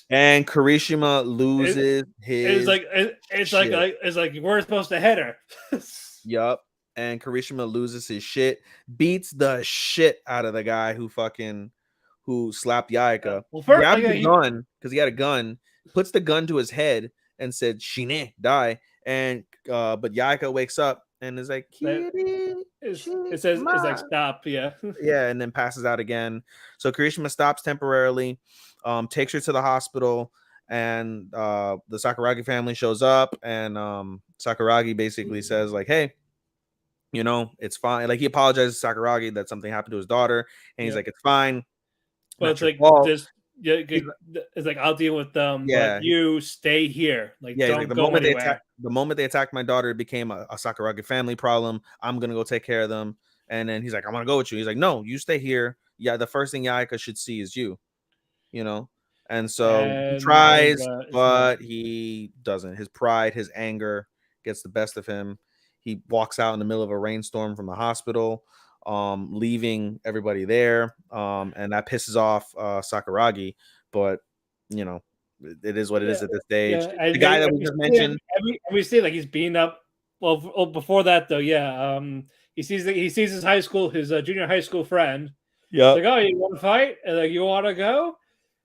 And Kirishima loses his. It's like we're supposed to hit her. Yup. And Kirishima loses his shit, beats the shit out of the guy who slapped Yaika. Well, grabbed the gun because he had a gun, puts the gun to his head and said, "Shine, die." And but Yaika wakes up and is like, it says it's like stop, yeah. Yeah, and then passes out again. So Kirishima stops temporarily, takes her to the hospital, and the Sakuragi family shows up, and Sakuragi basically says like, "Hey, it's fine." Like he apologizes to Sakuragi that something happened to his daughter, and he's like, "It's fine." But it's like this. Yeah, it's like I'll deal with them. Yeah, but you stay here. Like, don't like go anywhere. The moment they attacked my daughter, it became a Sakuragi family problem. I'm gonna go take care of them. And then he's like, "I want to go with you." He's like, "No, you stay here. Yeah, the first thing Yaika should see is you." And so he tries, but he doesn't. His pride, his anger gets the best of him. He walks out in the middle of a rainstorm from the hospital, leaving everybody there, and that pisses off Sakuragi. But it is what it is at this stage. The guy that we just mentioned, we see like he's beaten up. Well, before that though, he sees his high school, his junior high school friend. Yeah, like, "Oh, you want to fight? And like, you want to go?"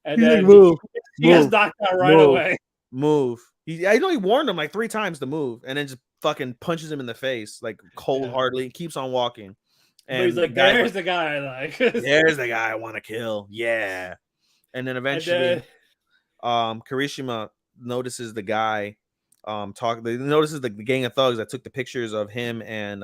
And he's then like, move. He gets knocked out right away. Move. I know he warned him like 3 times to move, and then just fucking punches him in the face like cold-heartedly. Keeps on walking. And but he's like, "There's the guy, like there's the guy I want to kill." Yeah. And then eventually, Kirishima notices the guy notices the gang of thugs that took the pictures of him and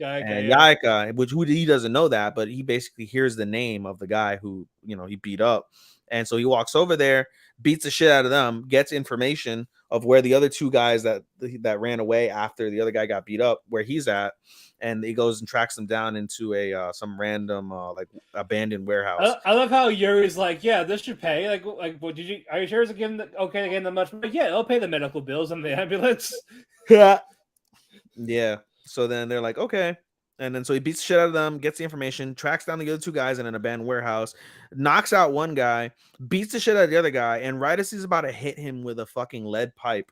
Yaika, which he doesn't know that, but he basically hears the name of the guy who he beat up. And so he walks over there, beats the shit out of them, gets information of where the other 2 guys that ran away after the other guy got beat up, where he's at, and he goes and tracks them down into a some random like abandoned warehouse. I love how Yuri's like, "Yeah, this should pay." Like, what did you? Are you sure it's okay to give them much? But yeah, it'll pay the medical bills and the ambulance. Yeah. So then they're like, "Okay." And then so he beats the shit out of them, gets the information, tracks down the other 2 guys in an abandoned warehouse, knocks out one guy, beats the shit out of the other guy, and right as he's about to hit him with a fucking lead pipe,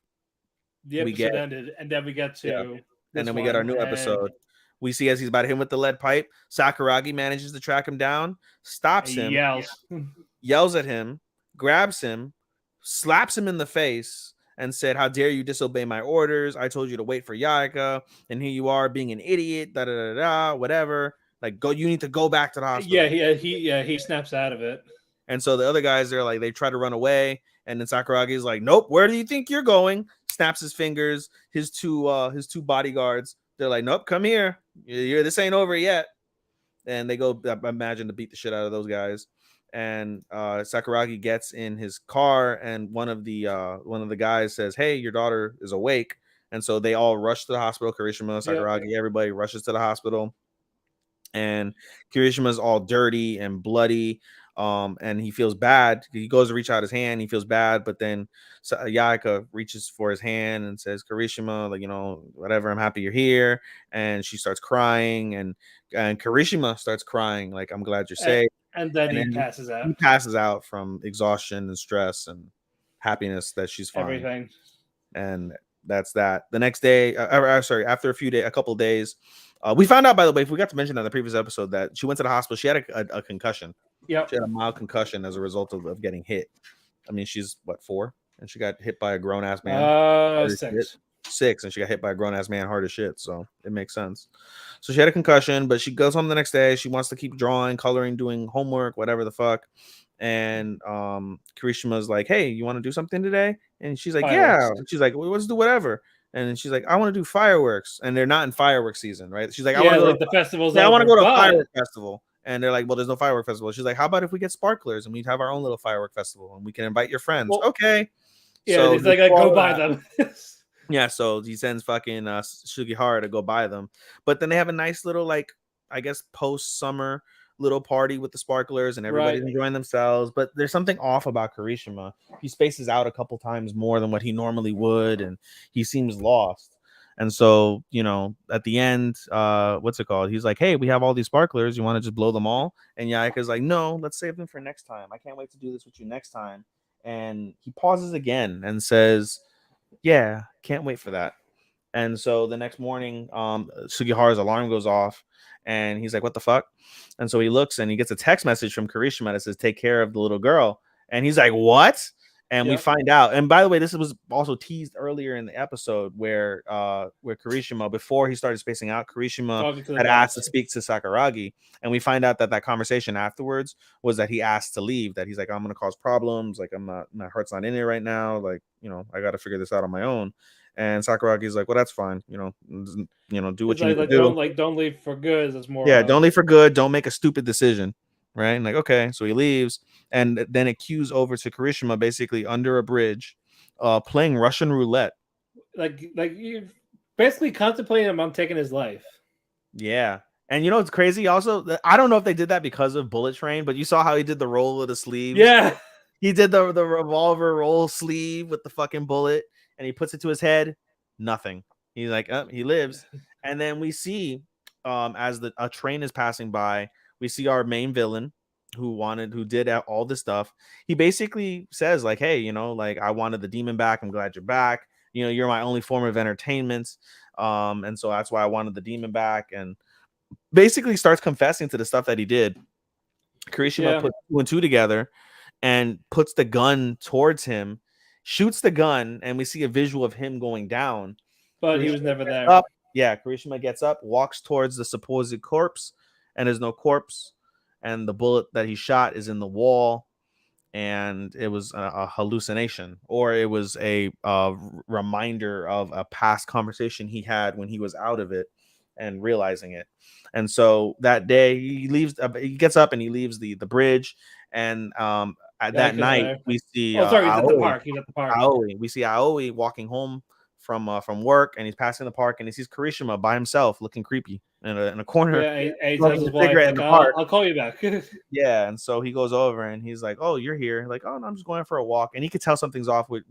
the episode ended, and then we get to and then we get our new episode. We see as he's about to hit him with the lead pipe, Sakuragi manages to track him down, stops him, yells at him, grabs him, slaps him in the face, and said, "How dare you disobey my orders? I told you to wait for Yaika, and here you are being an idiot, whatever. Like, go, you need to go back to the hospital." He snaps out of it. And so the other guys, they're like, they try to run away, and then Sakuragi is like, "Nope, where do you think you're going?" Snaps his fingers, his two bodyguards. They're like, "Nope, come here. This ain't over yet." And they go, I imagine, to beat the shit out of those guys. And Sakuragi gets in his car, and one of the guys says, "Hey, your daughter is awake." And so they all rush to the hospital. Kirishima, Sakuragi, everybody rushes to the hospital. And Kirishima's all dirty and bloody, and he feels bad. He goes to reach out his hand, he feels bad, but then Yaika reaches for his hand and says, "Kirishima, like, whatever, I'm happy you're here." And she starts crying, and Kirishima starts crying, like, "I'm glad you're safe." And then he passes out. He passes out from exhaustion and stress and happiness that she's fine. Everything. And that's that. The next day, after a couple of days, we found out, by the way, if we got to mention that in the previous episode, that she went to the hospital. She had a concussion. Yeah, she had a mild concussion as a result of getting hit. I mean, she's 4, and she got hit by a grown ass man. 6, and she got hit by a grown ass man hard as shit. So it makes sense. So she had a concussion, but she goes home the next day. She wants to keep drawing, coloring, doing homework, whatever the fuck. And Kirishima's like, "Hey, you want to do something today?" And she's like, "Yeah." And she's like, "Well, let's do whatever." And then she's like, "I want to do fireworks." And they're not in fireworks season, right? She's like, "I want to go to the festivals. I want to go to a fireworks festival." And they're like, well, there's no firework festival. She's like, how about if we get sparklers and we have our own little firework festival and we can invite your friends? Well, okay. Yeah, So he's like, go buy them. Yeah, so he sends fucking Sugihara to go buy them. But then they have a nice little, like, I guess, post-summer little party with the sparklers and everybody's enjoying themselves. But there's something off about Kirishima. He spaces out a couple times more than what he normally would, and he seems lost. And so, you know, at the end, what's it called? He's like, hey, we have all these sparklers. You want to just blow them all? And Yaika's like, no, let's save them for next time. I can't wait to do this with you next time. And he pauses again and says, yeah, can't wait for that. And so the next morning, Sugihara's alarm goes off and he's like, what the fuck? And so he looks and he gets a text message from Kirishima that says, take care of the little girl. And he's like, what? And we find out. And by the way, this was also teased earlier in the episode where Kirishima, before he started spacing out, Kirishima had asked to speak to Sakuragi. And we find out that that conversation afterwards was that he asked to leave, that he's like, I'm going to cause problems. Like, my heart's not in it right now. Like, you know, I got to figure this out on my own. And Sakuragi's like, well, that's fine. You know, do what you need to do. Don't leave for good. That's more. Yeah, don't leave for good. Don't make a stupid decision. Right. And like, okay. So he leaves. And then it cues over to Kirishima basically under a bridge, playing Russian roulette. Like you basically contemplating him on taking his life. Yeah. And you know what's crazy? Also, I don't know if they did that because of Bullet Train, but you saw how he did the roll of the sleeves. Yeah. He did the revolver roll sleeve with the fucking bullet, and he puts it to his head. Nothing. He's like, oh, he lives. And then we see, as a train is passing by, we see our main villain who did all this stuff. He basically says like, hey, you know, like, I wanted the demon back. I'm glad you're back. You know, you're my only form of entertainment. And so that's why I wanted the demon back. And basically starts confessing to the stuff that he did. Kirishima put 2 and 2 together and puts the gun towards him, shoots the gun, and we see a visual of him going down. But Kirishima, he was never there. Kirishima gets up, walks towards the supposed corpse, and there's no corpse. And the bullet that he shot is in the wall, and it was a hallucination, or it was a reminder of a past conversation he had when he was out of it and realizing it. And so that day he leaves, he gets up and he leaves the bridge. And at that night we see he's at the park. He's at the park. Aoi. We see Aoi walking home from work, and he's passing the park and he sees Kirishima by himself looking creepy in a corner. Yeah, he tells his wife, like, I'll call you back. Yeah, and so he goes over and he's like, oh, you're here. Like, oh, no, I'm just going for a walk. And he could tell something's off with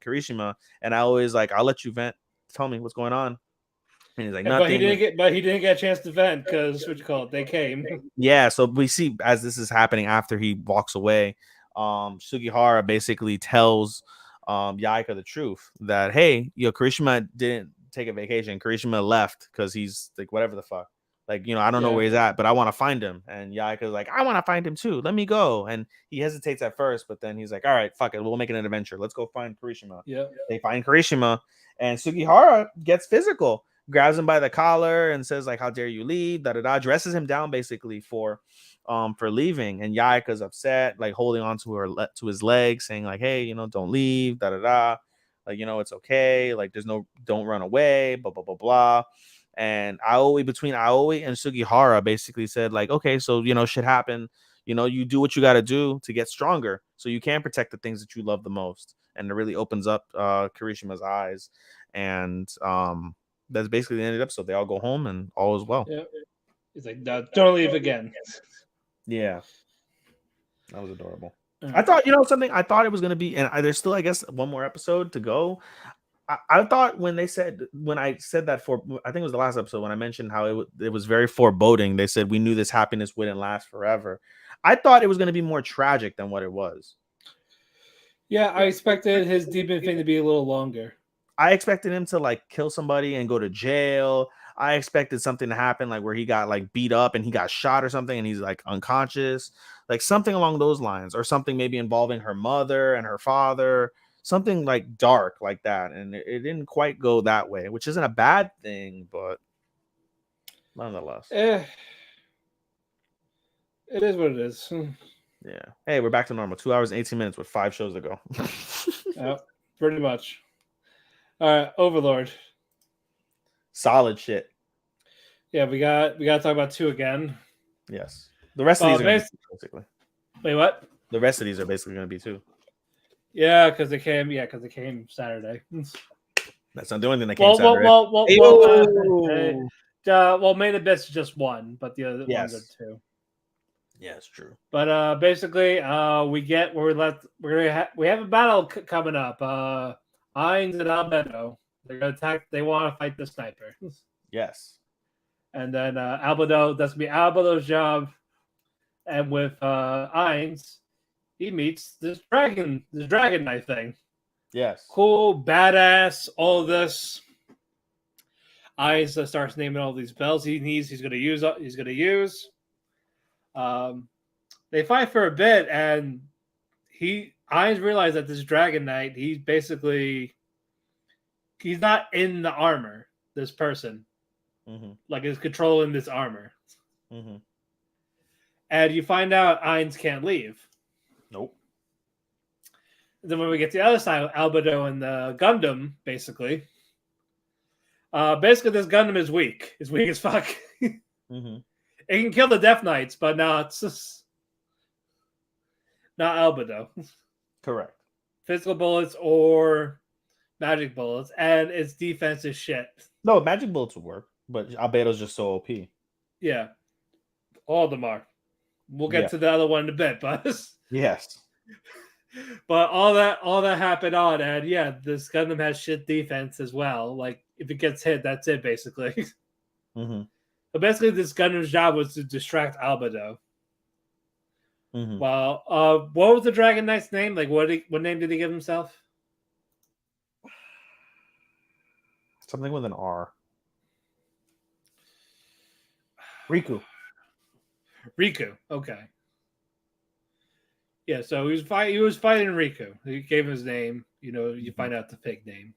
Kirishima. And I always like, I'll let you vent. Tell me what's going on. And he's like, nothing. But he didn't get a chance to vent because they came. Yeah, so we see as this is happening after he walks away, Sugihara basically tells Yaika the truth that, hey, Kirishima didn't take a vacation. Kirishima left because he's like, whatever the fuck. Like, you know, I don't know where he's at, but I want to find him. And Yaika's like, I want to find him too. Let me go. And he hesitates at first, but then he's like, all right, fuck it. We'll make it an adventure. Let's go find Kirishima. Yeah. They find Kirishima, and Sugihara gets physical, grabs him by the collar and says like, how dare you leave? Dresses him down basically for leaving. And Yaika's upset, like holding on to his leg, saying like, hey, you know, don't leave, like, you know, it's okay, like, don't run away, blah blah blah blah. And between Aoi and Sugihara basically said like, okay, so, you know, shit happened, you know, you do what you got to do to get stronger so you can protect the things that you love the most. And it really opens up Kirishima's eyes. And that's basically the end of the episode. They all go home and all is well. Yeah. He's like, no, don't leave again. Yeah, that was adorable. I thought, you know, something, I thought it was going to be, and there's still, I guess, one more episode to go. I thought when I said that I think it was the last episode when I mentioned how it was very foreboding. They said we knew this happiness wouldn't last forever. I thought it was going to be more tragic than what it was. Yeah, I expected his demon thing to be a little longer. I expected him to like kill somebody and go to jail. I expected something to happen like where he got like beat up and he got shot or something and he's like unconscious, like something along those lines, or something maybe involving her mother and her father, something like dark like that. And it didn't quite go that way, which isn't a bad thing, but nonetheless. It is what it is. Yeah. Hey, we're back to normal. 2 hours and 18 minutes with 5 shows to go. Yeah, pretty much. All right, Overlord. Solid shit. Yeah, we got to talk about 2 again. Yes. The rest of these are gonna be basically. Wait, what? The rest of these are basically going to be too. Yeah, because they came. Yeah, because they came Saturday. That's not the only thing that came Saturday. Made of Bits is just one, but the other ones are two. Yeah, it's true. But basically, we have a battle coming up. Hines and Albedo. They're gonna attack. They want to fight the sniper. Yes. And then Albedo. That's gonna be Albedo's job. And with Hines, he meets this dragon knight thing. Yes. Cool, badass, all of this. Hines starts naming all these spells he's gonna use. They fight for a bit, and Hines realized that this dragon knight, he's not in the armor. This person, like, is controlling this armor. And you find out Hines can't leave. Nope. Then when we get to the other side, Albedo and the Gundam, basically this Gundam is weak. It's weak as fuck. It can kill the Death Knights, but not Albedo. Correct. Physical bullets or magic bullets, and its defense is shit. No, magic bullets would work, but Albedo's just so OP. Yeah. All of them are. We'll get to the other one in a bit, but yes. But all that happened on, and yeah, this Gundam has shit defense as well. Like, if it gets hit, that's it, basically. But basically, this Gundam's job was to distract Albedo. Well, what was the Dragon Knight's name? Like, what name did he give himself? Something with an R. Riku. Okay. Yeah, so he was fighting Riku. He gave him his name. You find out the fake name.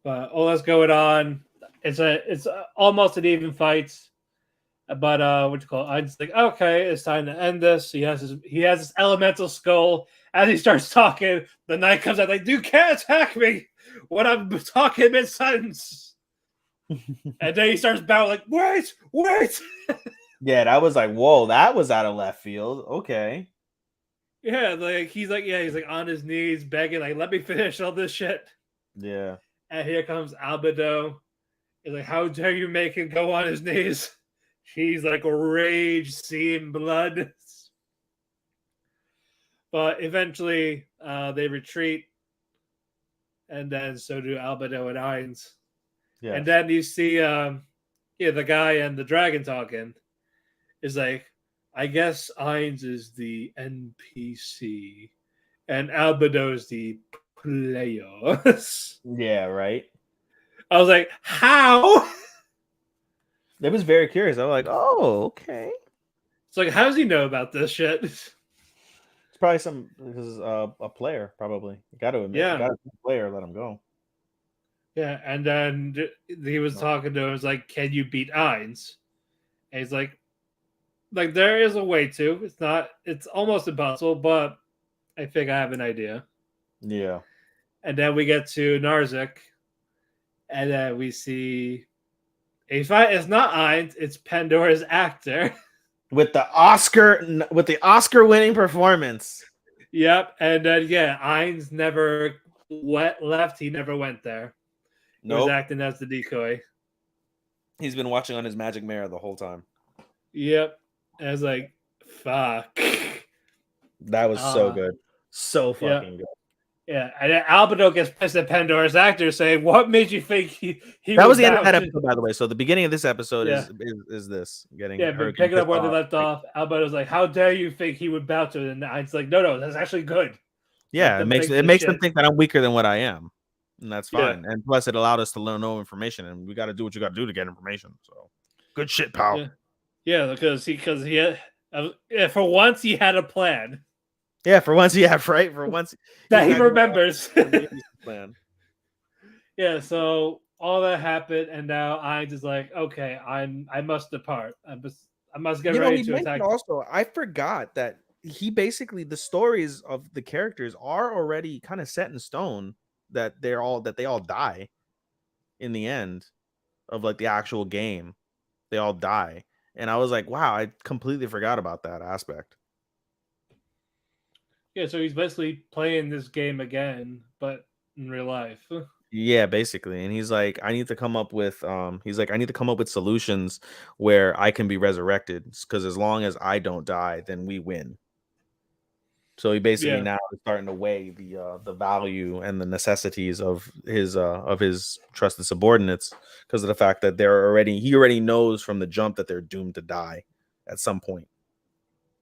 But all that's going on. It's almost an even fight. But I'm just like, okay, it's time to end this. He has this elemental skull. As he starts talking, the knight comes out like, "You can't attack me when I'm talking mid-sentence." And then he starts bowing like, wait. Yeah, that was like, whoa, that was out of left field. Okay. Yeah, he's on his knees begging, like, let me finish all this shit. Yeah. And here comes Albedo. He's like, how dare you make him go on his knees? He's like rage, seeing blood. But eventually they retreat. And then so do Albedo and Hines. Yeah. And then you see the guy and the dragon talking. Is like, I guess Hines is the NPC and Albedo is the player. Yeah, right. I was like, how? That was very curious. I was like, oh, okay. It's like, how does he know about this shit? It's probably because a player, probably. You got to admit, a player let him go. Yeah, and then he was talking to him. Was like, can you beat Hines? And he's like, there is a way to. It's almost impossible, but I think I have an idea. Yeah. And then we get to Narzik, and then we see it's not Hines, it's Pandora's actor. With the Oscar-winning performance. Yep. And then Hines never left, he never went there. He was acting as the decoy. He's been watching on his magic mirror the whole time. Yep. I was like, fuck. That was so good. So fucking good. Yeah. And then Albedo gets pissed at Pandora's actor saying, what made you think he that was the end of that episode, by the way. So the beginning of this episode is this getting picking up where they left off. Albedo's like, how dare you think he would bow to it? And it's like, no, that's actually good. Yeah, it makes them think that I'm weaker than what I am. And that's fine. Yeah. And plus it allowed us to learn no information, and we got to do what you got to do to get information. So good shit, pal. Yeah, because he had for once he had a plan. Yeah, for once, right? For once that he remembers. Plan. Yeah, so all that happened, and now Hines is like, okay, I must depart. I must get ready to attack. Also, I forgot that he basically, the stories of the characters are already kind of set in stone. That they all die in the end of like the actual game. They all die, And I was like, wow, I completely forgot about that aspect. Yeah, so he's basically playing this game again, but in real life. Yeah, basically. And he's like, I need to come up with solutions where I can be resurrected, because as long as I don't die, then we win. So he basically now is starting to weigh the value and the necessities of his trusted subordinates, because of the fact that he already knows from the jump that they're doomed to die at some point.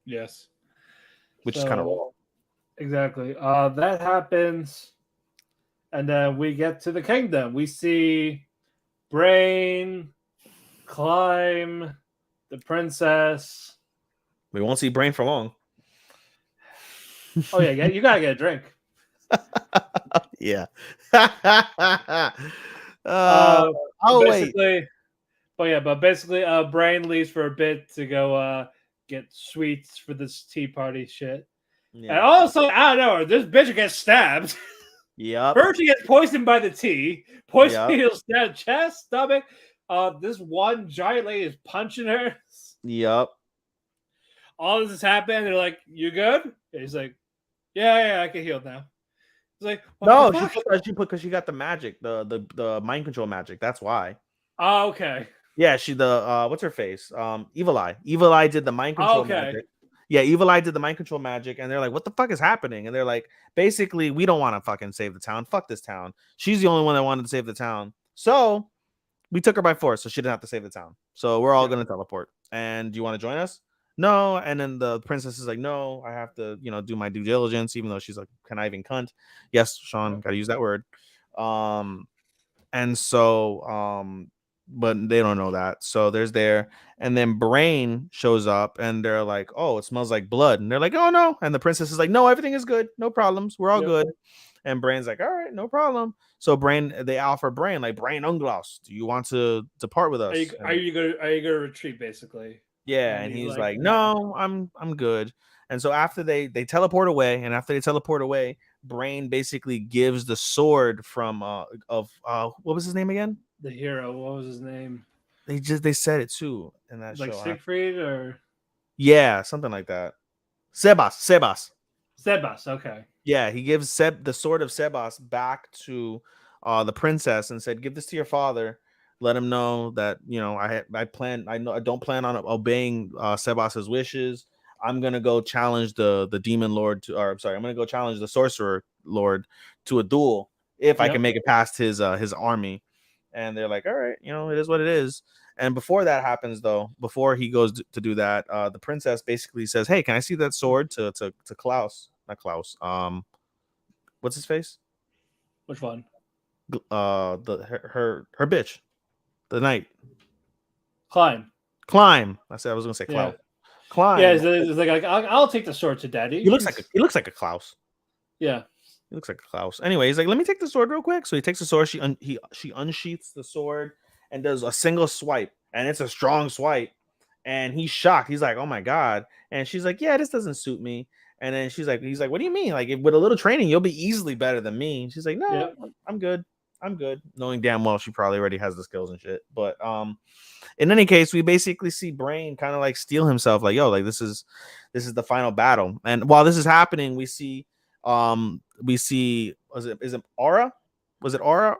Yes. Which is kind of wrong. Exactly. That happens. And then we get to the kingdom. We see Brain climb the princess. We won't see Brain for long. Oh yeah, you gotta get a drink. Yeah. Basically, but basically, Brain leaves for a bit to go get sweets for this tea party shit. Yeah. And all of a sudden, I don't know, this bitch gets stabbed. Yep. First, she gets poisoned by the tea. Poison needle stab chest, stomach. This one giant lady is punching her. Yep. All this is happening. They're like, "You good?" And he's like, "Yeah, I can heal now." He's like, "No, because she got the magic, the mind control magic. That's why." Oh, okay. Yeah, what's her face? Evil Eye. Evil Eye did the mind control magic. Yeah, Evil Eye did the mind control magic, and they're like, "What the fuck is happening?" And they're like, "Basically, we don't want to fucking save the town. Fuck this town. She's the only one that wanted to save the town. So we took her by force, so she didn't have to save the town. So we're all gonna teleport. And do you want to join us?" No. And then the princess is like, "No, I have to, do my due diligence," even though she's like conniving cunt. Yes, Sean, gotta use that word. And so but they don't know that. So there's there, and then Brain shows up, and they're like, "Oh, it smells like blood." And they're like, "Oh no." And the princess is like, "No, everything is good, no problems, we're all good." And Brain's like, "All right, no problem." So they offer Brain, like, "Brain Unglaus, do you want to depart with us? Are you gonna retreat, basically?" Yeah, and he's like, "No, I'm good." And so after they teleport away, Brain basically gives the sword from what was his name again? The hero. What was his name? They said it too in that show. Like Siegfried or something like that. Sebas. Okay. Yeah, he gives the sword of Sebas back to the princess and said, "Give this to your father. Let him know that I don't plan on obeying Sebas's wishes. I'm gonna go challenge the demon lord I'm gonna go challenge the sorcerer lord to a duel if I can make it past his army." And they're like, "All right, it is what it is." And before that happens, though, before he goes to do that, the princess basically says, "Hey, can I see that sword?" to Klaus. Not Klaus. What's his face? Which one? Her bitch, the knight. Climb. I said I was gonna say Klaus. Climb. Yeah, it's like I'll take the sword to Daddy. He looks like a Klaus. Yeah, he looks like a Klaus. Anyway, he's like, "Let me take the sword real quick." So he takes the sword. She unsheaths the sword and does a single swipe, and it's a strong swipe. And he's shocked. He's like, "Oh my god!" And she's like, "Yeah, this doesn't suit me." And then he's like, "What do you mean? Like, with a little training, you'll be easily better than me." And she's like, "No, I'm good. I'm good," knowing damn well she probably already has the skills and shit. But in any case, we basically see Brain kind of like steel himself, like, "Yo, like this is the final battle." And while this is happening, we see is it Aura? Was it Aura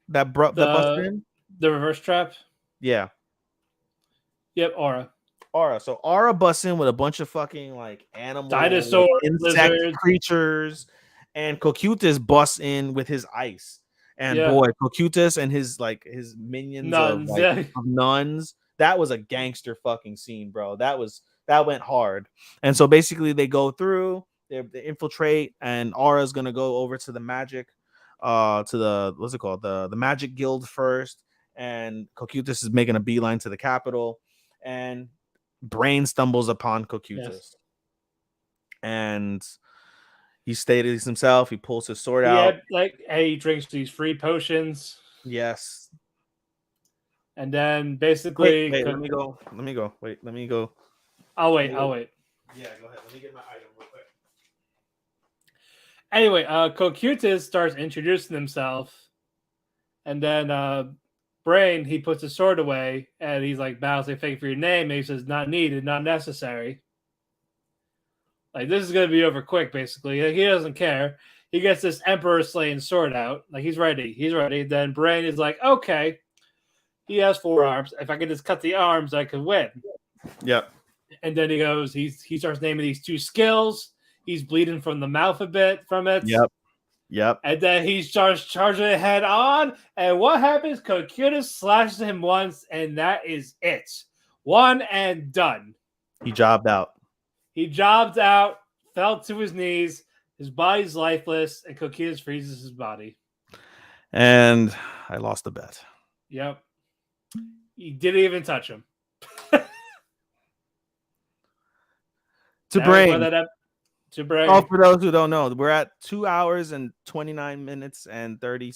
that busted in? The reverse trap? Yeah. Yep, Aura. So Aura busts in with a bunch of fucking like animal, dinosaur, insect lizards, creatures, and Cocytus busts in with his ice. And boy, Cocytus and his minions of nuns. That was a gangster fucking scene, bro. That went hard. And so basically they go through, they infiltrate, and Aura's gonna go over to the magic, to the what's it called? The magic guild first, and Cocytus is making a beeline to the capital, and Brain stumbles upon Cocytus. And he stated himself. He pulls his sword out. He drinks these free potions. Yes. And then basically, wait, let me go. Wait, let me go. I'll wait. Yeah, go ahead. Let me get my item real quick. Anyway, Cocytus starts introducing himself, and then Brain, he puts his sword away, and he's like, bows, thank you for your name. And he says, not needed, not necessary. Like, this is going to be over quick, basically. Like, he doesn't care. He gets this Emperor slaying sword out. Like, he's ready. He's ready. Then Brain is like, okay. He has 4 arms. If I could just cut the arms, I could win. Yep. And then he goes, he starts naming these 2 skills. He's bleeding from the mouth a bit from it. Yep. And then he starts charging it head on. And what happens? Kokura slashes him once, and that is it. 1 and done. He jobbed out. He jobbed out, fell to his knees. His body's lifeless, and Kokura freezes his body. And I lost the bet. Yep. He didn't even touch him. To Brain. Oh, for those who don't know, we're at 2 hours and 29 minutes and 39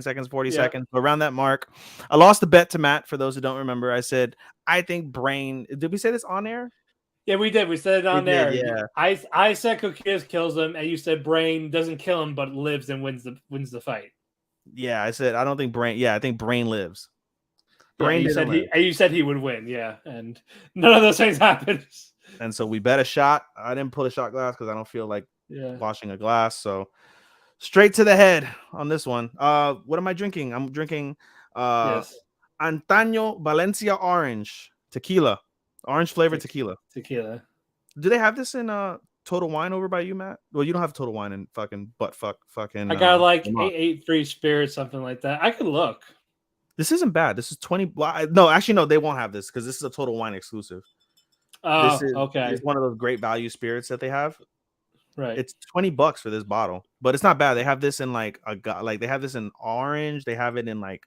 seconds, 40 seconds. So around that mark. I lost the bet to Matt. For those who don't remember, I said, I think Brain. Did we say this on air? Yeah, we did. We said it on there. Yeah. I said Kokura kills him, and you said Brain doesn't kill him, but lives and wins the fight. Yeah, I said I don't think Brain. Yeah, I think Brain lives. Brain you said he would win. Yeah, and none of those things happened. And so we bet a shot. I didn't pull a shot glass because I don't feel like washing a glass. So straight to the head on this one. What am I drinking? I'm drinking Antaño Valencia Orange Tequila. Orange flavored tequila. Tequila. Do they have this in Total Wine over by you, Matt? Well, you don't have Total Wine in fucking fucking. I got like 883 Spirits, something like that. I could look. This isn't bad. This is 20. No, actually, no, they won't have this because this is a Total Wine exclusive. Oh, this is, okay. It's one of those great value spirits that they have. Right. It's $20 for this bottle, but it's not bad. They have this in they have this in orange. They have it in like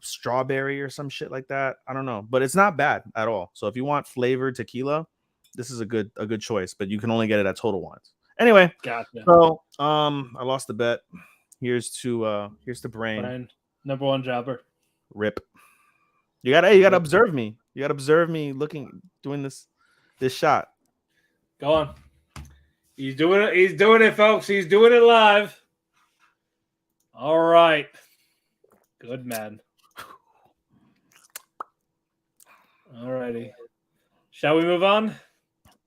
strawberry or some shit like that. I don't know, but it's not bad at all. So if you want flavored tequila, this is a good choice, but you can only get it at Total Wines. Anyway, gotcha. So I lost the bet. Here's to Brain. Number 1 jobber. Rip. You gotta observe me. You gotta observe me doing this shot. Go on. He's doing it. He's doing it, folks. He's doing it live. All right. Good man. All righty. Shall we move on?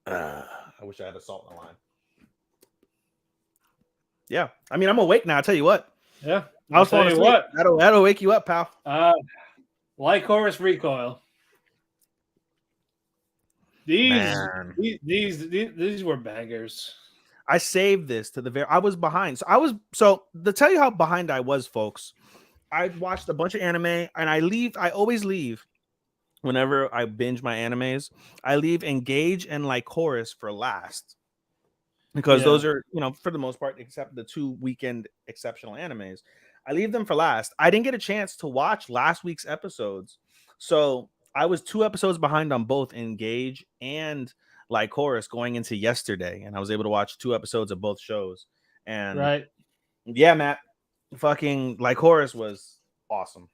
I wish I had a salt in the line. Yeah. I mean, I'm awake now. I'll tell you what. Yeah. I'll tell you what. That'll wake you up, pal. Lycoris Recoil. These were bangers. I saved this to the very. I was behind. So to tell you how behind I was, folks. I watched a bunch of anime, and I always leave whenever I binge my animes. I leave Engage and Lycoris for last because those are, for the most part, except the 2 weekend exceptional animes. I leave them for last. I didn't get a chance to watch last week's episodes, so I was 2 episodes behind on both Engage and Lycoris going into yesterday, and I was able to watch 2 episodes of both shows. And yeah, Matt, fucking Lycoris was awesome.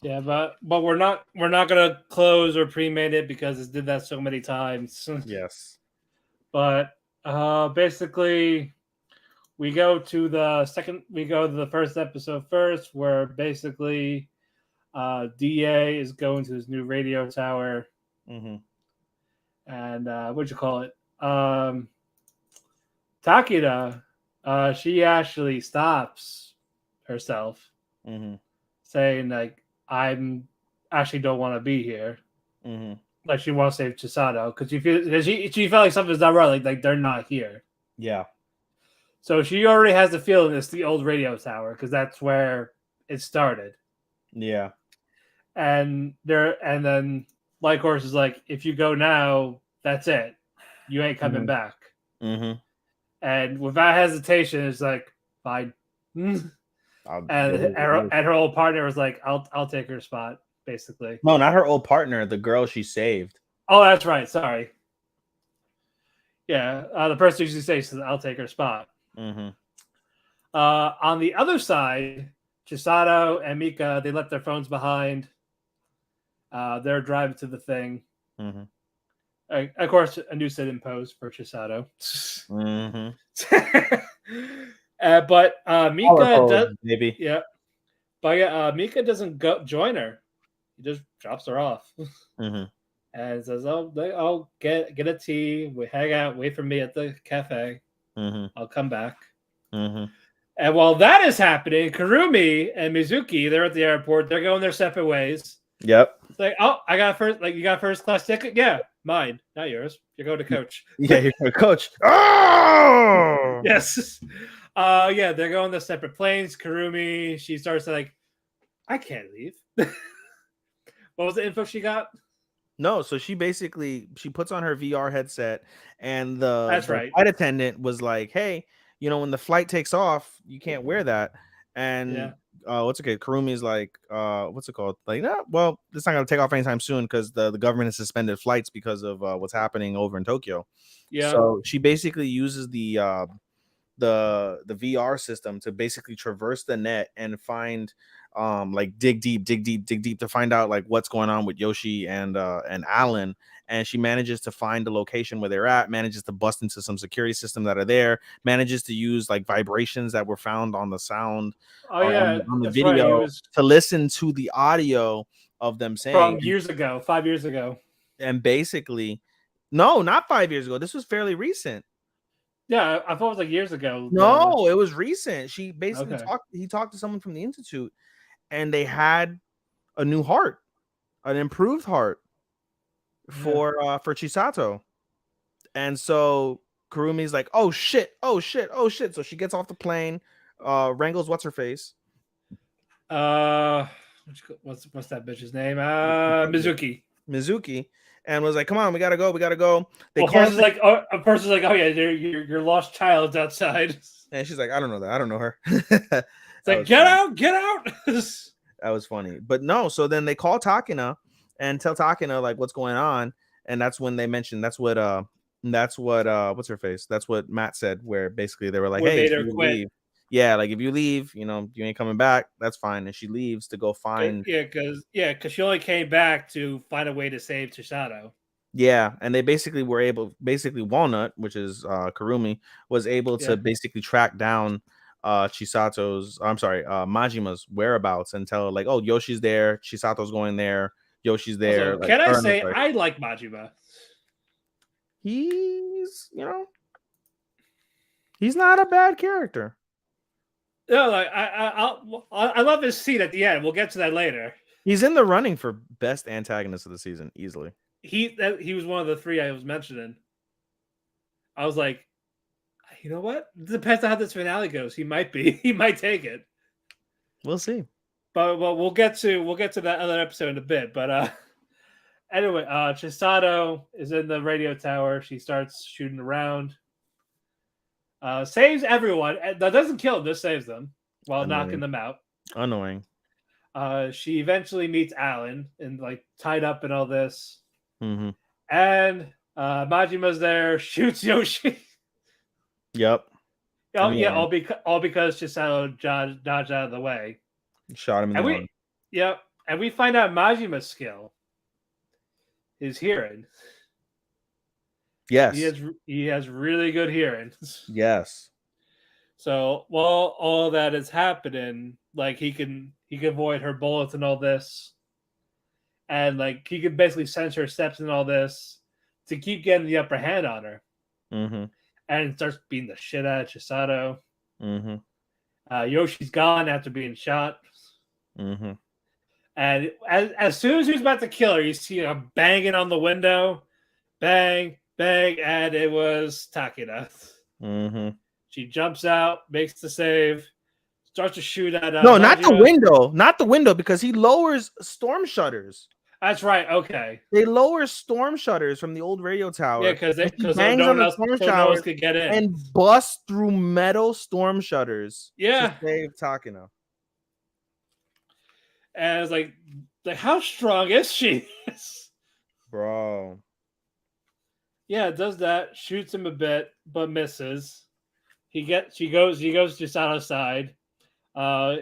Yeah, but we're not gonna close or pre-made it because it did that so many times. Yes, but basically. We go to the first episode first, where basically DA is going to his new radio tower. Mm-hmm. And what'd you call it? Takeda, she actually stops herself, saying like, "I'm actually don't want to be here." Mm-hmm. Like she wants to save Chisato because she felt like something's not right. Like they're not here. Yeah. So she already has the feeling it's the old radio tower because that's where it started. Yeah. And then Lycoris is like, if you go now, that's it. You ain't coming back. Mm-hmm. And without hesitation, it's like, fine. And her old partner was like, I'll take her spot, basically. No, not her old partner, the girl she saved. Oh, that's right. Sorry. Yeah, the person usually says, I'll take her spot. Mm-hmm. On the other side, Chisato and Mika, they left their phones behind. They're driving to the thing. Mm-hmm. Of course, a new sit imposed for Chisato. Mm-hmm. But Mika does, maybe. Yeah. But yeah, Mika doesn't join her. He just drops her off. And says, "I'll get a tea. We hang out. Wait for me at the cafe. I'll come back." And while that is happening, Kurumi and Mizuki, they're at the airport. They're going their separate ways. Yep. It's like, oh, I got first. Like, you got first class ticket? Yeah, mine, not yours. You're going to coach. Yeah, you're going to coach. Oh, yes. Yeah, they're going to separate planes. Kurumi, she starts to like, I can't leave. What was the info she got? No, so she puts on her VR headset, and the right. flight attendant was like, "Hey, when the flight takes off, you can't wear that." And what's okay? Kurumi's like, what's it called? Like, no, well, it's not gonna take off anytime soon because the government has suspended flights because of what's happening over in Tokyo. Yeah. So she basically uses the VR system to basically traverse the net and find like dig deep to find out like what's going on with Yoshi and Alan. And she manages to find the location where they're at, manages to bust into some security system that are there, manages to use like vibrations that were found on the sound on the video to listen to the audio of them saying from 5 years ago. And basically, no, not 5 years ago. This was fairly recent. Yeah, I thought it was like years ago. No, it was recent. She basically he talked to someone from the Institute, and they had a new heart, an improved heart for Chisato. And so Kurumi's like, oh shit. So she gets off the plane, wrangles what's her face? What's that bitch's name? Mizuki. And was like, come on, we gotta go. A person's like, oh yeah, your lost child's outside. And she's like, I don't know that. I don't know her. It's like, get out. That was funny. But no, so then they call Takina and tell Takina like what's going on. And that's when they mentioned that's what what's her face? That's what Matt said, where basically they were like, hey, if you leave. Yeah, like if you leave, you ain't coming back, that's fine. And she leaves to go find because she only came back to find a way to save Chisato. Yeah, and they basically were able, Walnut, which is Kurumi, was able to basically track down Majima's whereabouts and tell like, oh, Yoshi's there, Chisato's going there, Yoshi's there. Also, can I say I like Majima? He's he's not a bad character. No, like I love his scene at the end. We'll get to that later. He's in the running for best antagonist of the season easily. He was one of the 3 I was mentioning. I was like, you know what? It depends on how this finale goes. He might take it. We'll see. But we'll get to that other episode in a bit. But anyway, Chisato is in the radio tower. She starts shooting around. Saves everyone. That doesn't kill them, just saves them while knocking them out. Annoying. She eventually meets Alan and like tied up and all this. Mm-hmm. And Majima's there, shoots Yoshi. Yep. Oh yeah, all because Chisato dodged out of the way. Shot him in the arm. Yep. And we find out Majima's skill is hearing. Yes. He has really good hearing. Yes. So while all that is happening, like he can avoid her bullets and all this. And like he can basically sense her steps and all this to keep getting the upper hand on her. Mm-hmm. And starts beating the shit out of Chisato. Mm-hmm. Yoshi's gone after being shot. Mm-hmm. And as soon as he was about to kill her, you see her banging on the window. Bang, bang, and it was Takina. Mm-hmm. She jumps out, makes the save, starts to shoot at no, not the window. Not the window, because he lowers storm shutters. That's right. Okay. They lower storm shutters from the old radio tower. Yeah, because no one else could get in and bust through metal storm shutters. Yeah, to save Takina. And it's like how strong is she, bro? Yeah, it does that. Shoots him a bit, but misses. She goes to Chisato's side.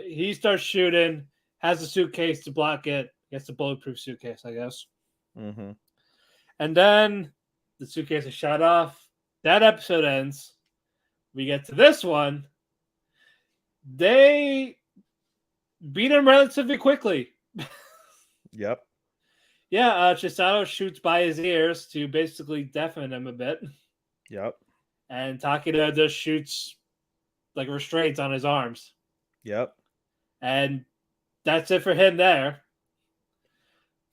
He starts shooting. Has a suitcase to block it. Gets a bulletproof suitcase, I guess. Mm-hmm. And then the suitcase is shot off. That episode ends. We get to this one. They beat him relatively quickly. Yep. Yeah, Chisato shoots by his ears to basically deafen him a bit. Yep. And Takeda just shoots like restraints on his arms. Yep. And that's it for him there.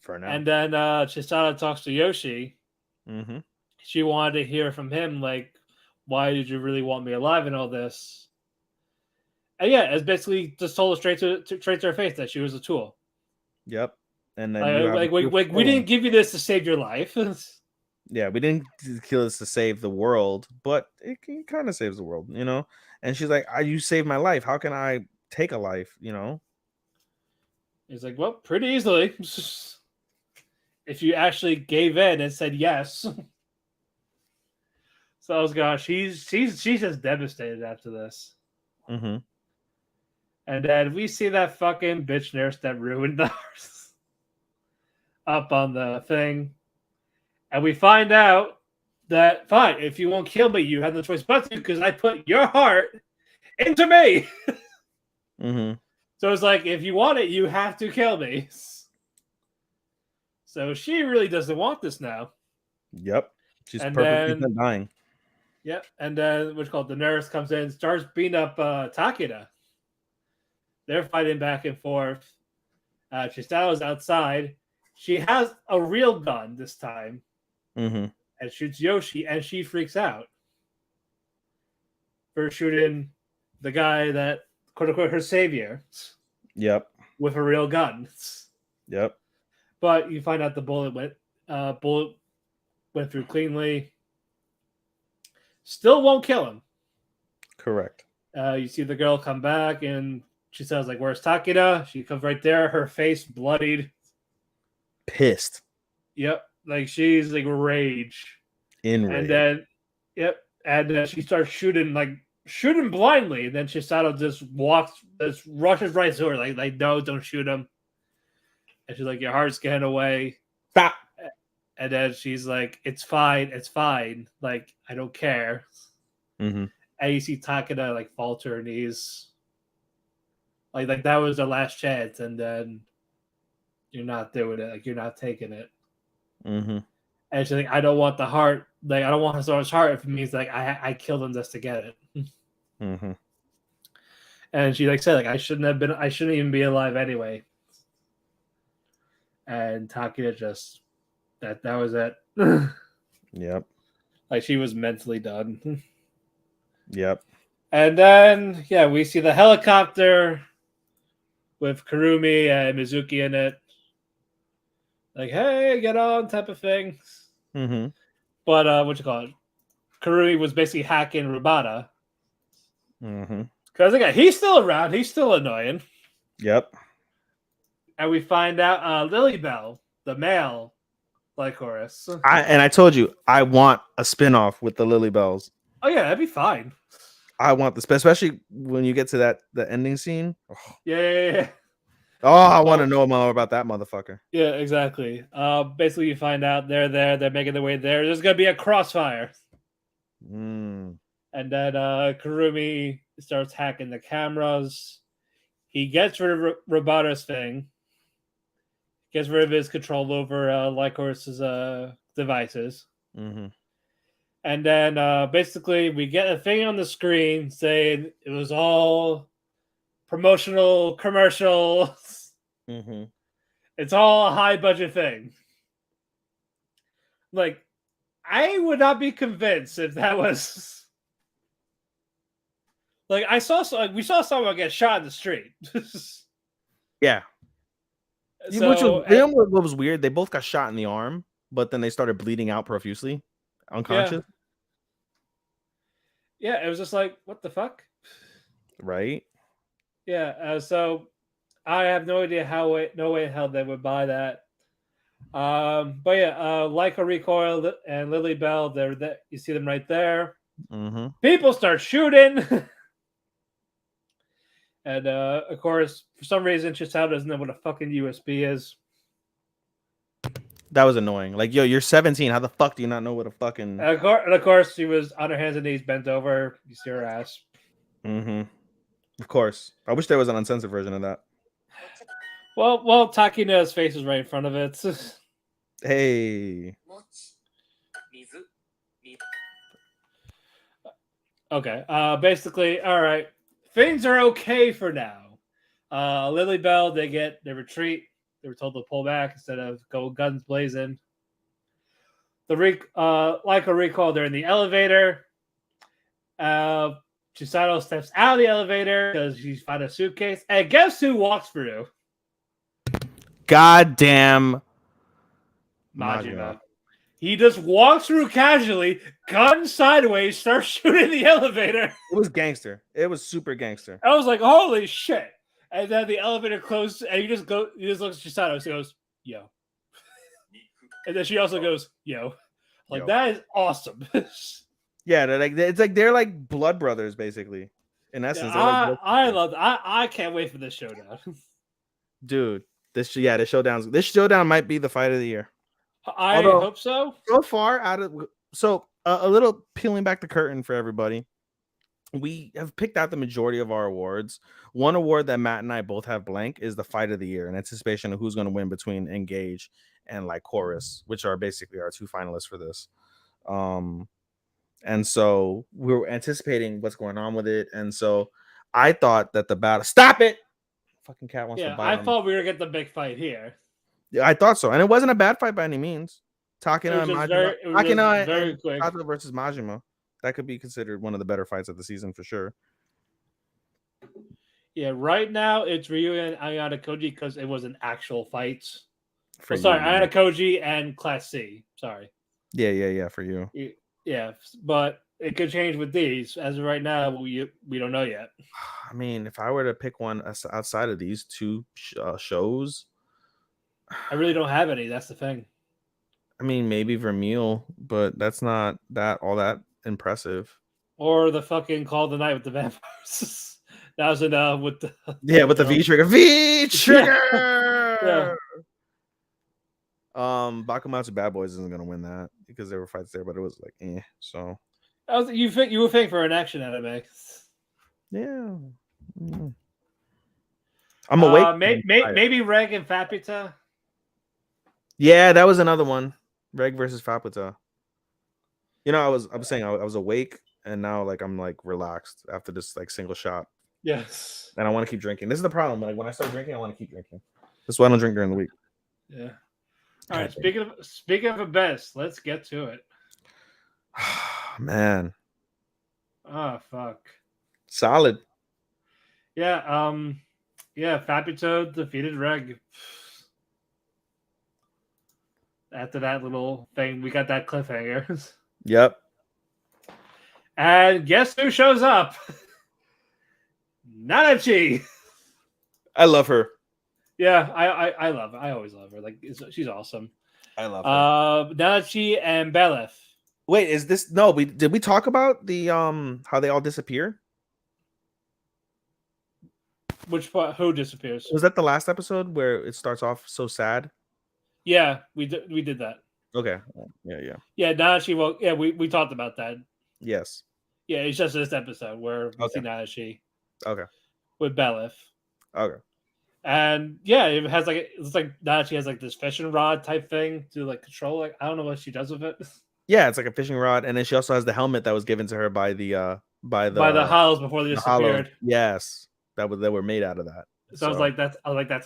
For now. And then Chisato talks to Yoshi. Mm-hmm. She wanted to hear from him, like, why did you really want me alive and all this? And yeah, it's basically just told her straight to her face that she was a tool. Yep. And then we didn't give you this to save your life. Yeah, we didn't kill this to save the world, but it kind of saves the world, you know. And she's like, "You saved my life. How can I take a life?" You know. He's like, "Well, pretty easily, if you actually gave in and said yes." So, gosh, she's just devastated after this. Mm-hmm. And then we see that fucking bitch nurse that ruined ours up on the thing. And we find out that, fine, if you won't kill me, you have no choice but to, because I put your heart into me. Mm-hmm. So it's like, if you want it, you have to kill me. So she really doesn't want this now. Yep. She's perfectly dying. Yep. And then, the nurse comes in, starts beating up Takeda. They're fighting back and forth. Chisato's outside. She has a real gun this time. Mm-hmm. And shoots Yoshi, and she freaks out for shooting the guy that, quote unquote, her savior. Yep. With a real gun. Yep. But you find out the bullet went through cleanly. Still won't kill him. Correct. You see the girl come back, and she says, like, "Where's Takeda?" She comes right there, her face bloodied. Pissed. Yep. Like, she's like rage. In rage. And then, yep. And then she starts shooting blindly. And then Chisato just rushes right to her, like, no, don't shoot him. And she's like, your heart's getting away. Stop. And then she's like, it's fine. Like, I don't care. Mm-hmm. And you see Takeda like fall to her knees. Like that was the last chance, and then you're not doing it. Like, you're not taking it. Mm-hmm. And she's like, I don't want the heart. Like, I don't want Hasaro's heart if it means like I killed him just to get it. Mm-hmm. And she said, like, I shouldn't even be alive anyway. And Takeda just that was it. Yep. Like, she was mentally done. Yep. And then we see the helicopter with Kurumi and Mizuki in it. Like, hey, get on, type of thing. Mm-hmm. But Kurumi was basically hacking Rabata. Mm-hmm. Because again, he's still around. He's still annoying. Yep. And we find out Lilybell, the male Lycoris. I told you I want a spinoff with the Lilybells. Oh yeah, that'd be fine. I want this, especially when you get to the ending scene. Oh. Yeah. Oh, I want to know more about that motherfucker. Yeah, exactly. Basically, you find out they're there. They're making their way there. There's gonna be a crossfire. Mm. And then Kurumi starts hacking the cameras. He gets rid of Rabata's thing. Gets rid of his control over Lycoris's devices. Mm-hmm. And then basically we get a thing on the screen saying it was all promotional commercials. Mm-hmm. It's all a high budget thing. Like, I would not be convinced if that was like we saw someone get shot in the street. Yeah. So, what was weird? They both got shot in the arm, but then they started bleeding out profusely, unconscious. Yeah, it was just like, what the fuck? Right? Yeah, so I have no idea no way in hell they would buy that. But yeah, Lycoris Recoil and Lilybell, they're there. You see them right there. Mm-hmm. People start shooting. And of course, for some reason, Chisato doesn't know what a fucking USB is. That was annoying. Like, yo, you're 17. How the fuck do you not know what a fucking... And of course, she was on her hands and knees, bent over. You see her ass. Mm-hmm. Of course. I wish there was an uncensored version of that. Well, Takina's face is right in front of it. Hey. Okay. Basically, all right. Things are okay for now. Lily Bell, they retreat. They were told to pull back instead of go guns blazing. The Lycoris Recoil, they're in the elevator. Chisato steps out of the elevator because she's found a suitcase. And guess who walks through? Goddamn Majima. He just walks through casually, gun sideways, starts shooting the elevator. It was gangster. It was super gangster. I was like, holy shit. And then the elevator closed, and he just looks at Chisato and goes, yo. And then she also goes, yo. Like, that is awesome. Yeah, they're like blood brothers, basically. In essence. Yeah, I love that. I can't wait for this showdown. Dude, this showdown might be the fight of the year. I hope so. So far, a little peeling back the curtain for everybody. We have picked out the majority of our awards. One award that Matt and I both have blank is the fight of the year in anticipation of who's going to win between Engage and Lycoris, which are basically our two finalists for this. And so we were anticipating what's going on with it. And so I thought that the battle. Stop it! Fucking cat wants to bite. I thought we were going to get the big fight here. Yeah, I thought so, and it wasn't a bad fight by any means. Takina and Majima. Takina and Sato versus Majima. That could be considered one of the better fights of the season for sure. Yeah, right now it's Ryu and Ayana Koji because it was an actual fight. Ayana Koji and Class C. Sorry. Yeah, for you. Yeah, but it could change with these. As of right now, we don't know yet. I mean, if I were to pick one outside of these two shows, I really don't have any. That's the thing. I mean, maybe Vermeil, but that's not all that impressive. Or the fucking Call of the Night with the vampires. That was with the with the V trigger. V trigger. Yeah. Bakumatsu Bad Boys isn't gonna win that because there were fights there, but it was like so. You would think for an action anime. Yeah. I'm awake. Maybe Reg and Fapita. Yeah, that was another one. Reg versus Fapita. You know, I was saying I was awake and now I'm relaxed after this single shot. Yes. And I want to keep drinking. This is the problem. When I start drinking, I want to keep drinking. That's why I don't drink during the week. Yeah. All right. Speaking of the best, let's get to it. Man. Oh fuck. Solid. Yeah. Yeah. Fapito defeated Reg. After that little thing, we got that cliffhanger. Yep. And guess who shows up? Nanachi. I love her. Yeah, I love her. I always love her. She's awesome. I love her. Nanachi and Belef. Wait, is this did we talk about the how they all disappear? Which part? Who disappears? Was that the last episode where it starts off so sad? Yeah, we did that. Okay. Yeah. Yeah, Nanachi. Well, yeah, we talked about that. Yes. Yeah, it's just this episode where we see Nanachi. Okay. With Belef. Okay. And yeah, it's like Nanachi has this fishing rod type thing to control. I don't know what she does with it. Yeah, it's like a fishing rod, and then she also has the helmet that was given to her by the Hollows before they disappeared. Yes, they were made out of that. So I was like, that's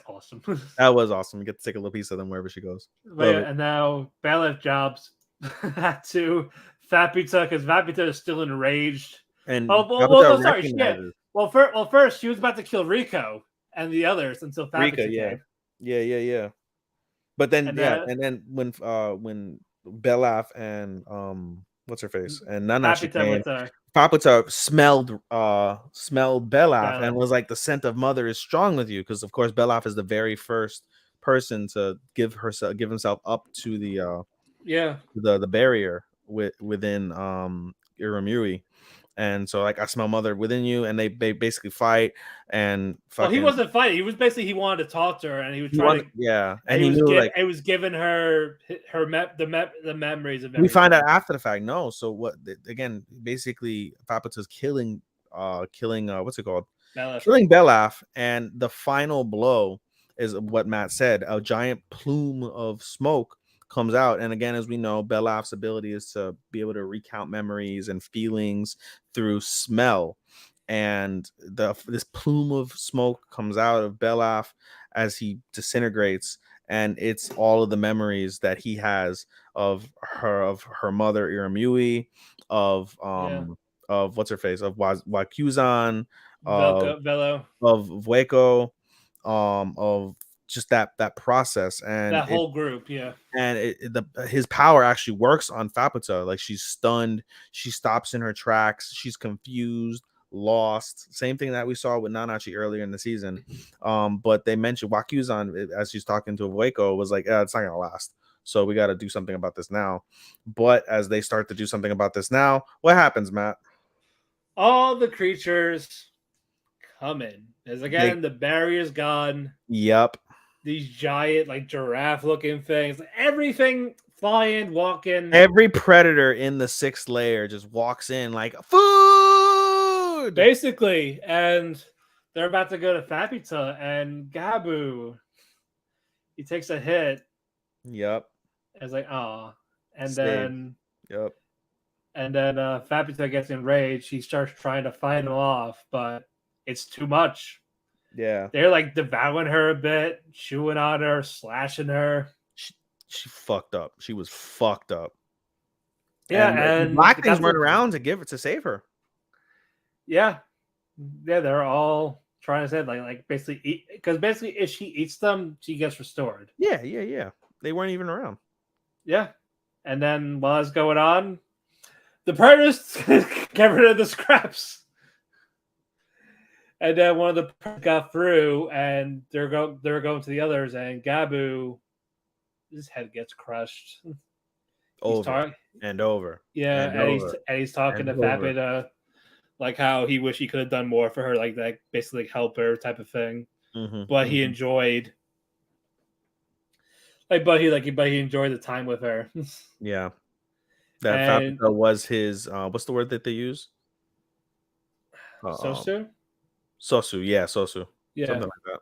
awesome. That was awesome. You get to take a little piece of them wherever she goes. And now Belef jobs to Fapita because Fapita is still enraged. And sorry. Yeah. Well, first she was about to kill Rico and the others until Fapita came. Yeah. But then and then when Belaf and what's her face and Nanachi came, Fapita smelled Belaf and was like, the scent of mother is strong with you, because of course Belaf is the very first person to give himself up to the barrier within Iramuri. And so I smell mother within you, and they basically fight. And he wasn't fighting. He was basically, he wanted to talk to her, and he was trying and he knew it was giving her the memories of everything. We find out after the fact. No, so what? Again, basically, Fapita's killing what's it called? killing Belaf, and the final blow is what Matt said. A giant plume of smoke comes out, and again, as we know, Belaf's ability is to be able to recount memories and feelings through smell. And this plume of smoke comes out of Belaf as he disintegrates, and it's all of the memories that he has of her mother Iramui, of what's her face, of Wakuzan, of Vueko, of just that process, and that whole group, and his power actually works on Faputa. Like, she's stunned, she stops in her tracks, she's confused, lost. Same thing that we saw with Nanachi earlier in the season. But they mentioned Wakuzan, as she's talking to Vueko, was like, it's not gonna last. So we got to do something about this now. But as they start to do something about this now, what happens, Matt? All the creatures come in. As again, the barrier's gone. Yep. These giant, like, giraffe-looking things. Everything flying, walking. Every predator in the 6th layer just walks in like, food! Basically. And they're about to go to Faputa, and Gabu, he takes a hit. Yep. It's like, oh. And Saved. then... Yep. And then Faputa gets enraged. He starts trying to fight him off, but it's too much. Yeah. They're like devouring her a bit, chewing on her, slashing her. She fucked up. She was fucked up. Yeah, and the black things weren't around to save her. Yeah. Yeah, they're all trying to say like basically eat, because basically if she eats them, she gets restored. Yeah. They weren't even around. Yeah. And then while it's going on, the predators get rid of the scraps. And then one of the predators got through, and they're going to the others, and Gabu, his head gets crushed. Over and over. Yeah, and he's talking to Faputa, like how he wished he could have done more for her, like that, basically help her type of thing. But he enjoyed, but he enjoyed the time with her. Yeah. That Faputa was his what's the word that they use? Sosu? Sosu, yeah, Sosu. Yeah. Something like that.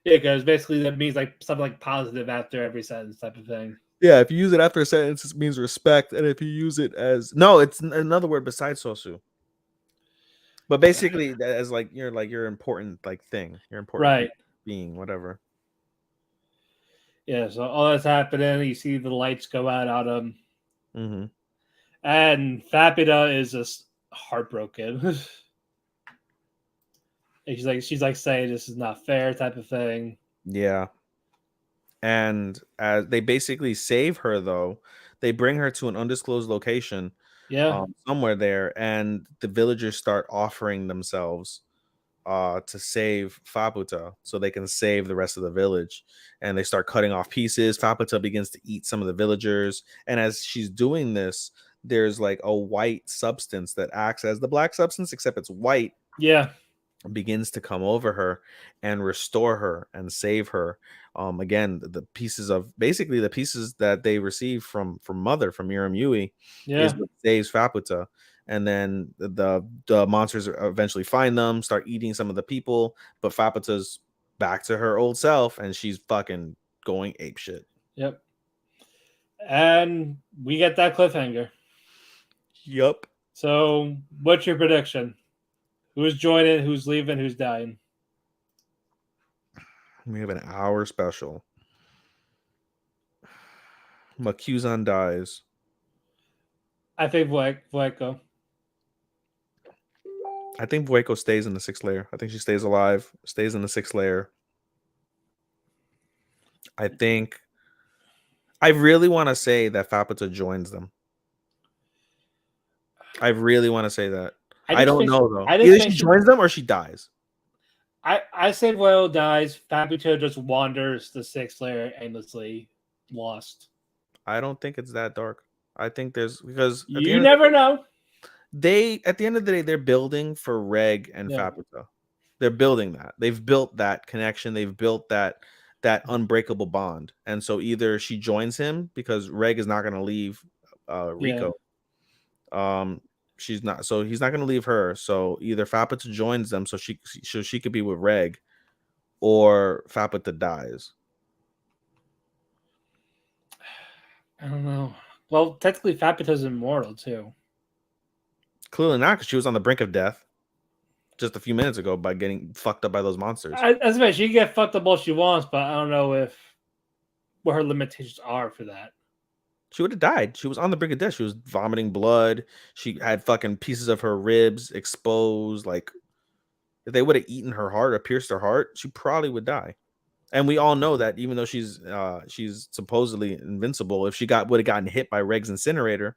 Yeah, because basically that means like something like positive after every sentence type of thing. Yeah, if you use it after a sentence, it means respect, and if you use it as it's another word besides Sosu. But basically, as like your important thing, your important being, whatever. Yeah, so all that's happening. You see the lights go out on him, and Faputa is just heartbroken. She's like saying this is not fair type of thing. Yeah. And as they basically save her, though, they bring her to an undisclosed location, somewhere there, and the villagers start offering themselves to save Faputa so they can save the rest of the village. And they start cutting off pieces. Faputa begins to eat some of the villagers, and as she's doing this, there's like a white substance that acts as the black substance, except it's white. Yeah. Begins to come over her and restore her and save her. Again, the pieces that they receive from Mother, from Iramui, is what saves Faputa. And then the monsters eventually find them, start eating some of the people, but Faputa's back to her old self, and she's fucking going apeshit. Yep. And we get that cliffhanger. Yep. So, what's your prediction? Who's joining? Who's leaving? Who's dying? We have an hour special. Makuzan dies. I think Vueko. I think Vueko stays in the 6th layer. I think she stays alive, stays in the 6th layer. I really want to say that Faputa joins them. I really want to say that. I don't know, though. Either she joins them or she dies. I say Vueko dies. Faputa just wanders the 6th layer aimlessly, lost. I don't think it's that dark. I think because you never know. At the end of the day, they're building for Reg and Faputa. They're building that. They've built that connection. They've built that unbreakable bond. And so either she joins him because Reg is not going to leave Rico. she's not. So he's not going to leave her. So either Fapita joins them, so she could be with Reg, or Fapita dies. I don't know. Well, technically, Fapita's immortal too. Clearly not, because she was on the brink of death just a few minutes ago by getting fucked up by those monsters. As I she can get fucked up all she wants, but I don't know what her limitations are for that. She would have died. She was on the brink of death. She was vomiting blood. She had fucking pieces of her ribs exposed. Like, if they would have eaten her heart or pierced her heart, she probably would die. And we all know that even though she's supposedly invincible, if she would have gotten hit by Reg's incinerator,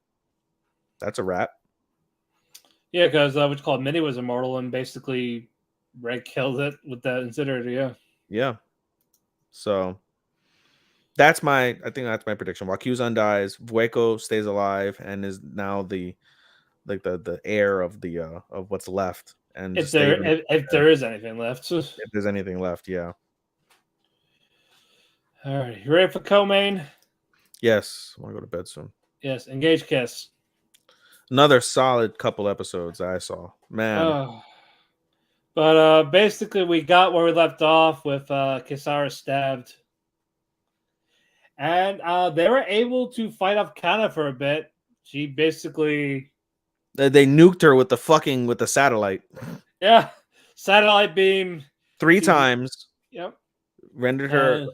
that's a wrap. Yeah, because what you call it, Minnie was immortal, and basically Reg killed it with that incinerator. Yeah. Yeah. So I think that's my prediction. Wakuzan dies, Vueko stays alive and is now the heir of the of what's left. And if there is anything left. If there's anything left, yeah. All right, you ready for co-main? Yes, I want to go to bed soon. Yes, Engage Kiss. Another solid couple episodes I saw, man. But basically, we got where we left off with Kisara stabbed, and they were able to fight off Kana for a bit. She basically they nuked her with the satellite. Yeah, satellite beam 3 times. Yep, rendered her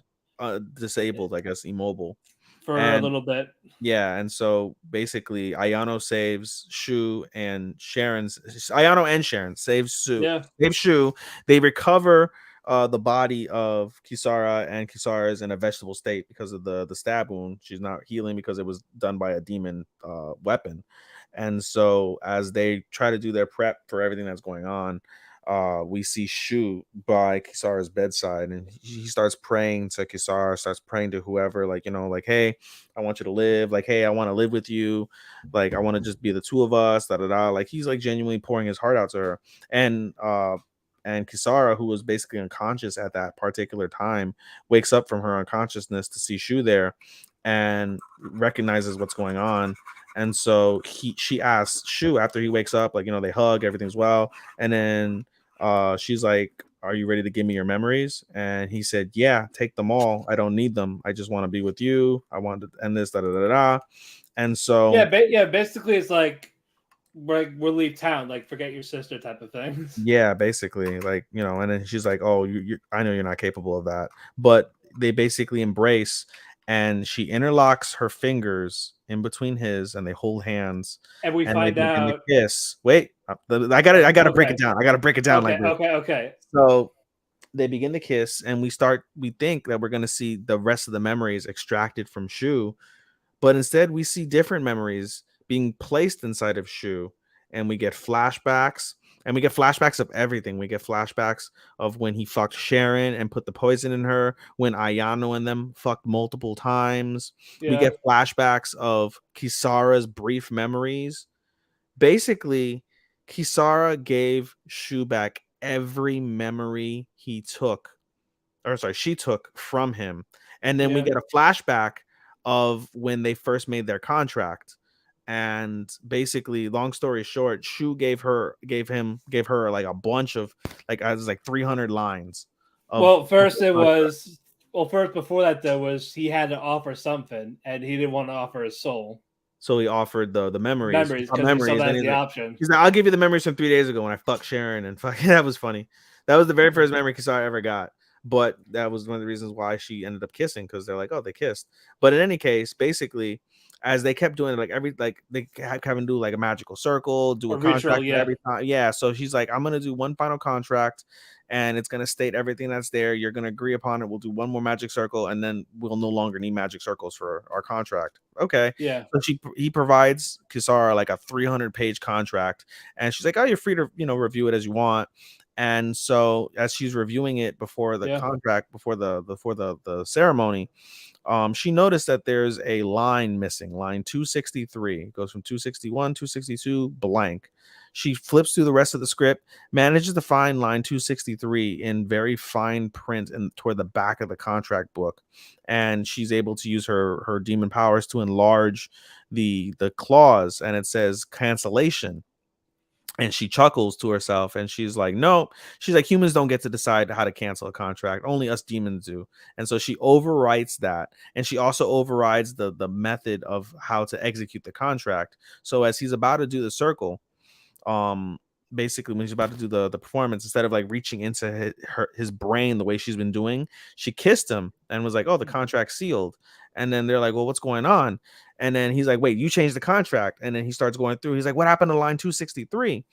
disabled, I guess, immobile for a little bit. Yeah, and so basically, Ayano saves Shu and Ayano and Sharon saves Shu. Yeah, saves Shu. They recover the body of Kisara, and Kisara is in a vegetable state because of the stab wound. She's not healing because it was done by a demon weapon. And so as they try to do their prep for everything that's going on, we see Shu by Kisara's bedside, and he starts praying to Kisara, starts praying to whoever, like, hey, I want you to live, like, hey, I want to live with you, like, I want to just be the two of us, like, he's like genuinely pouring his heart out to her. And Kisara, who was basically unconscious at that particular time, wakes up from her unconsciousness to see Shu there and recognizes what's going on. And so she asks Shu after he wakes up, like, they hug, everything's well. And then she's like, are you ready to give me your memories? And he said, yeah, take them all. I don't need them. I just want to be with you. I want to end this, And so yeah, basically it's like we'll leave town, like forget your sister type of thing. Yeah, basically, like, and then she's like, oh, I know you're not capable of that. But they basically embrace, and she interlocks her fingers in between his, and they hold hands, and we find out kiss. Wait, I gotta break it down. I gotta break it down. Okay. So they begin to kiss, and we think that we're gonna see the rest of the memories extracted from Shu, but instead we see different memories being placed inside of Shu, and we get flashbacks. And we get flashbacks of everything. We get flashbacks of when he fucked Sharon and put the poison in her, when Ayano and them fucked multiple times. Yeah. We get flashbacks of Kisara's brief memories. Basically, Kisara gave Shu back every memory she took from him. And then we get a flashback of when they first made their contract. And basically, long story short, Shu gave her like a bunch of, like, it was like 300 lines. First before that though was he had to offer something, and he didn't want to offer his soul. So he offered the memories. Memories, because that's the option. He's like, I'll give you the memories from 3 days ago when I fucked Sharon, and that was funny. That was the very first memory Kisara ever got. But that was one of the reasons why she ended up kissing, because they're like, oh, they kissed. But in any case, basically, as they kept doing it, they have Kevin do like a magical circle, do a contract every time. Yeah. So she's like, I'm gonna do one final contract, and it's gonna state everything that's there. You're gonna agree upon it. We'll do one more magic circle, and then we'll no longer need magic circles for our contract. Okay. Yeah. So he provides Kisara like a 300-page contract, and she's like, oh, you're free to review it as you want. And so as she's reviewing it before the contract, before the ceremony, she noticed that there's a line missing, line 263. It goes from 261, 262, blank. She flips through the rest of the script, manages to find line 263 in very fine print and toward the back of the contract book. And she's able to use her demon powers to enlarge the clause, and it says cancellation. And she chuckles to herself and she's like, no, she's like, humans don't get to decide how to cancel a contract. Only us demons do. And so she overwrites that. And she also overrides the method of how to execute the contract. So as he's about to do the circle, basically when she's about to do the performance, instead of like reaching into his brain the way she's been doing, she kissed him and was like, oh, the contract's sealed. And then they're like, well, what's going on? And then he's like, wait, you changed the contract. And then he starts going through. He's like, what happened to line 263?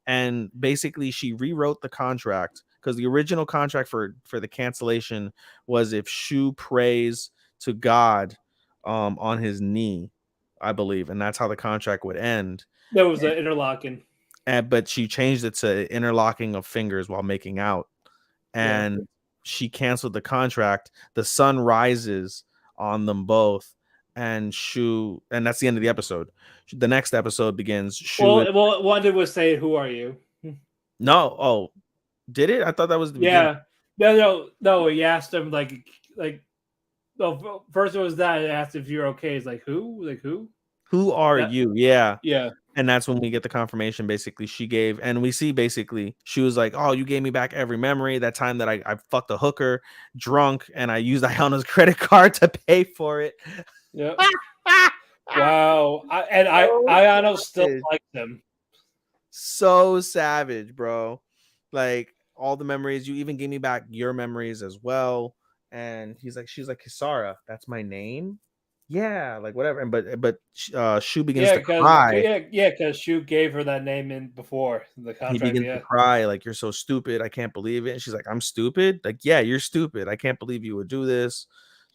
And basically she rewrote the contract, because the original contract for the cancellation was if Shu prays to God on his knee, I believe. And that's how the contract would end. That was the interlocking. But she changed it to interlocking of fingers while making out. And she canceled the contract. The sun rises on them both. And Shu, and that's the end of the episode. The next episode begins. Shu well, Wanda was saying, "Who are you?" No, oh, did it? I thought that was the beginning. No. He asked him like, no. First it was that. He asked if you're okay. He's like, who? Like who? Who are you? Yeah. Yeah. And that's when we get the confirmation. Basically, she gave, and we see basically she was like, "Oh, you gave me back every memory. That time that I fucked a hooker, drunk, and I used Ayano's credit card to pay for it." Yeah. Wow. Ayano still likes him. So savage, bro. Like all the memories. You even gave me back your memories as well. And she's like, Kisara, that's my name. Yeah, like whatever. And but Shu begins to cry. Because Shu gave her that name in before the contract. He begins to cry, like, you're so stupid. I can't believe it. And she's like, I'm stupid. Like, yeah, you're stupid. I can't believe you would do this.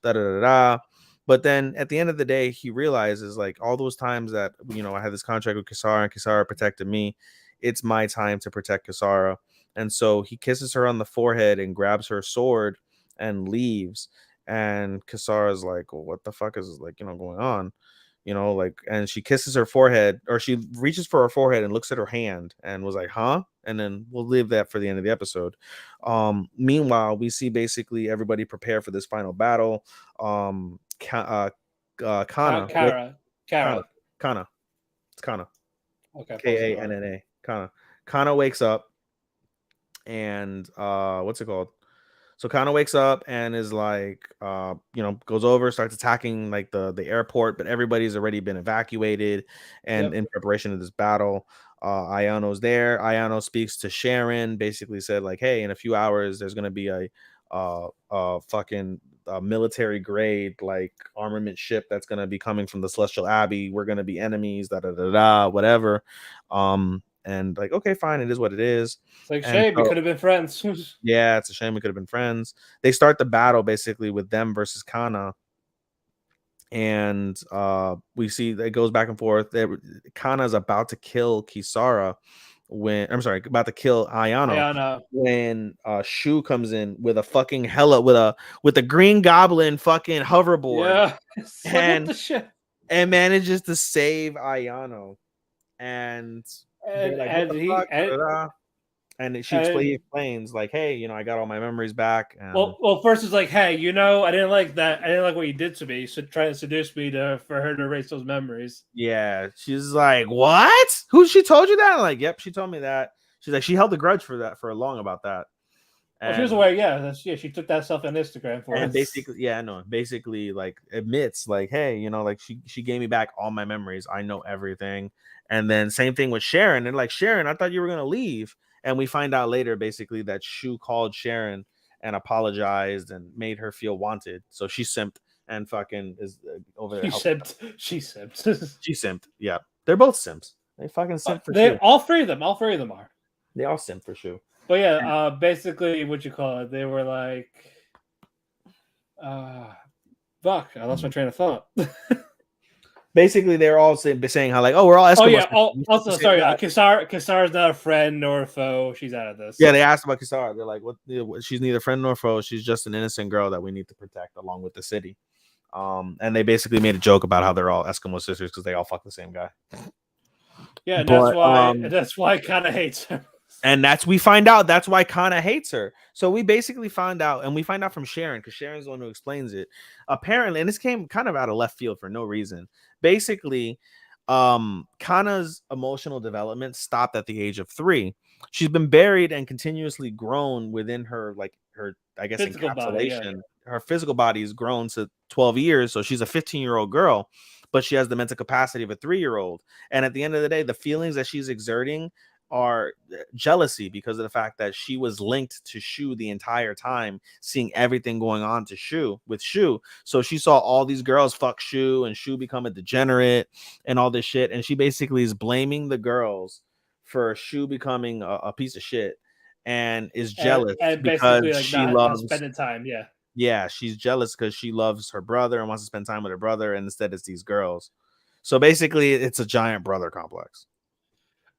Da da da da. But then at the end of the day, he realizes, like, all those times that, I had this contract with Kisara and Kisara protected me, it's my time to protect Kisara. And so he kisses her on the forehead and grabs her sword and leaves. And Kisara's like, well, what the fuck is going on? And she kisses her forehead, or she reaches for her forehead and looks at her hand and was like, huh? And then we'll leave that for the end of the episode. Meanwhile, we see basically everybody prepare for this final battle. Kana. It's Kana. Okay. Kanna. Kana wakes up and what's it called? So Kana wakes up and is like, goes over, starts attacking like the airport, but everybody's already been evacuated and in preparation of this battle. Ayano's there. Ayano speaks to Sharon, basically said like, hey, in a few hours, there's going to be a fucking military grade like armament ship that's going to be coming from the Celestial Abbey. We're going to be enemies, whatever. And like, okay, fine, it is what it is. It's like, shame we could have been friends. Yeah, it's a shame we could have been friends. They start the battle basically with them versus Kana. And we see it goes back and forth. Kana's about to kill Kisara about to kill Ayano. When Shu comes in with a fucking with a green goblin fucking hoverboard. Yeah. and manages to save Ayano. And she explains like, hey, I got all my memories back. Well, first it's like, hey, I didn't like that. I didn't like what you did to me. So try to seduce me for her to erase those memories. Yeah, she's like, what? Who? She told you that? I'm like, yep, she told me that. She's like, she held a grudge for that for long about that. And she was aware, she took that stuff on Instagram for and us. Basically, like admits, like, hey, like she gave me back all my memories. I know everything. And then same thing with Sharon. And like, Sharon, I thought you were gonna leave. And we find out later, basically, that Shu called Sharon and apologized and made her feel wanted. So she simped and fucking is over there. She simped. She simped. Yeah, they're both simps. They fucking simp for Shu. All three of them are. They all simp for Shu. But yeah, basically, what you call it? They were like, fuck, I lost my train of thought. Basically, they're all saying how like, oh, we're all Eskimos. Oh yeah. Also, sorry, Kisara's not a friend nor a foe. She's out of this. Yeah, they asked about Kisara. They're like, what? She's neither friend nor foe. She's just an innocent girl that we need to protect, along with the city. And they basically made a joke about how they're all Eskimo sisters because they all fuck the same guy. Yeah, and that's why Kana hates her. And we find out that's why Kana hates her. So we basically find out, and we find out from Sharon, because Sharon's the one who explains it. Apparently, and this came kind of out of left field for no reason. Basically, Kana's emotional development stopped at the age of 3. She's been buried and continuously grown within her, like her, I guess, Physical body, encapsulation. yeah. Her physical body is grown to 12 years, so she's a 15-year-old girl, but she has the mental capacity of a 3-year-old. And at the end of the day, the feelings that she's exerting are jealousy because of the fact that she was linked to Shu the entire time, seeing everything going on to Shu with Shu. So she saw all these girls fuck Shu and Shu become a degenerate and all this shit. And she basically is blaming the girls for Shu becoming a piece of shit and is jealous and because basically like she not loves spending time. Yeah, she's jealous because she loves her brother and wants to spend time with her brother, and instead it's these girls. So basically, it's a giant brother complex.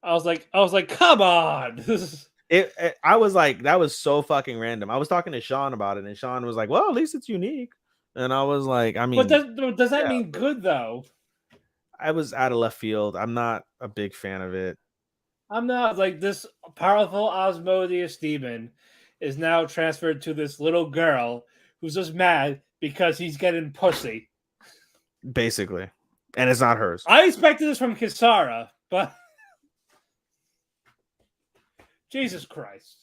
I was like, come on. I was like, that was so fucking random. I was talking to Sean about it, and Sean was like, well, at least it's unique. And I was like, I mean, but does that mean good though? I was out of left field. I'm not a big fan of it. I'm not. Like, this powerful Asmodeus demon is now transferred to this little girl who's just mad because he's getting pussy. Basically. And it's not hers. I expected this from Kisara, but Jesus Christ.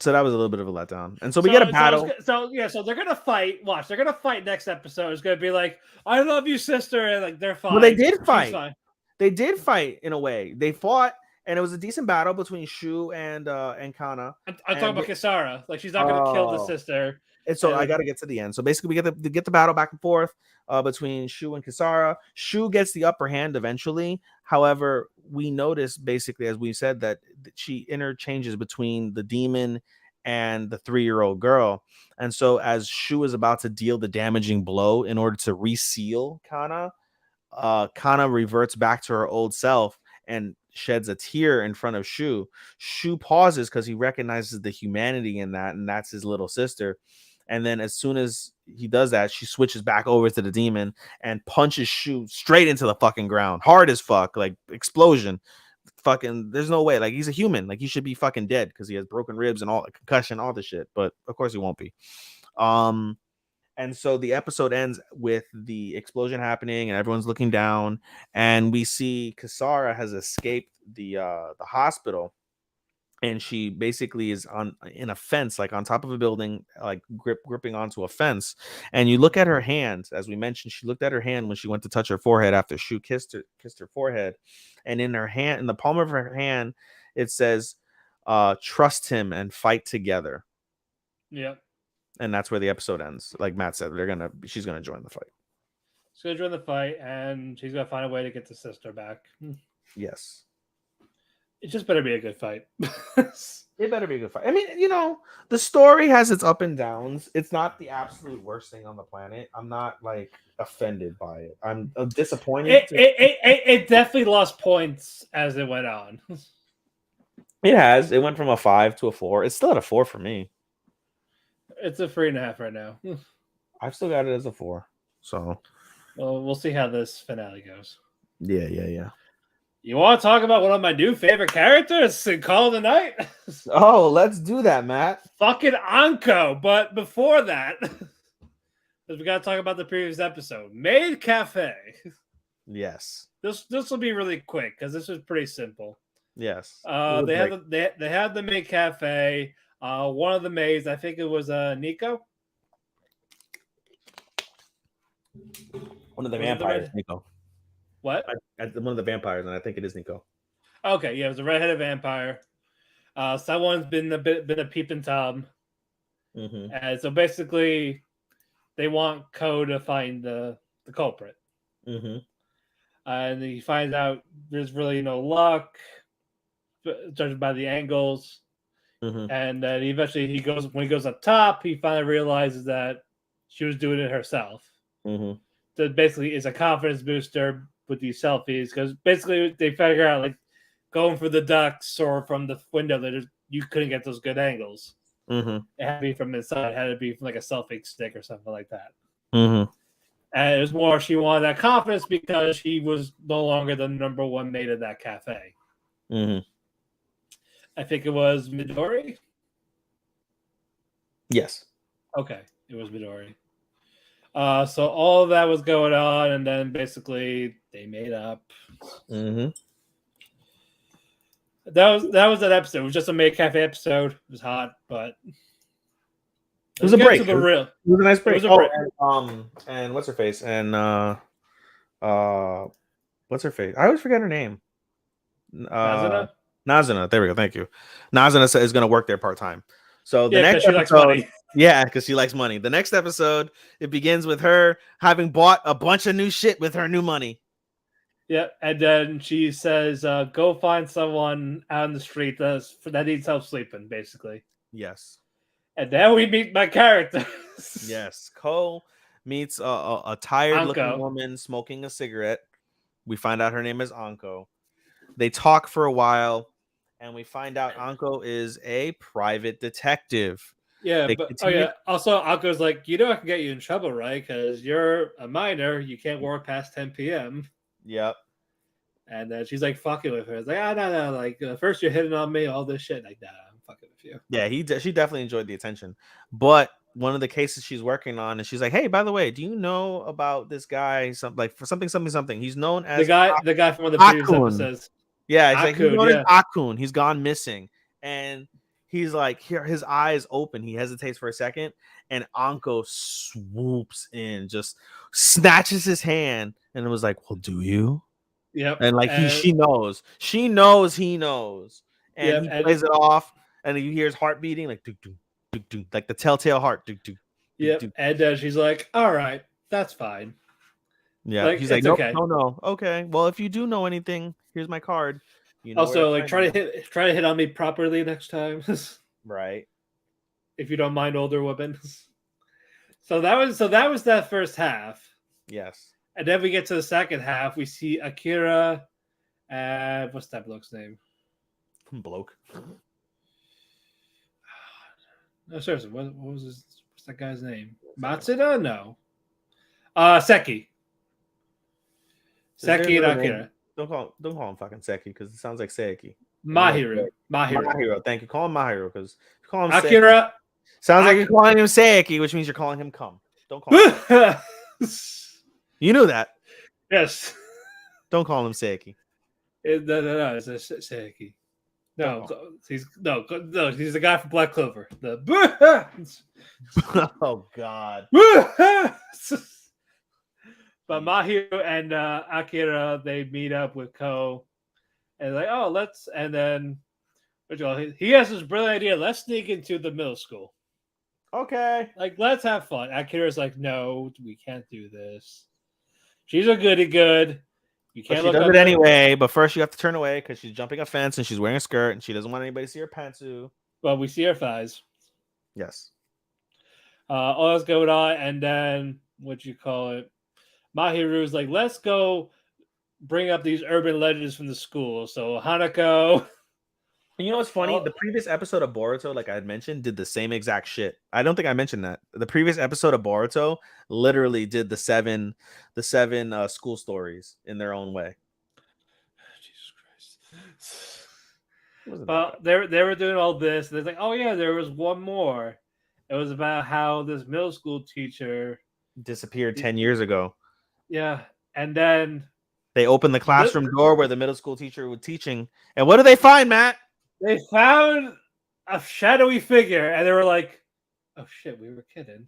So that was a little bit of a letdown. And so we get a battle. So they're gonna fight. Watch, they're gonna fight next episode. It's gonna be like, I love you, sister, and like they're fine. Well, they did fight. They did fight in a way. They fought, and it was a decent battle between Shu and Kana. I'm talking about Kisara. Like, she's not gonna kill the sister. And so I got to get to the end. So basically, we get the battle back and forth between Shu and Kisara. Shu gets the upper hand eventually. However, we notice basically, as we said, that she interchanges between the demon and the 3-year-old girl. And so as Shu is about to deal the damaging blow in order to reseal Kana, Kana reverts back to her old self and sheds a tear in front of Shu. Shu pauses because he recognizes the humanity in that, and that's his little sister. And then as soon as he does that, she switches back over to the demon and punches Shu straight into the fucking ground. Hard as fuck, like explosion. Fucking, there's no way. Like, he's a human. Like, he should be fucking dead because he has broken ribs and all concussion, all the shit. But of course he won't be. And so the episode ends with the explosion happening and everyone's looking down, and we see Kisara has escaped the hospital, and she basically is in a fence, like on top of a building, like gripping onto a fence. And you look at her hand, as we mentioned, she looked at her hand when she went to touch her forehead after Shu kissed her forehead, and in her hand, in the palm of her hand, it says, "Trust him and fight together." Yep. And that's where the episode ends. Like Matt said, she's gonna join the fight. She's gonna join the fight, and she's gonna find a way to get the sister back. Yes. It just better be a good fight. It better be a good fight. I mean, the story has its up and downs. It's not the absolute worst thing on the planet. I'm not like offended by it. I'm disappointed. It definitely lost points as it went on. It has. It went from a 5 to a 4. It's still at a 4 for me. It's a 3.5 right now. I've still got it as a 4. So, well, we'll see how this finale goes. Yeah. You want to talk about one of my new favorite characters in Call of the Night? Oh, let's do that, Matt. Fucking Anko. But before that, we got to talk about the previous episode. Maid Cafe. Yes. This will be really quick because this was pretty simple. Yes. They had the Maid Cafe. One of the maids, I think it was Nico. One of the vampires, Nico. What? One of the vampires, and I think it is Nico. Okay, yeah, it was a redheaded vampire. Someone's been a peeping Tom. Mm-hmm. And so basically, they want Ko to find the culprit. Mm-hmm. And he finds out there's really no luck, judged by the angles. Mm-hmm. And then eventually when he goes up top, he finally realizes that she was doing it herself. Mm-hmm. So basically, it's a confidence booster with these selfies, because basically they figure out, like, going for the ducks or from the window, that you couldn't get those good angles. Mm-hmm. It had to be from inside. It had to be from like a selfie stick or something like that. Mm-hmm. And it was more she wanted that confidence because she was no longer the number one maid of that cafe. Mm-hmm. I think it was Midori. Yes. Okay, it was Midori. So all of that was going on, and then basically they made up. Mm-hmm. That was that episode. It was just a May Cafe episode. It was hot, but it was a break. The real. It was a nice break. It was a break. And what's her face? And what's her face? I always forget her name. Nazuna. There we go. Thank you. Nazuna is going to work there part time. So the next episode, because she likes money. The next episode, it begins with her having bought a bunch of new shit with her new money. Yeah, and then she says, "Go find someone out on the street that needs help sleeping." Basically, yes. And then we meet my characters. Yes, Ko meets a tired-looking woman smoking a cigarette. We find out her name is Anko. They talk for a while, and we find out Anko is a private detective. Yeah, Also, Anko's like, I can get you in trouble, right? Because you're a minor. You can't work past 10 p.m. Yep. And then she's like fucking with her. It's like, no. Like, first you're hitting on me, all this shit. Like, nah, I'm fucking with you. Yeah, she definitely enjoyed the attention. But one of the cases she's working on, and she's like, hey, by the way, do you know about this guy? Something. He's known as the guy from one of the previous episodes. Yeah, he's known as Akun. He's gone missing. And he's like, here, his eyes open. He hesitates for a second, and Anko swoops in, just snatches his hand, and it was like, well, do you? Yep. And like she knows. She knows he knows. And he plays it off, and you hear his heart beating, like do do do do, like the telltale heart. Do do. Yep. And she's like, all right, that's fine. Yeah. He's like, nope, okay. No. Okay. Well, if you do know anything, here's my card. You know, also, like, try to hit on me properly next time. Right. If you don't mind older women. So that was that first half. Yes. And then we get to the second half. We see Akira and what's that bloke's name? Bloke. No, seriously, what's that guy's name? Matsuda? No. Seki. Seki and Akira. Don't call him fucking Seki because it sounds like Seiki. Mahiro. Thank you. Call him Mahiro because call him Akira. Seiki. Sounds like you're calling him Seiki, which means you're calling him cum. Don't call him. You knew that. Yes. Don't call him Seiki. No, it's a Seiki. No, he's the guy from Black Clover. Oh God. But Mahiro and Akira, they meet up with Ko, and like, and then he has this brilliant idea. Let's sneak into the middle school. Okay. Like, let's have fun. Akira's like, no, we can't do this. She's a goody good. You can't look does it anyway, but first you have to turn away because she's jumping a fence and she's wearing a skirt and she doesn't want anybody to see her pantsu. Well, we see her thighs. Yes. All that's going on, and then Mahiru's like, let's go bring up these urban legends from the school. So Hanako. You know what's funny? The previous episode of Boruto, like I had mentioned, did the same exact shit. I don't think I mentioned that. The previous episode of Boruto literally did the seven school stories in their own way. Jesus Christ. Well, they were doing all this. They're like, oh yeah, there was one more. It was about how this middle school teacher disappeared 10 years ago. Yeah, and then they opened the classroom door where the middle school teacher was teaching. And what do they find, Matt? They found a shadowy figure, and they were like, "Oh shit, we were kidding."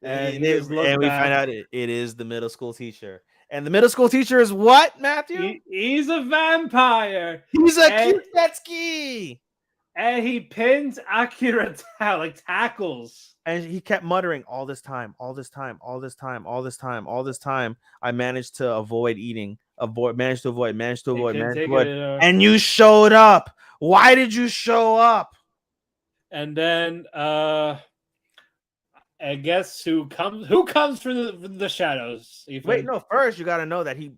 And we find out it is the middle school teacher. And the middle school teacher is what, Matthew? He's a vampire. He's a Kyutetsuki. And he pins Akira down, like tackles. And he kept muttering, all this time, I managed to avoid eating, managed to avoid. And you showed up. Why did you show up? And then I guess who comes from the shadows? Wait, no, first you got to know that he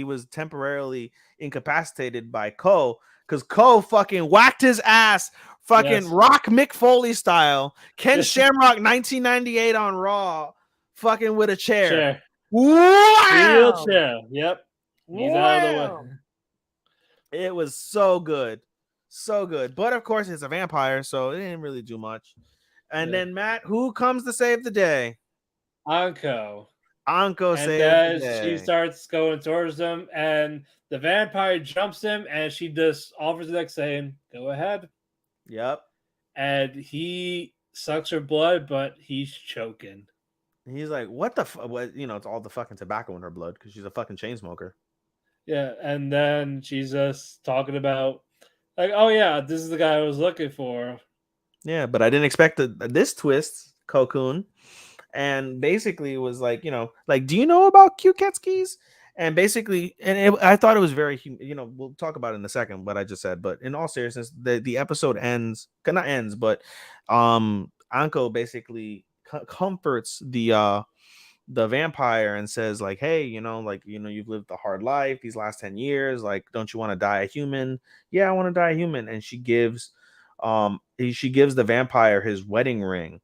was temporarily incapacitated by Ko, because Ko fucking whacked his ass fucking Rock Mick Foley style. Ken Shamrock 1998 on Raw, fucking with a chair. Wow! Real chair. Yep. He's out of the way. It was so good. So good. But of course, it's a vampire, so it didn't really do much. And then, Matt, who comes to save the day? Anko. Anko And saves then the she day. starts going towards him, and the vampire jumps him, and she just offers the next saying, "Go ahead." Yep. And he sucks her blood, but he's choking. He's like, what the what? You know, it's all the fucking tobacco in her blood because she's a fucking chain smoker. Yeah, and then she's just talking about, like, oh yeah, this is the guy I was looking for. Yeah, but I didn't expect this twist, Cocoon. And basically it was like, you know, like, do you know about Kūketskis? And basically, I thought it was very, you know, we'll talk about it in a second what I just said, but in all seriousness, the episode ends, not ends, but Anko basically comforts the vampire and says like, hey, you know, like, you know, you've lived a hard life these last 10 years, like, don't you want to die a human? Yeah, I want to die a human. And she gives the vampire his wedding ring,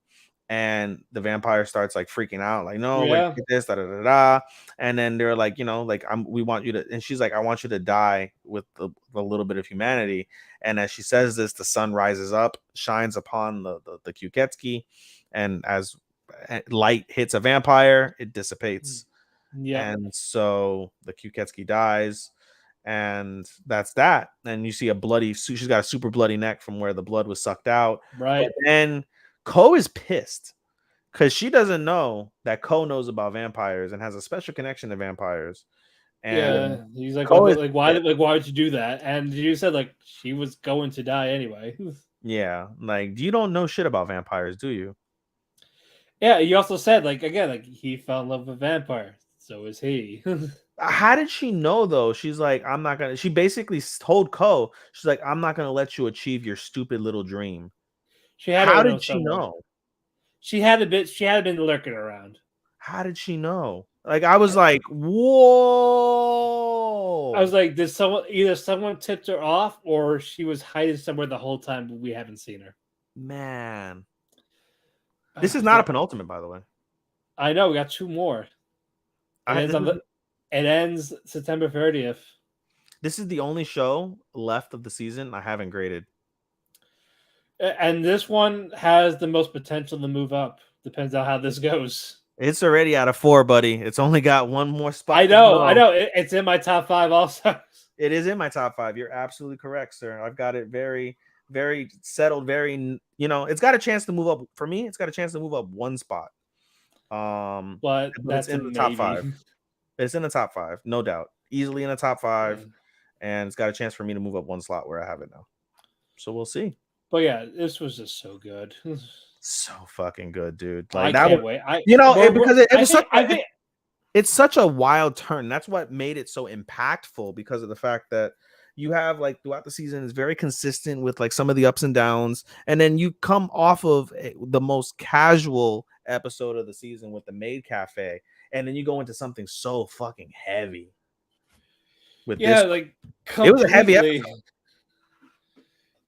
and the vampire starts like freaking out, like, no, wait, Yeah. get this, da, da, da, da. And then they're like, you know, like, we want you to, and she's like, I want you to die with the little bit of humanity. And as she says this, the sun rises up, shines upon the Kūketski, and as light hits a vampire, it dissipates. Yeah. And so the Kūketski dies, and that's that. And you see a bloody, she's got a super bloody neck from where the blood was sucked out. Right. But then Ko is pissed because she doesn't know that Ko knows about vampires and has a special connection to vampires. And yeah, he's like, Ko is why pissed. would you do that? And you said like she was going to die anyway. Yeah, like, you don't know shit about vampires, do you? Yeah, you also said like again, like he fell in love with a vampire. So is he. How did she know though? She's like, I'm not gonna. She basically told Ko, she's like, I'm not gonna let you achieve your stupid little dream. She had How to know did she someone. know? She had been lurking around. How did she know? Like, I was like, whoa. I was like, did someone tipped her off, or she was hiding somewhere the whole time, but we haven't seen her. Man, this is not a penultimate, by the way. I know, we got 2 more. It ends September 30th. This is the only show left of the season I haven't graded. And this one has the most potential to move up. Depends on how this goes. It's already out of 4, buddy. It's only got 1 more spot. I know. It's in my top 5 also. It is in my top 5. You're absolutely correct, sir. I've got it very, very settled. Very, you know, it's got a chance to move up. For me, it's got a chance to move up 1 spot. But that's it's in the top 5. It's in the top 5, no doubt. Easily in the top 5. Yeah. And it's got a chance for me to move up 1 slot where I have it now. So we'll see. But yeah, this was just so good. So fucking good, dude. Like, I can't wait. It's such a wild turn. That's what made it so impactful, because of the fact that you have, like, throughout the season is very consistent with like some of the ups and downs, and then you come off of the most casual episode of the season with the maid cafe, and then you go into something so fucking heavy with this. Like, it was a heavy episode.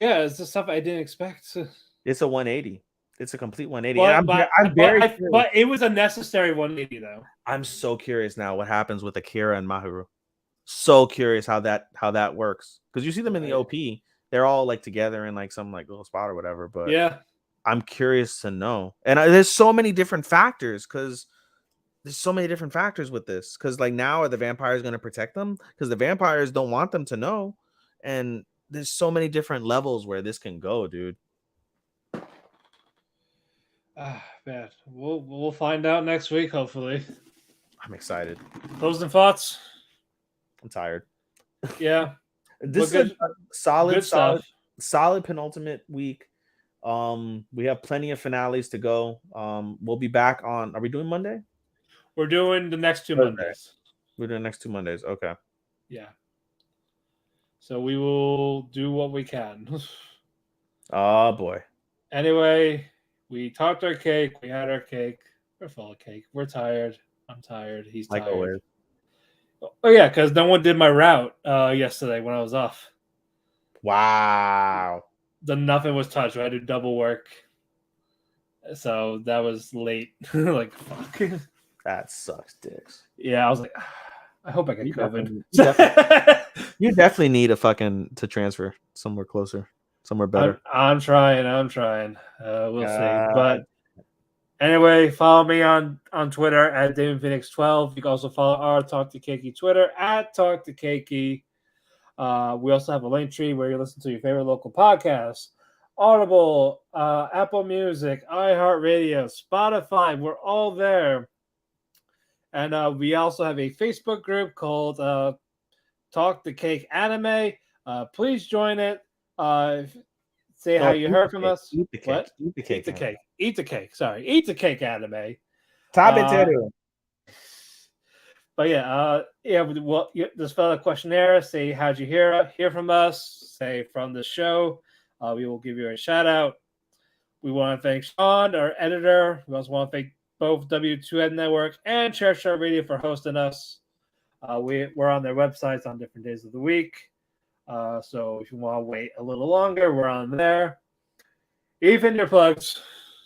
Yeah, it's the stuff I didn't expect. It's a 180. It's a complete 180. But it was a necessary 180 though. I'm so curious now what happens with Akira and Mahiru. So curious how that works, because you see them in the OP. They're all like together in like some like little spot or whatever. But yeah, I'm curious to know. And there's so many different factors, with this. Because like, now are the vampires going to protect them? Because the vampires don't want them to know. And there's so many different levels where this can go, dude. Man, we'll find out next week, hopefully. I'm excited. Closing thoughts? I'm tired. Yeah. This is a solid penultimate week. We have plenty of finales to go. We'll be back on. Are we doing Monday? We're doing the next 2 Mondays. We're doing the next 2 Mondays. Okay. Yeah. So we will do what we can. Oh boy. Anyway, we talked our cake. We had our cake. We're full of cake. We're tired. I'm tired. He's tired. Like always. Oh yeah, because no one did my route yesterday when I was off. Wow. Nothing was touched. I had to do double work. So that was late. Like, fuck. That sucks, dicks. Yeah, I was like, I hope I get COVID. You definitely need to transfer somewhere closer, somewhere better. I'm trying. We'll see. But Anyway, follow me on Twitter at DamonPhoenix12. You can also follow our Talk to Keki Twitter at Talk to Keki. We also have a link tree where you listen to your favorite local podcasts. Audible, Apple Music, iHeartRadio, Spotify. We're all there. And we also have a Facebook group called Talk the Cake Anime. Please join it. Say how you heard from us. Eat the cake. What? Eat the cake. Eat the cake. Eat the cake. Sorry. Eat the cake anime. Tabeteru. But yeah, well, just fill out a questionnaire. Say how'd you hear from us? Say from the show. We will give you a shout out. We want to thank Sean, our editor. We also want to thank both W2N Network and Chair Shot Radio for hosting us. We're on their websites on different days of the week. So if you want to wait a little longer, we're on there. Even your plugs.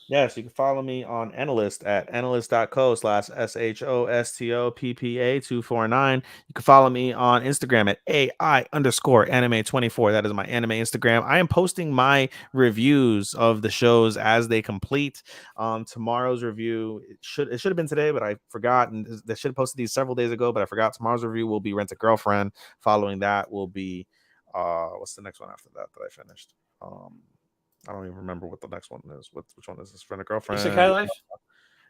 Yes, you can follow me on Analyst at analyst.co/SHOSTOPPA249. You can follow me on Instagram at AI_anime24. That is my anime Instagram. I am posting my reviews of the shows as they complete. Tomorrow's review, it should have been today, but I forgot. And they should have posted these several days ago, but I forgot. Tomorrow's review will be Rent a Girlfriend. Following that will be what's the next one after that I finished? I don't even remember what the next one is. Which one is this? Friend or Girlfriend? Isekai Life?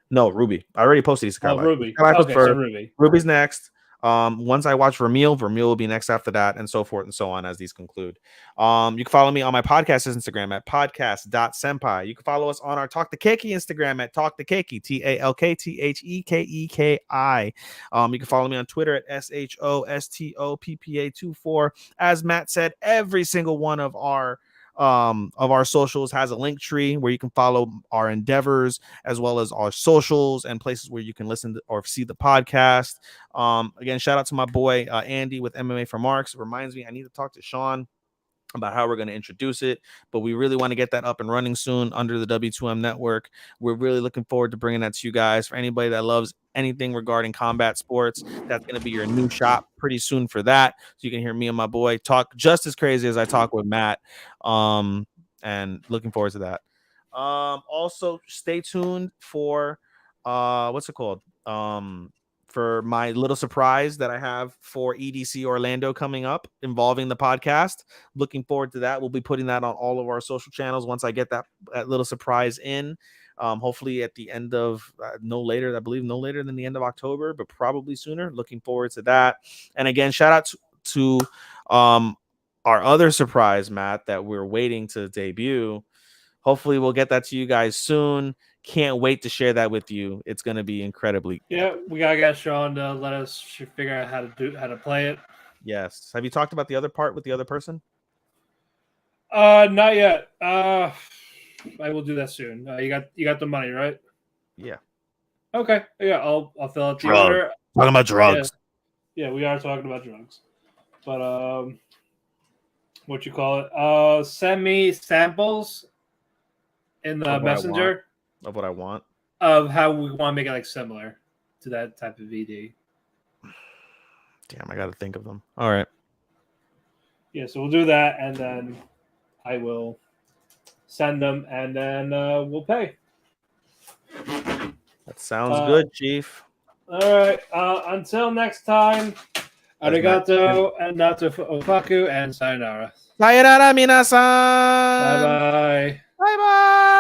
No, Ruby. I already posted Isekai Life. Ruby. Isekai Life Okay, first. so Ruby. Ruby's next. Once I watch Vermeil will be next after that, and so forth and so on as these conclude. You can follow me on my podcast Instagram at podcast.senpai. You can follow us on our Talk to Keki Instagram at Talk to Keki, TalkTheKeki. You can follow me on Twitter at SHOSTOPPA24. As Matt said, every single one of our socials has a link tree where you can follow our endeavors as well as our socials and places where you can listen to or see the podcast. Again, shout out to my boy Andy with MMA for Marks. It reminds me I need to talk to Sean about how we're going to introduce it, but we really want to get that up and running soon under the W2M network. We're really looking forward to bringing that to you guys. For anybody that loves anything regarding combat sports, that's going to be your new shop pretty soon for that. So you can hear me and my boy talk just as crazy as I talk with Matt. And looking forward to that. Also stay tuned for what's it called? For my little surprise that I have for EDC Orlando coming up involving the podcast. Looking forward to that. We'll be putting that on all of our social channels once I get that little surprise in. Hopefully at the end of no later than the end of October, but probably sooner. Looking forward to that. And again, shout out to our other surprise, Matt, that we're waiting to debut. Hopefully we'll get that to you guys soon. Can't wait to share that with you. It's going to be incredibly. Yeah, we gotta get Sean to let us figure out how to play it. Yes. Have you talked about the other part with the other person? Not yet. I will do that soon. You got the money, right? Yeah. Okay. Yeah, I'll fill out the order. Talking about drugs. Yeah, we are talking about drugs. But what you call it? Send me samples in the messenger of what I want, of how we want to make it like similar to that type of VD. Damn, I got to think of them. All right. Yeah, so we'll do that, and then I will send them, and then we'll pay. That sounds good, Chief. All right. Until next time, arigato, and nato ofaku, and sayonara. Sayonara, minasan. Bye-bye. Bye-bye.